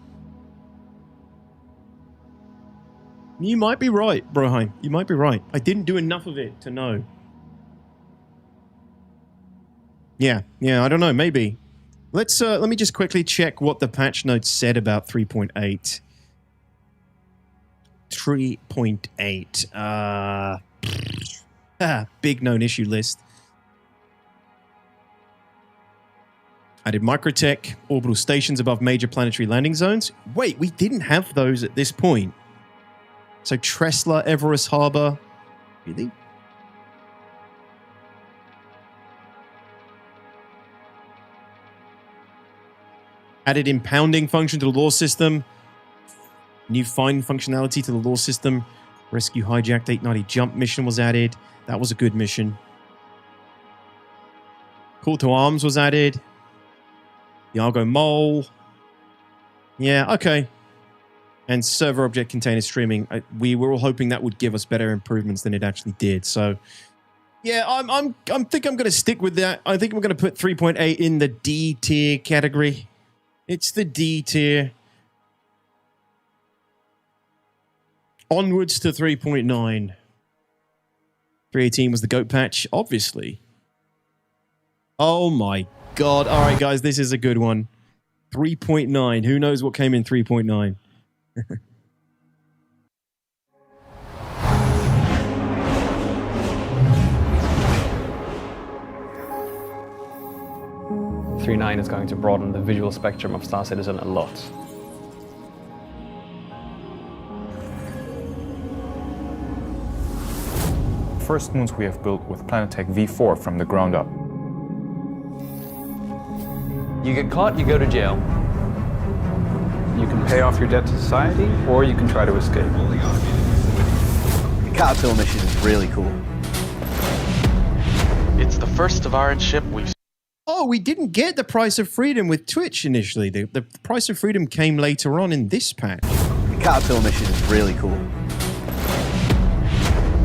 Speaker 1: You might be right, Broheim. You might be right. I didn't do enough of it to know. Yeah, I don't know, maybe. Let me just quickly check what the patch notes said about 3.8. 3.8. Big known issue list. Added microtech, orbital stations above major planetary landing zones. Wait, we didn't have those at this point. So Tressler, Everest Harbor. Really? Added impounding function to the lore system. New find functionality to the lore system. Rescue hijacked 890 jump mission was added. That was a good mission. Call to arms was added. The Argo Mole. Yeah, okay. And server object container streaming. We were all hoping that would give us better improvements than it actually did. So, yeah, I think I'm going to stick with that. I think I'm going to put 3.8 in the D tier category. It's the D tier. Onwards to 3.9. 318 was the GOAT patch, obviously. Oh my God. All right, guys, this is a good one. 3.9. Who knows what came in 3.9?
Speaker 8: .9 is going to broaden the visual spectrum of Star Citizen a lot.
Speaker 11: First moons we have built with Planetech V4 from the ground up.
Speaker 2: You get caught, you go to jail. You can pay off your debt to society, or you can try to escape.
Speaker 6: The Caterpillar mission is really cool.
Speaker 23: It's the first of our ship we've...
Speaker 1: Oh, we didn't get the Price of Freedom with Twitch initially. The Price of Freedom came later on in this patch.
Speaker 13: The Caterpillar mission is really cool.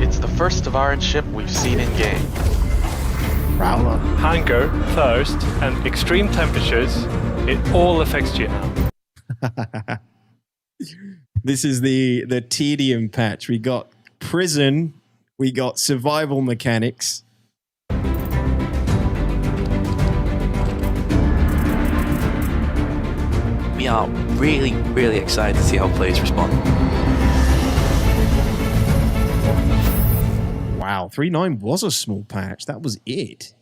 Speaker 6: It's the first Tavaran ship we've seen in game.
Speaker 12: Prowler. Hunger, thirst, and extreme temperatures, it all affects you now.
Speaker 1: This is the tedium patch. We got prison, we got survival mechanics.
Speaker 7: We are really, really excited to see how players respond.
Speaker 1: Wow, 3.9 was a small patch. That was it.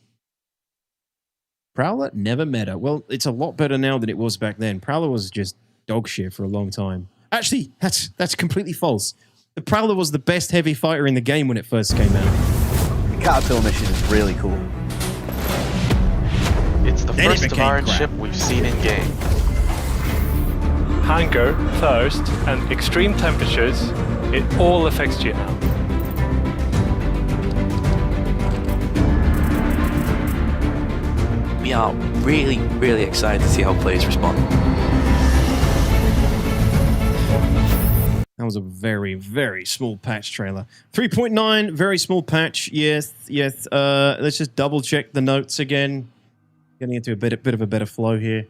Speaker 1: Prowler never meta. Well, it's a lot better now than it was back then. Prowler was just dog shit for a long time. Actually, that's completely false. The Prowler was the best heavy fighter in the game when it first came out.
Speaker 13: The Caterpillar mission is really cool.
Speaker 6: It's the first Tavaran ship we've seen in game.
Speaker 12: Hunger, thirst, and extreme temperatures, it all affects you now.
Speaker 7: We are really, really excited to see how players respond.
Speaker 1: That was a very, very small patch trailer. 3.9, very small patch. Yes, yes. Let's just double check the notes again. Getting into a bit of a better flow here.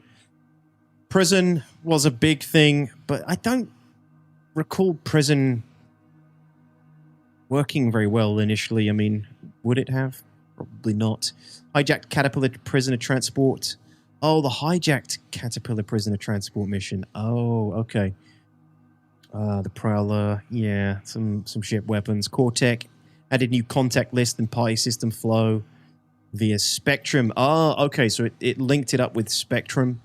Speaker 1: Prison was a big thing, but I don't recall prison working very well initially. I mean, would it have? Probably not. Hijacked Caterpillar Prisoner Transport. Oh, the hijacked Caterpillar Prisoner Transport mission. Oh, okay. The Prowler, yeah, some ship weapons. Cortec added new contact list and party system flow via Spectrum. Oh, okay, so it linked it up with Spectrum.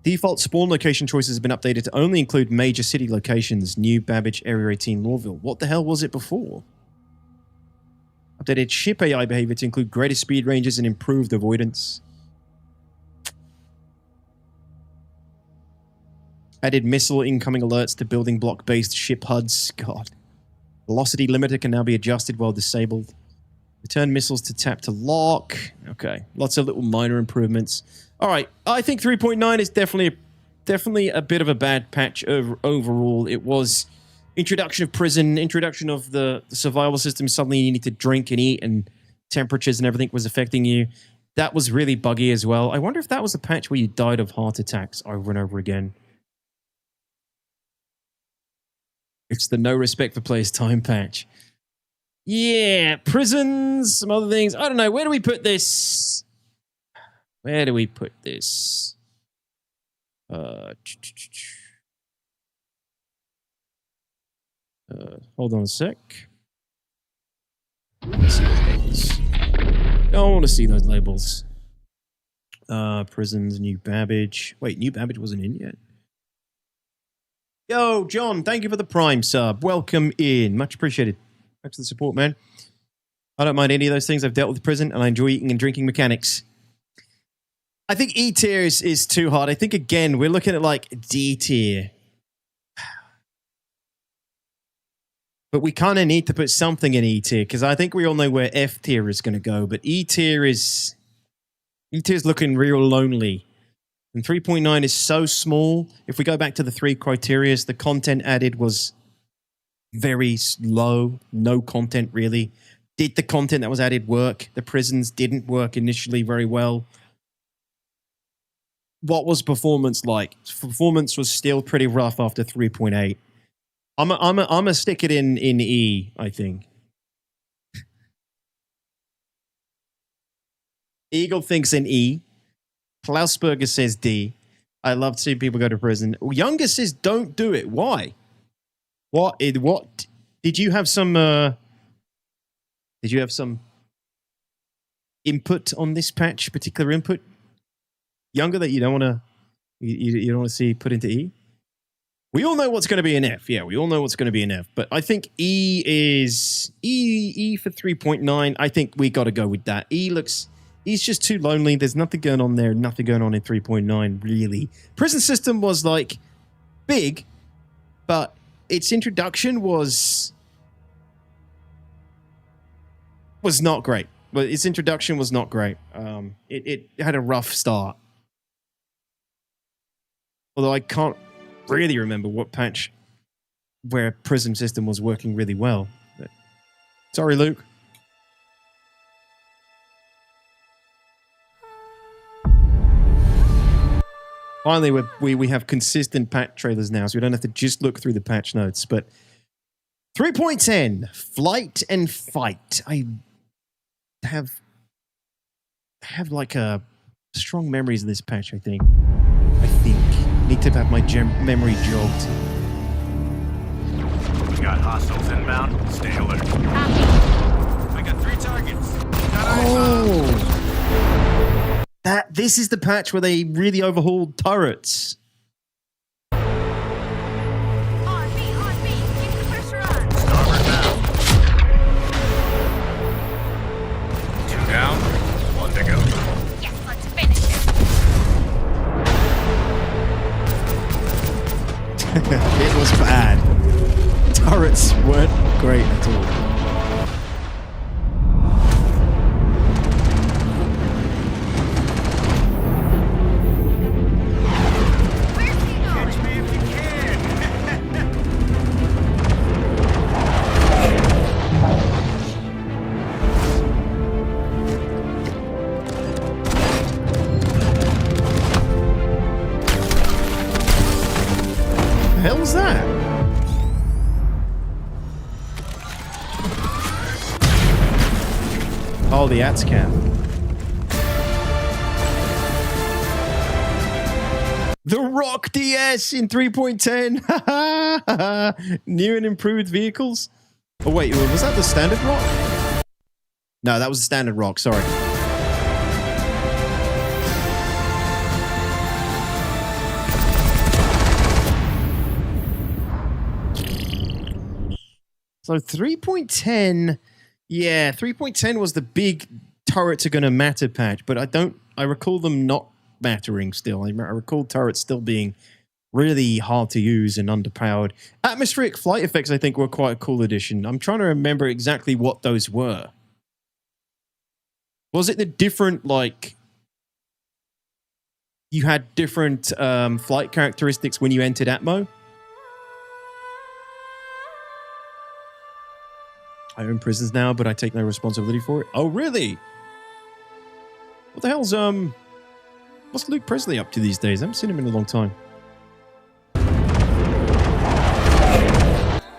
Speaker 1: Default spawn location choices have been updated to only include major city locations. New Babbage, Area 18, Lawville. What the hell was it before? Updated ship AI behavior to include greater speed ranges and improved avoidance. Added missile incoming alerts to building block-based ship HUDs. God. Velocity limiter can now be adjusted while disabled. Return missiles to tap to lock. Okay. Lots of little minor improvements. All right. I think 3.9 is definitely a bit of a bad patch overall. It was introduction of prison, introduction of the survival system. Suddenly you need to drink and eat and temperatures and everything was affecting you. That was really buggy as well. I wonder if that was a patch where you died of heart attacks over and over again. It's the no respect for players time patch. Yeah, prisons, some other things. I don't know. Where do we put this? Where do we put this? Hold on a sec. Let's see those labels. Don't want to see those labels. Prisons, New Babbage. Wait, New Babbage wasn't in yet? Yo, John, thank you for the Prime sub. Welcome in. Much appreciated. Thanks for the support, man. I don't mind any of those things. I've dealt with prison, and I enjoy eating and drinking mechanics. I think E tier is too hard. I think, again, we're looking at, like, D tier. But we kind of need to put something in E tier, because I think we all know where F tier is going to go. But E tier is looking real lonely. And 3.9 is so small. If we go back to the 3 criteria, the content added was very low. No content, really. Did the content that was added work? The prisons didn't work initially very well. What was performance like? Performance was still pretty rough after 3.8. I'm a stick it in E, I think. Eagle thinks in E. Klausberger says D. I love to see people go to prison. Younger says don't do it. Why? What did you have some input on this patch, particular input? Younger that you don't want to see put into E? We all know what's going to be an F. Yeah, we all know what's going to be an F. But I think E is E for 3.9. I think we got to go with that. He's just too lonely. There's nothing going on there. Nothing going on in 3.9, really. Prison system was, like, big, but its introduction was not great. but its introduction was not great. It had a rough start. Although I can't really remember what patch where Prism system was working really well. But sorry, Luke. Finally, we have consistent patch trailers now, so we don't have to just look through the patch notes. But 3.10, Flight and Fight. I have like a strong memories of this patch, I think. Need to have my memory jogged.
Speaker 5: We got hostiles inbound. Stay alert. I got 3 targets.
Speaker 1: This is the patch where they really overhauled turrets.
Speaker 5: Down, 1 to go.
Speaker 14: Yes, let's finish it.
Speaker 1: It was bad. Turrets weren't great at all.
Speaker 5: Catch me if you can.
Speaker 1: The hell was that? Oh, the ATSCAM. The Rock DS in 3.10. New and improved vehicles. Oh, wait, was that the standard Rock? No, that was the standard Rock, sorry. So 3.10, yeah, 3.10 was the big turrets are going to matter patch, but I recall them not mattering still. I recall turrets still being really hard to use and underpowered. Atmospheric flight effects, I think, were quite a cool addition. I'm trying to remember exactly what those were. Was it the different, like, you had different flight characteristics when you entered Atmo? I own prisons now, but I take no responsibility for it. Oh, really? What the hell's, what's Luke Presley up to these days? I haven't seen him in a long time.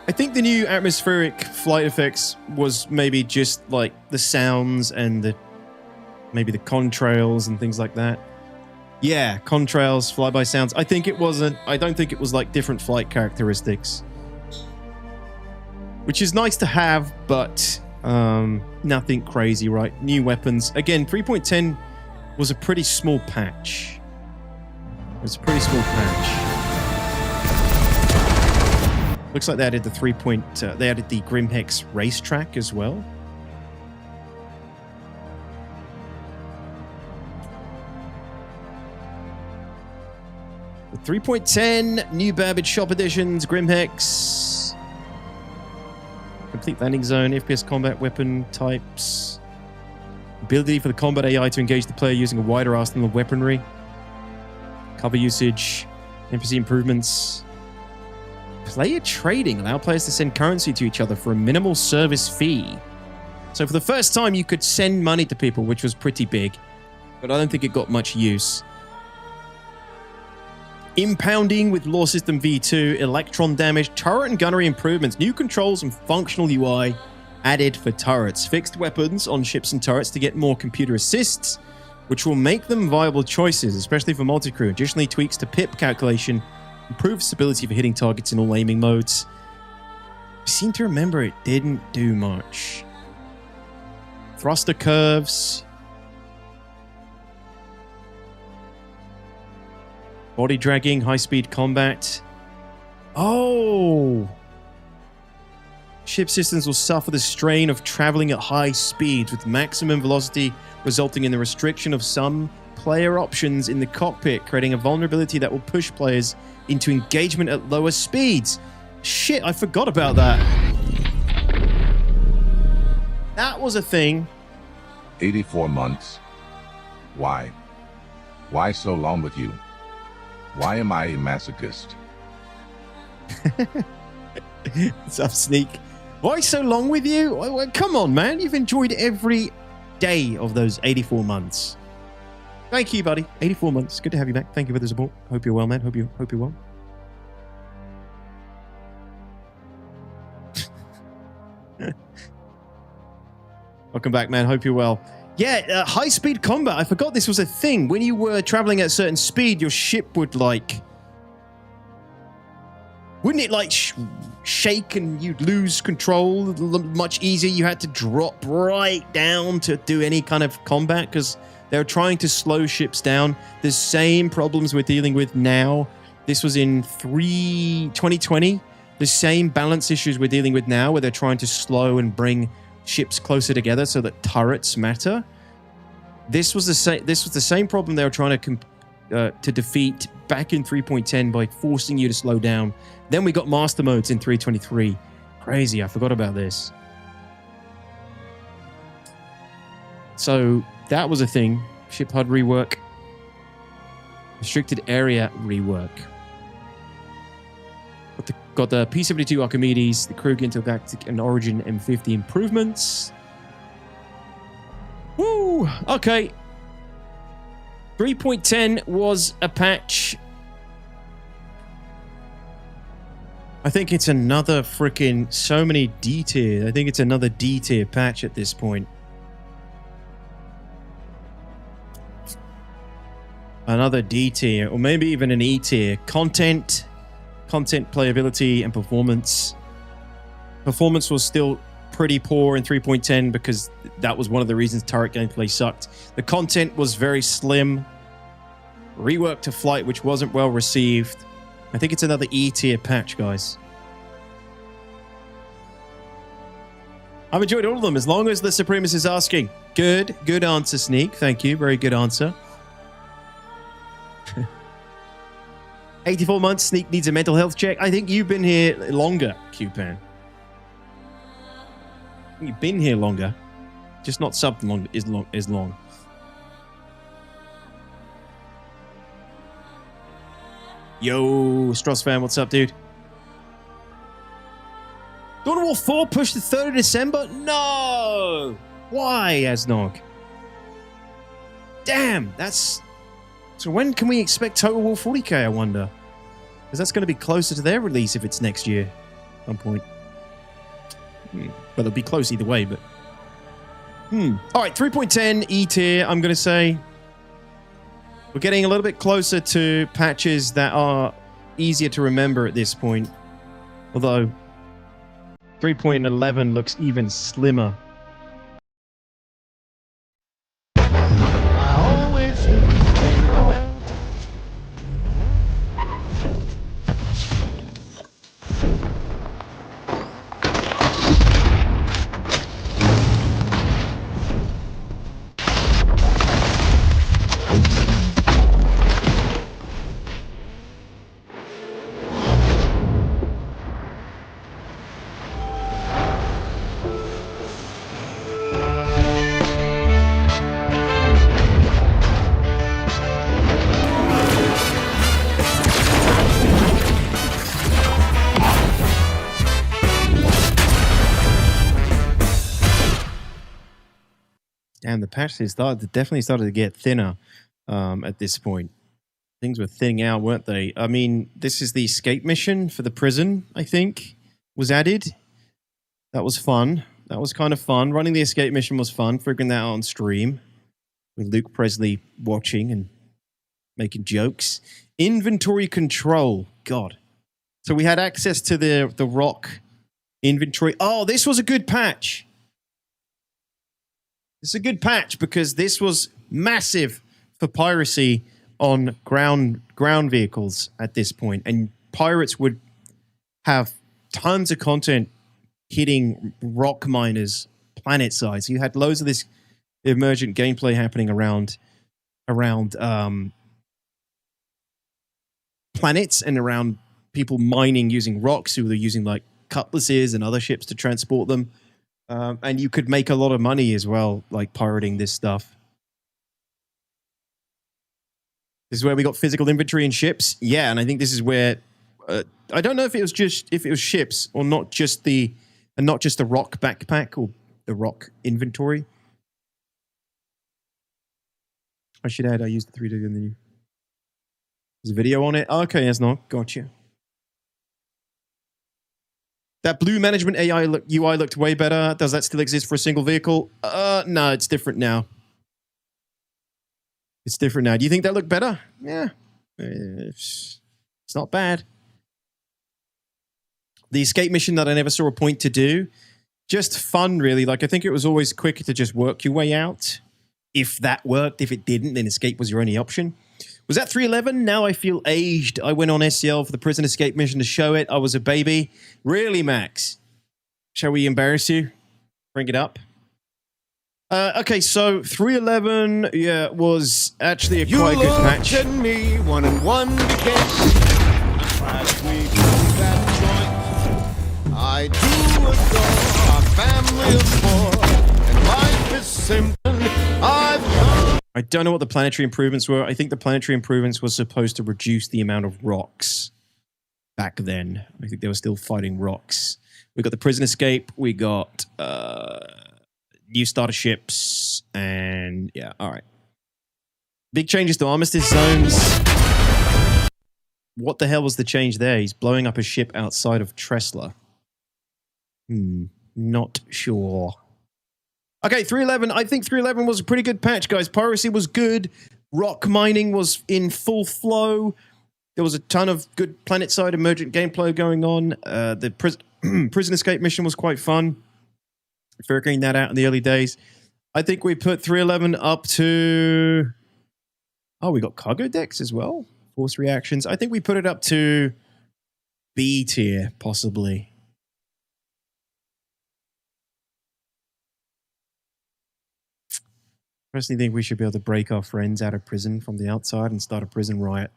Speaker 1: I think the new atmospheric flight effects was maybe just like the sounds and maybe the contrails and things like that. Yeah, contrails, flyby sounds. I don't think it was like different flight characteristics. Which is nice to have, but nothing crazy, right? New weapons. Again, 3.10 was a pretty small patch. It was a pretty small patch. Looks like they added the they added the Grimhex racetrack as well. The 3.10 new Babbage shop editions, Grimhex. Complete landing zone, FPS combat weapon types. Ability for the combat AI to engage the player using a wider arsenal of weaponry. Cover usage. NPC improvements. Player trading. Allow players to send currency to each other for a minimal service fee. So for the first time, you could send money to people, which was pretty big. But I don't think it got much use. Impounding with Law System V2, electron damage, turret and gunnery improvements, new controls and functional UI added for turrets. Fixed weapons on ships and turrets to get more computer assists, which will make them viable choices, especially for multi-crew. Additionally, tweaks to pip calculation, improved stability for hitting targets in all aiming modes. I seem to remember it didn't do much. Thruster curves. Body dragging, high-speed combat. Oh! Ship systems will suffer the strain of traveling at high speeds with maximum velocity, resulting in the restriction of some player options in the cockpit, creating a vulnerability that will push players into engagement at lower speeds. Shit, I forgot about that. That was a thing.
Speaker 4: 84 months. Why? Why so long with you? Why am I a masochist?
Speaker 1: What's up, Sneak? Why so long with you? Well, come on, man. You've enjoyed every day of those 84 months. Thank you, buddy. 84 months. Good to have you back. Thank you for the support. Hope you're well, man. Hope you're well. Welcome back, man. Hope you're well. Yeah, high-speed combat. I forgot this was a thing. When you were traveling at a certain speed, your ship would, like... Wouldn't it, like, shake and you'd lose control much easier? You had to drop right down to do any kind of combat because they were trying to slow ships down. The same problems we're dealing with now. This was in 2020. The same balance issues we're dealing with now where they're trying to slow and bring ships closer together so that turrets matter. This was the same problem they were trying to defeat back in 3.10 by forcing you to slow down. Then we got master modes in 3.23. Crazy, I forgot about this. So that was a thing. Ship HUD rework. Restricted area rework. Got the P-72 Archimedes, the Krug Intergalactic and Origin M50 improvements. Woo! Okay. 3.10 was a patch. I think it's another freaking so many D tier. I think it's another D tier patch at this point. Another D tier, or maybe even an E tier. Content, playability, and performance. Performance was still pretty poor in 3.10 because that was one of the reasons turret gameplay sucked. The content was very slim. Rework to flight, which wasn't well received. I think it's another E tier patch, guys. I've enjoyed all of them as long as the Supremacist is asking. Good answer, Sneak. Thank you. Very good answer. 84 months, Sneak needs a mental health check. I think you've been here longer, Q-Pan. You've been here longer. Just not something long is long. Yo, Stross fan, what's up, dude? Dawn of War 4 pushed to 3rd of December? No! Why, Asnog? Damn, that's... So when can we expect Total War 40k, I wonder? Because that's going to be closer to their release if it's next year at some point. Well, it'll be close either way, but... Alright, 3.10 E tier, I'm going to say. We're getting a little bit closer to patches that are easier to remember at this point. Although, 3.11 looks even slimmer. Damn, the patches definitely started to get thinner at this point. Things were thinning out, weren't they? I mean, this is the escape mission for the prison, I think, was added. That was fun. That was kind of fun. Running the escape mission was fun. Figuring that out on stream with Luke Presley watching and making jokes. Inventory control. God. So we had access to the rock inventory. Oh, this was a good patch. It's a good patch because this was massive for piracy on ground vehicles at this point, and pirates would have tons of content hitting rock miners planet size. You had loads of this emergent gameplay happening around planets and around people mining using rocks who were using like cutlasses and other ships to transport them. And you could make a lot of money as well, like pirating this stuff. This is where we got physical inventory and ships. Yeah, and I think this is where I don't know if it was ships or not just the rock backpack or the rock inventory. I should add I used the 3D and then there's a video on it. Okay, yes, no, gotcha. That blue management AI UI looked way better. Does that still exist for a single vehicle? No, it's different now. It's different now. Do you think that looked better? Yeah. It's not bad. The escape mission that I never saw a point to do. Just fun, really. Like, I think it was always quicker to just work your way out. If that worked. If it didn't, then escape was your only option. Was that 311? Now I feel aged. I went on SCL for the prison escape mission to show it. I was a baby. Really, Max? Shall we embarrass you? Bring it up. Okay, so 311, yeah, was actually a quite good match.
Speaker 10: You looked at me, 1-1 became. As we do that joint, I do adore our family of four, and life is simple.
Speaker 1: I don't know what the planetary improvements were. I think the planetary improvements were supposed to reduce the amount of rocks back then. I think they were still fighting rocks. We got the prison escape. We got new starter ships. And yeah, all right. Big changes to armistice zones. What the hell was the change there? He's blowing up a ship outside of Tressler. Not sure. Okay, 311. I think 311 was a pretty good patch, guys. Piracy was good. Rock mining was in full flow. There was a ton of good planet-side emergent gameplay going on. The prison escape mission was quite fun. Figuring that out in the early days. I think we put 311 up to... Oh, we got cargo decks as well. Force reactions. I think we put it up to B tier, possibly. I personally think we should be able to break our friends out of prison from the outside and start a prison riot.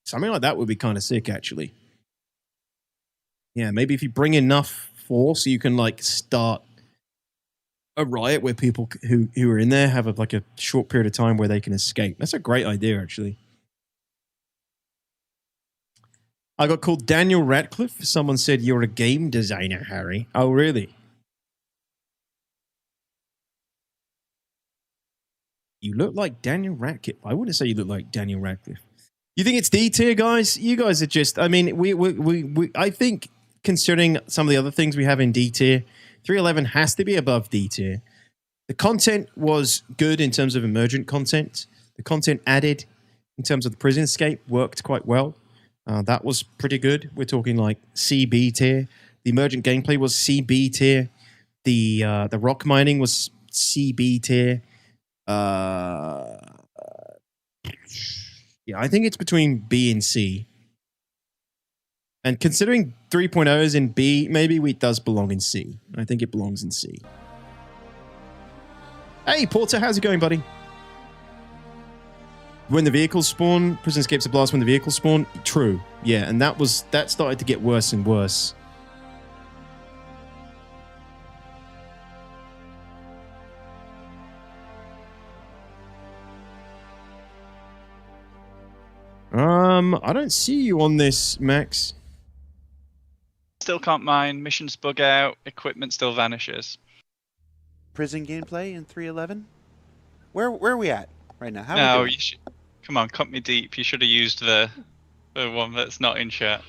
Speaker 1: Something like that would be kind of sick, actually. Yeah, maybe if you bring enough force, you can like start a riot where people who are in there have like a short period of time where they can escape. That's a great idea, actually. I got called Daniel Radcliffe. Someone said, you're a game designer, Harry. Oh, really? You look like Daniel Radcliffe. I wouldn't say you look like Daniel Radcliffe. You think it's D tier, guys? You guys are just, I mean, I think considering some of the other things we have in D tier, 311 has to be above D tier. The content was good in terms of emergent content. The content added in terms of the prison escape worked quite well. That was pretty good. We're talking like CB tier. The emergent gameplay was CB tier. The rock mining was CB tier. Yeah, I think it's between B and C. And considering 3.0 is in B, maybe it does belong in C. I think it belongs in C. Hey, Porter, how's it going, buddy? When the vehicles spawn, prison escapes a blast when the vehicles spawn. True, yeah, and that started to get worse and worse. I don't see you on this, Max.
Speaker 15: Still can't mine, missions bug out, equipment still vanishes.
Speaker 23: Prison gameplay in 311? Where are we at right now? How
Speaker 15: no,
Speaker 23: are we doing?
Speaker 15: you should, come on, cut me deep. You should have used the one that's not in chat.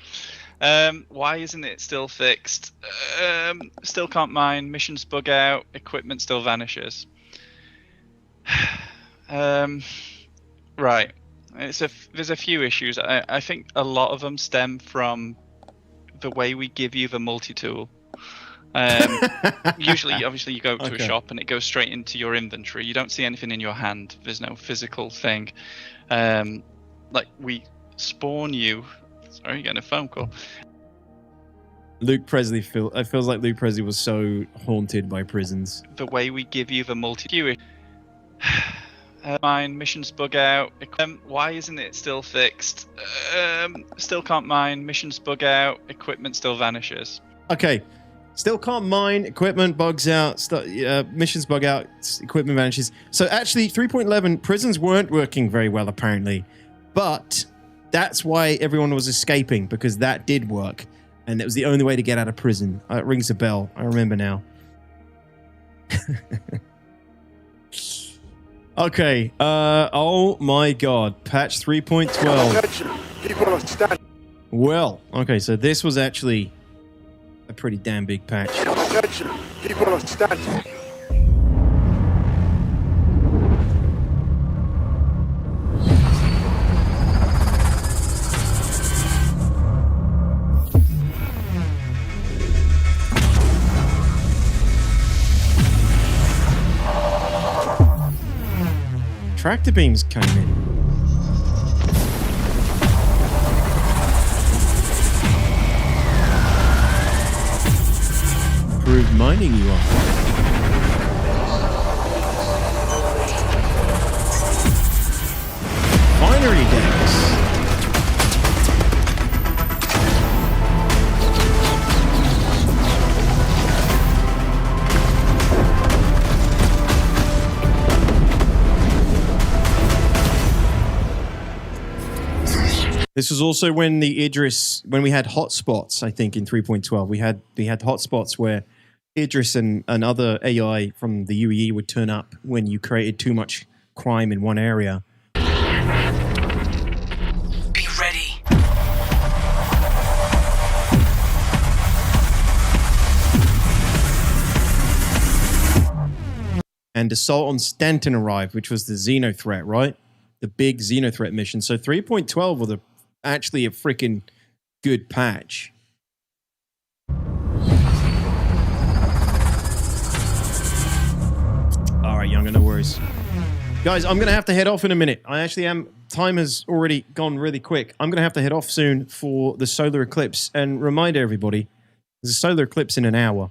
Speaker 15: Why isn't it still fixed? Still can't mine, missions bug out, equipment still vanishes. Right. There's a few issues. I think a lot of them stem from the way we give you the multi-tool. Usually, obviously, you go to a shop and it goes straight into your inventory. You don't see anything in your hand. There's no physical thing. Like, we spawn you... Sorry, getting a phone call.
Speaker 1: Luke Presley it feels like Luke Presley was so haunted by prisons.
Speaker 15: The way we give you the multi-tool... Mine missions bug out. Why isn't it still fixed? Still can't mine. Missions bug out. Equipment still vanishes.
Speaker 1: Okay. Still can't mine. Equipment bugs out. Missions bug out. Equipment vanishes. So actually, 3.11 prisons weren't working very well apparently, but that's why everyone was escaping, because that did work, and it was the only way to get out of prison. It rings a bell. I remember now. Okay, oh my god, patch 3.12. Well, okay, so this was actually a pretty damn big patch. Tractor beams came in. Improved mining you are. Finery decks. This was also when the Idris, when we had hotspots, I think in 3.12, we had hotspots where Idris and other AI from the UEE would turn up when you created too much crime in one area.
Speaker 7: Be ready.
Speaker 1: And Assault on Stanton arrived, which was the Xeno threat, right? The big Xeno threat mission. So 3.12 was actually a freaking good patch. All right, Younger, no worries. Guys, I'm going to have to head off in a minute. I actually am. Time has already gone really quick. I'm going to have to head off soon for the solar eclipse. And remind everybody, there's a solar eclipse in an hour.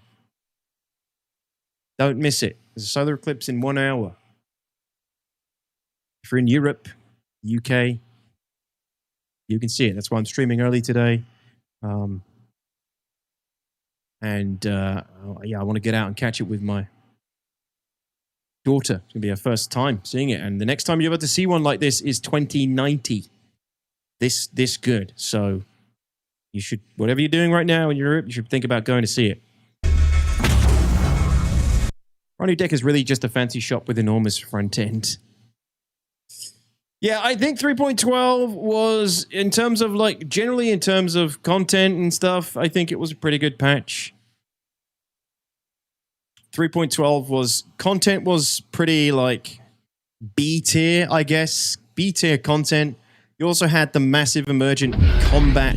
Speaker 1: Don't miss it. There's a solar eclipse in 1 hour. If you're in Europe, UK, you can see it. That's why I'm streaming early today. Yeah, I want to get out and catch it with my daughter. It's going to be her first time seeing it. And the next time you're able to see one like this is 2090. This good. So you should, whatever you're doing right now in Europe, you should think about going to see it. Ronnie Deck is really just a fancy shop with enormous front end. Yeah, I think 3.12 was, in terms of like, generally in terms of content and stuff, I think it was a pretty good patch. 3.12 was, content was pretty like B tier, I guess. B tier content. You also had the massive emergent combat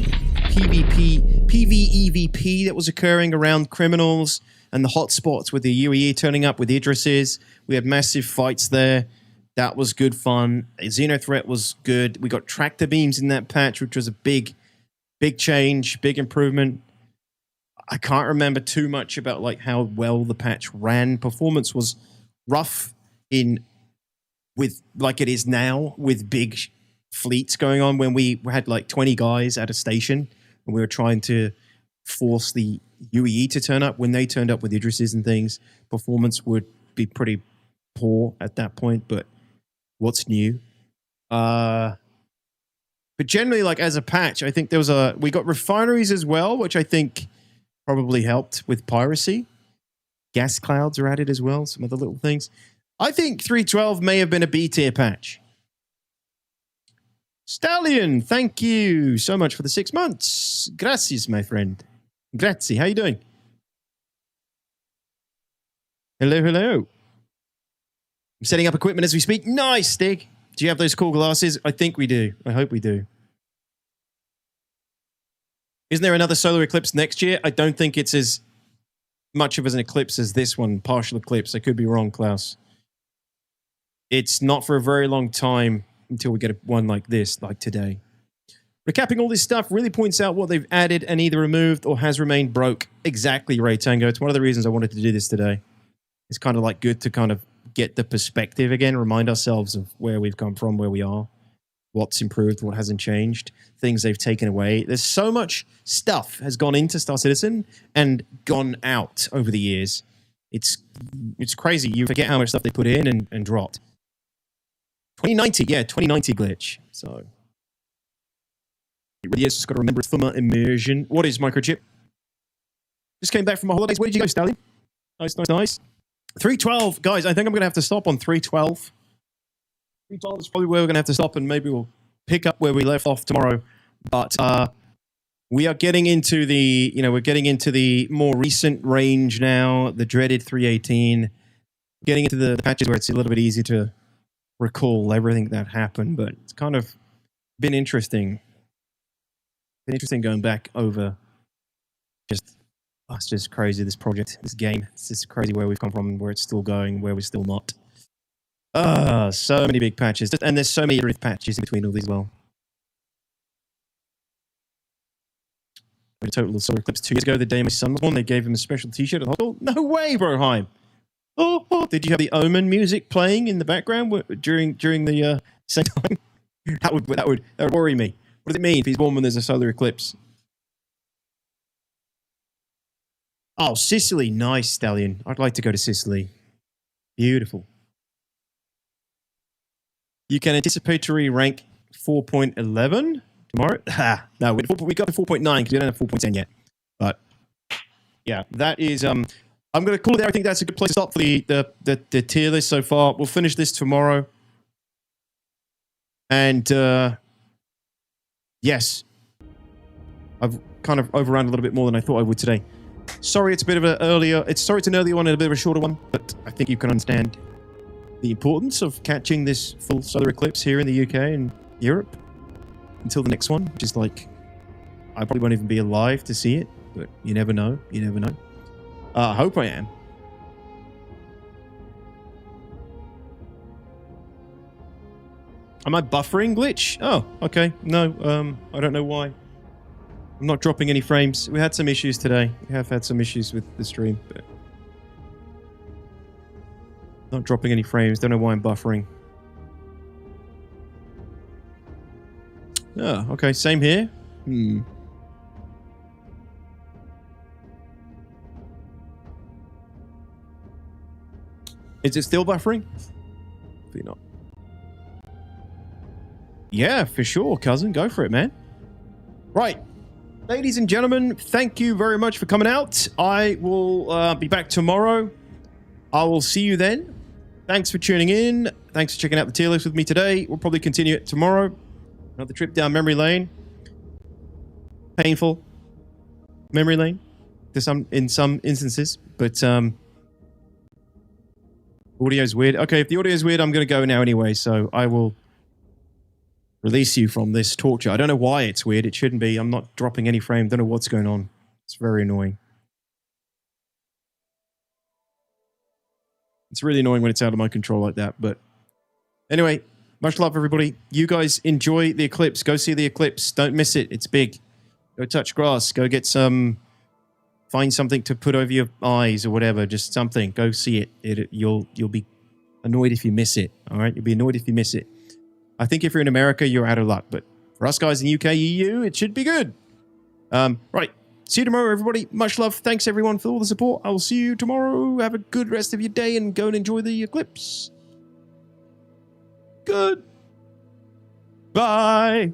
Speaker 1: PvEVP that was occurring around criminals and the hotspots with the UEE turning up with Idrises. We had massive fights there. That was good fun. Xeno threat was good. We got tractor beams in that patch, which was a big change, big improvement. I can't remember too much about like how well the patch ran. Performance was rough with like it is now with big fleets going on. When we had like 20 guys at a station and we were trying to force the UEE to turn up. When they turned up with Idrises and things, performance would be pretty poor at that point. But what's new? But generally, like as a patch, I think we got refineries as well, which I think probably helped with piracy. Gas clouds are added as well, some other little things. I think 3.12 may have been a B tier patch. Stallion, thank you so much for the 6 months. Gracias, my friend. Grazie. How you doing? Hello, hello. I'm setting up equipment as we speak. Nice, Stig. Do you have those cool glasses? I think we do. I hope we do. Isn't there another solar eclipse next year? I don't think it's as much of an eclipse as this one. Partial eclipse. I could be wrong, Klaus. It's not for a very long time until we get one like this, like today. Recapping all this stuff really points out what they've added and either removed or has remained broke. Exactly, Ray Tango. It's one of the reasons I wanted to do this today. It's kind of like good to kind of get the perspective again, remind ourselves of where we've come from, where we are, what's improved, what hasn't changed, things they've taken away. There's so much stuff has gone into Star Citizen and gone out over the years. It's crazy. You forget how much stuff they put in and dropped. 2090, yeah, 2090 glitch. So it really is just got to remember thermal immersion. What is microchip? Just came back from my holidays. Where did you go, Stallion? Nice, nice, nice. 312, guys. I think I'm going to have to stop on 312. 312 is probably where we're going to have to stop, and maybe we'll pick up where we left off tomorrow. But we are getting into the, we're getting into the more recent range now. The dreaded 318. Getting into the patches where it's a little bit easier to recall everything that happened, but it's kind of been interesting. Been interesting going back over. It's just crazy, this project, this game. It's just crazy where we've come from, where it's still going, where we're still not. So many big patches. And there's so many iterative patches in between all these as well. A total of solar eclipse 2 years ago, the day my son was born, they gave him a special t-shirt at the hospital. No way, Broheim! Oh, did you have the Omen music playing in the background during the same time? That would worry me. What does it mean if he's born when there's a solar eclipse? Oh, Sicily. Nice, Stallion. I'd like to go to Sicily. Beautiful. You can anticipatory rank 4.11 tomorrow. No, we got to 4.9 because we don't have 4.10 yet. But, yeah, that is... I'm going to call it there. I think that's a good place to stop for the tier list so far. We'll finish this tomorrow. And, yes. I've kind of overrun a little bit more than I thought I would today. Sorry, it's a bit of an earlier. Sorry it's an earlier one and a bit of a shorter one, but I think you can understand the importance of catching this full solar eclipse here in the UK and Europe until the next one, which is like, I probably won't even be alive to see it, but you never know. You never know. I hope I am. Am I buffering glitch? Oh, okay. No, I don't know why. I'm not dropping any frames. We had some issues today. We have had some issues with the stream, but not dropping any frames. Don't know why I'm buffering. Oh, okay. Same here. Is it still buffering? Hopefully not. Yeah, for sure, cousin. Go for it, man. Right. Ladies and gentlemen, thank you very much for coming out. I will be back tomorrow. I will see you then. Thanks for tuning in. Thanks for checking out the tier list with me today. We'll probably continue it tomorrow. Another trip down memory lane. Painful memory lane in some instances, but audio's weird. Okay, if the audio's weird, I'm going to go now anyway, so I will release you from this torture. I don't know why it's weird. It shouldn't be. I'm not dropping any frame. Don't know what's going on. It's very annoying. It's really annoying when it's out of my control like that. But anyway, much love, everybody. You guys enjoy the eclipse. Go see the eclipse. Don't miss it. It's big. Go touch grass. Go get some... Find something to put over your eyes or whatever. Just something. Go see it. You'll be annoyed if you miss it. All right? You'll be annoyed if you miss it. I think if you're in America, you're out of luck. But for us guys in UK, EU, it should be good. Right. See you tomorrow, everybody. Much love. Thanks, everyone, for all the support. I will see you tomorrow. Have a good rest of your day and go and enjoy the eclipse. Good. Bye.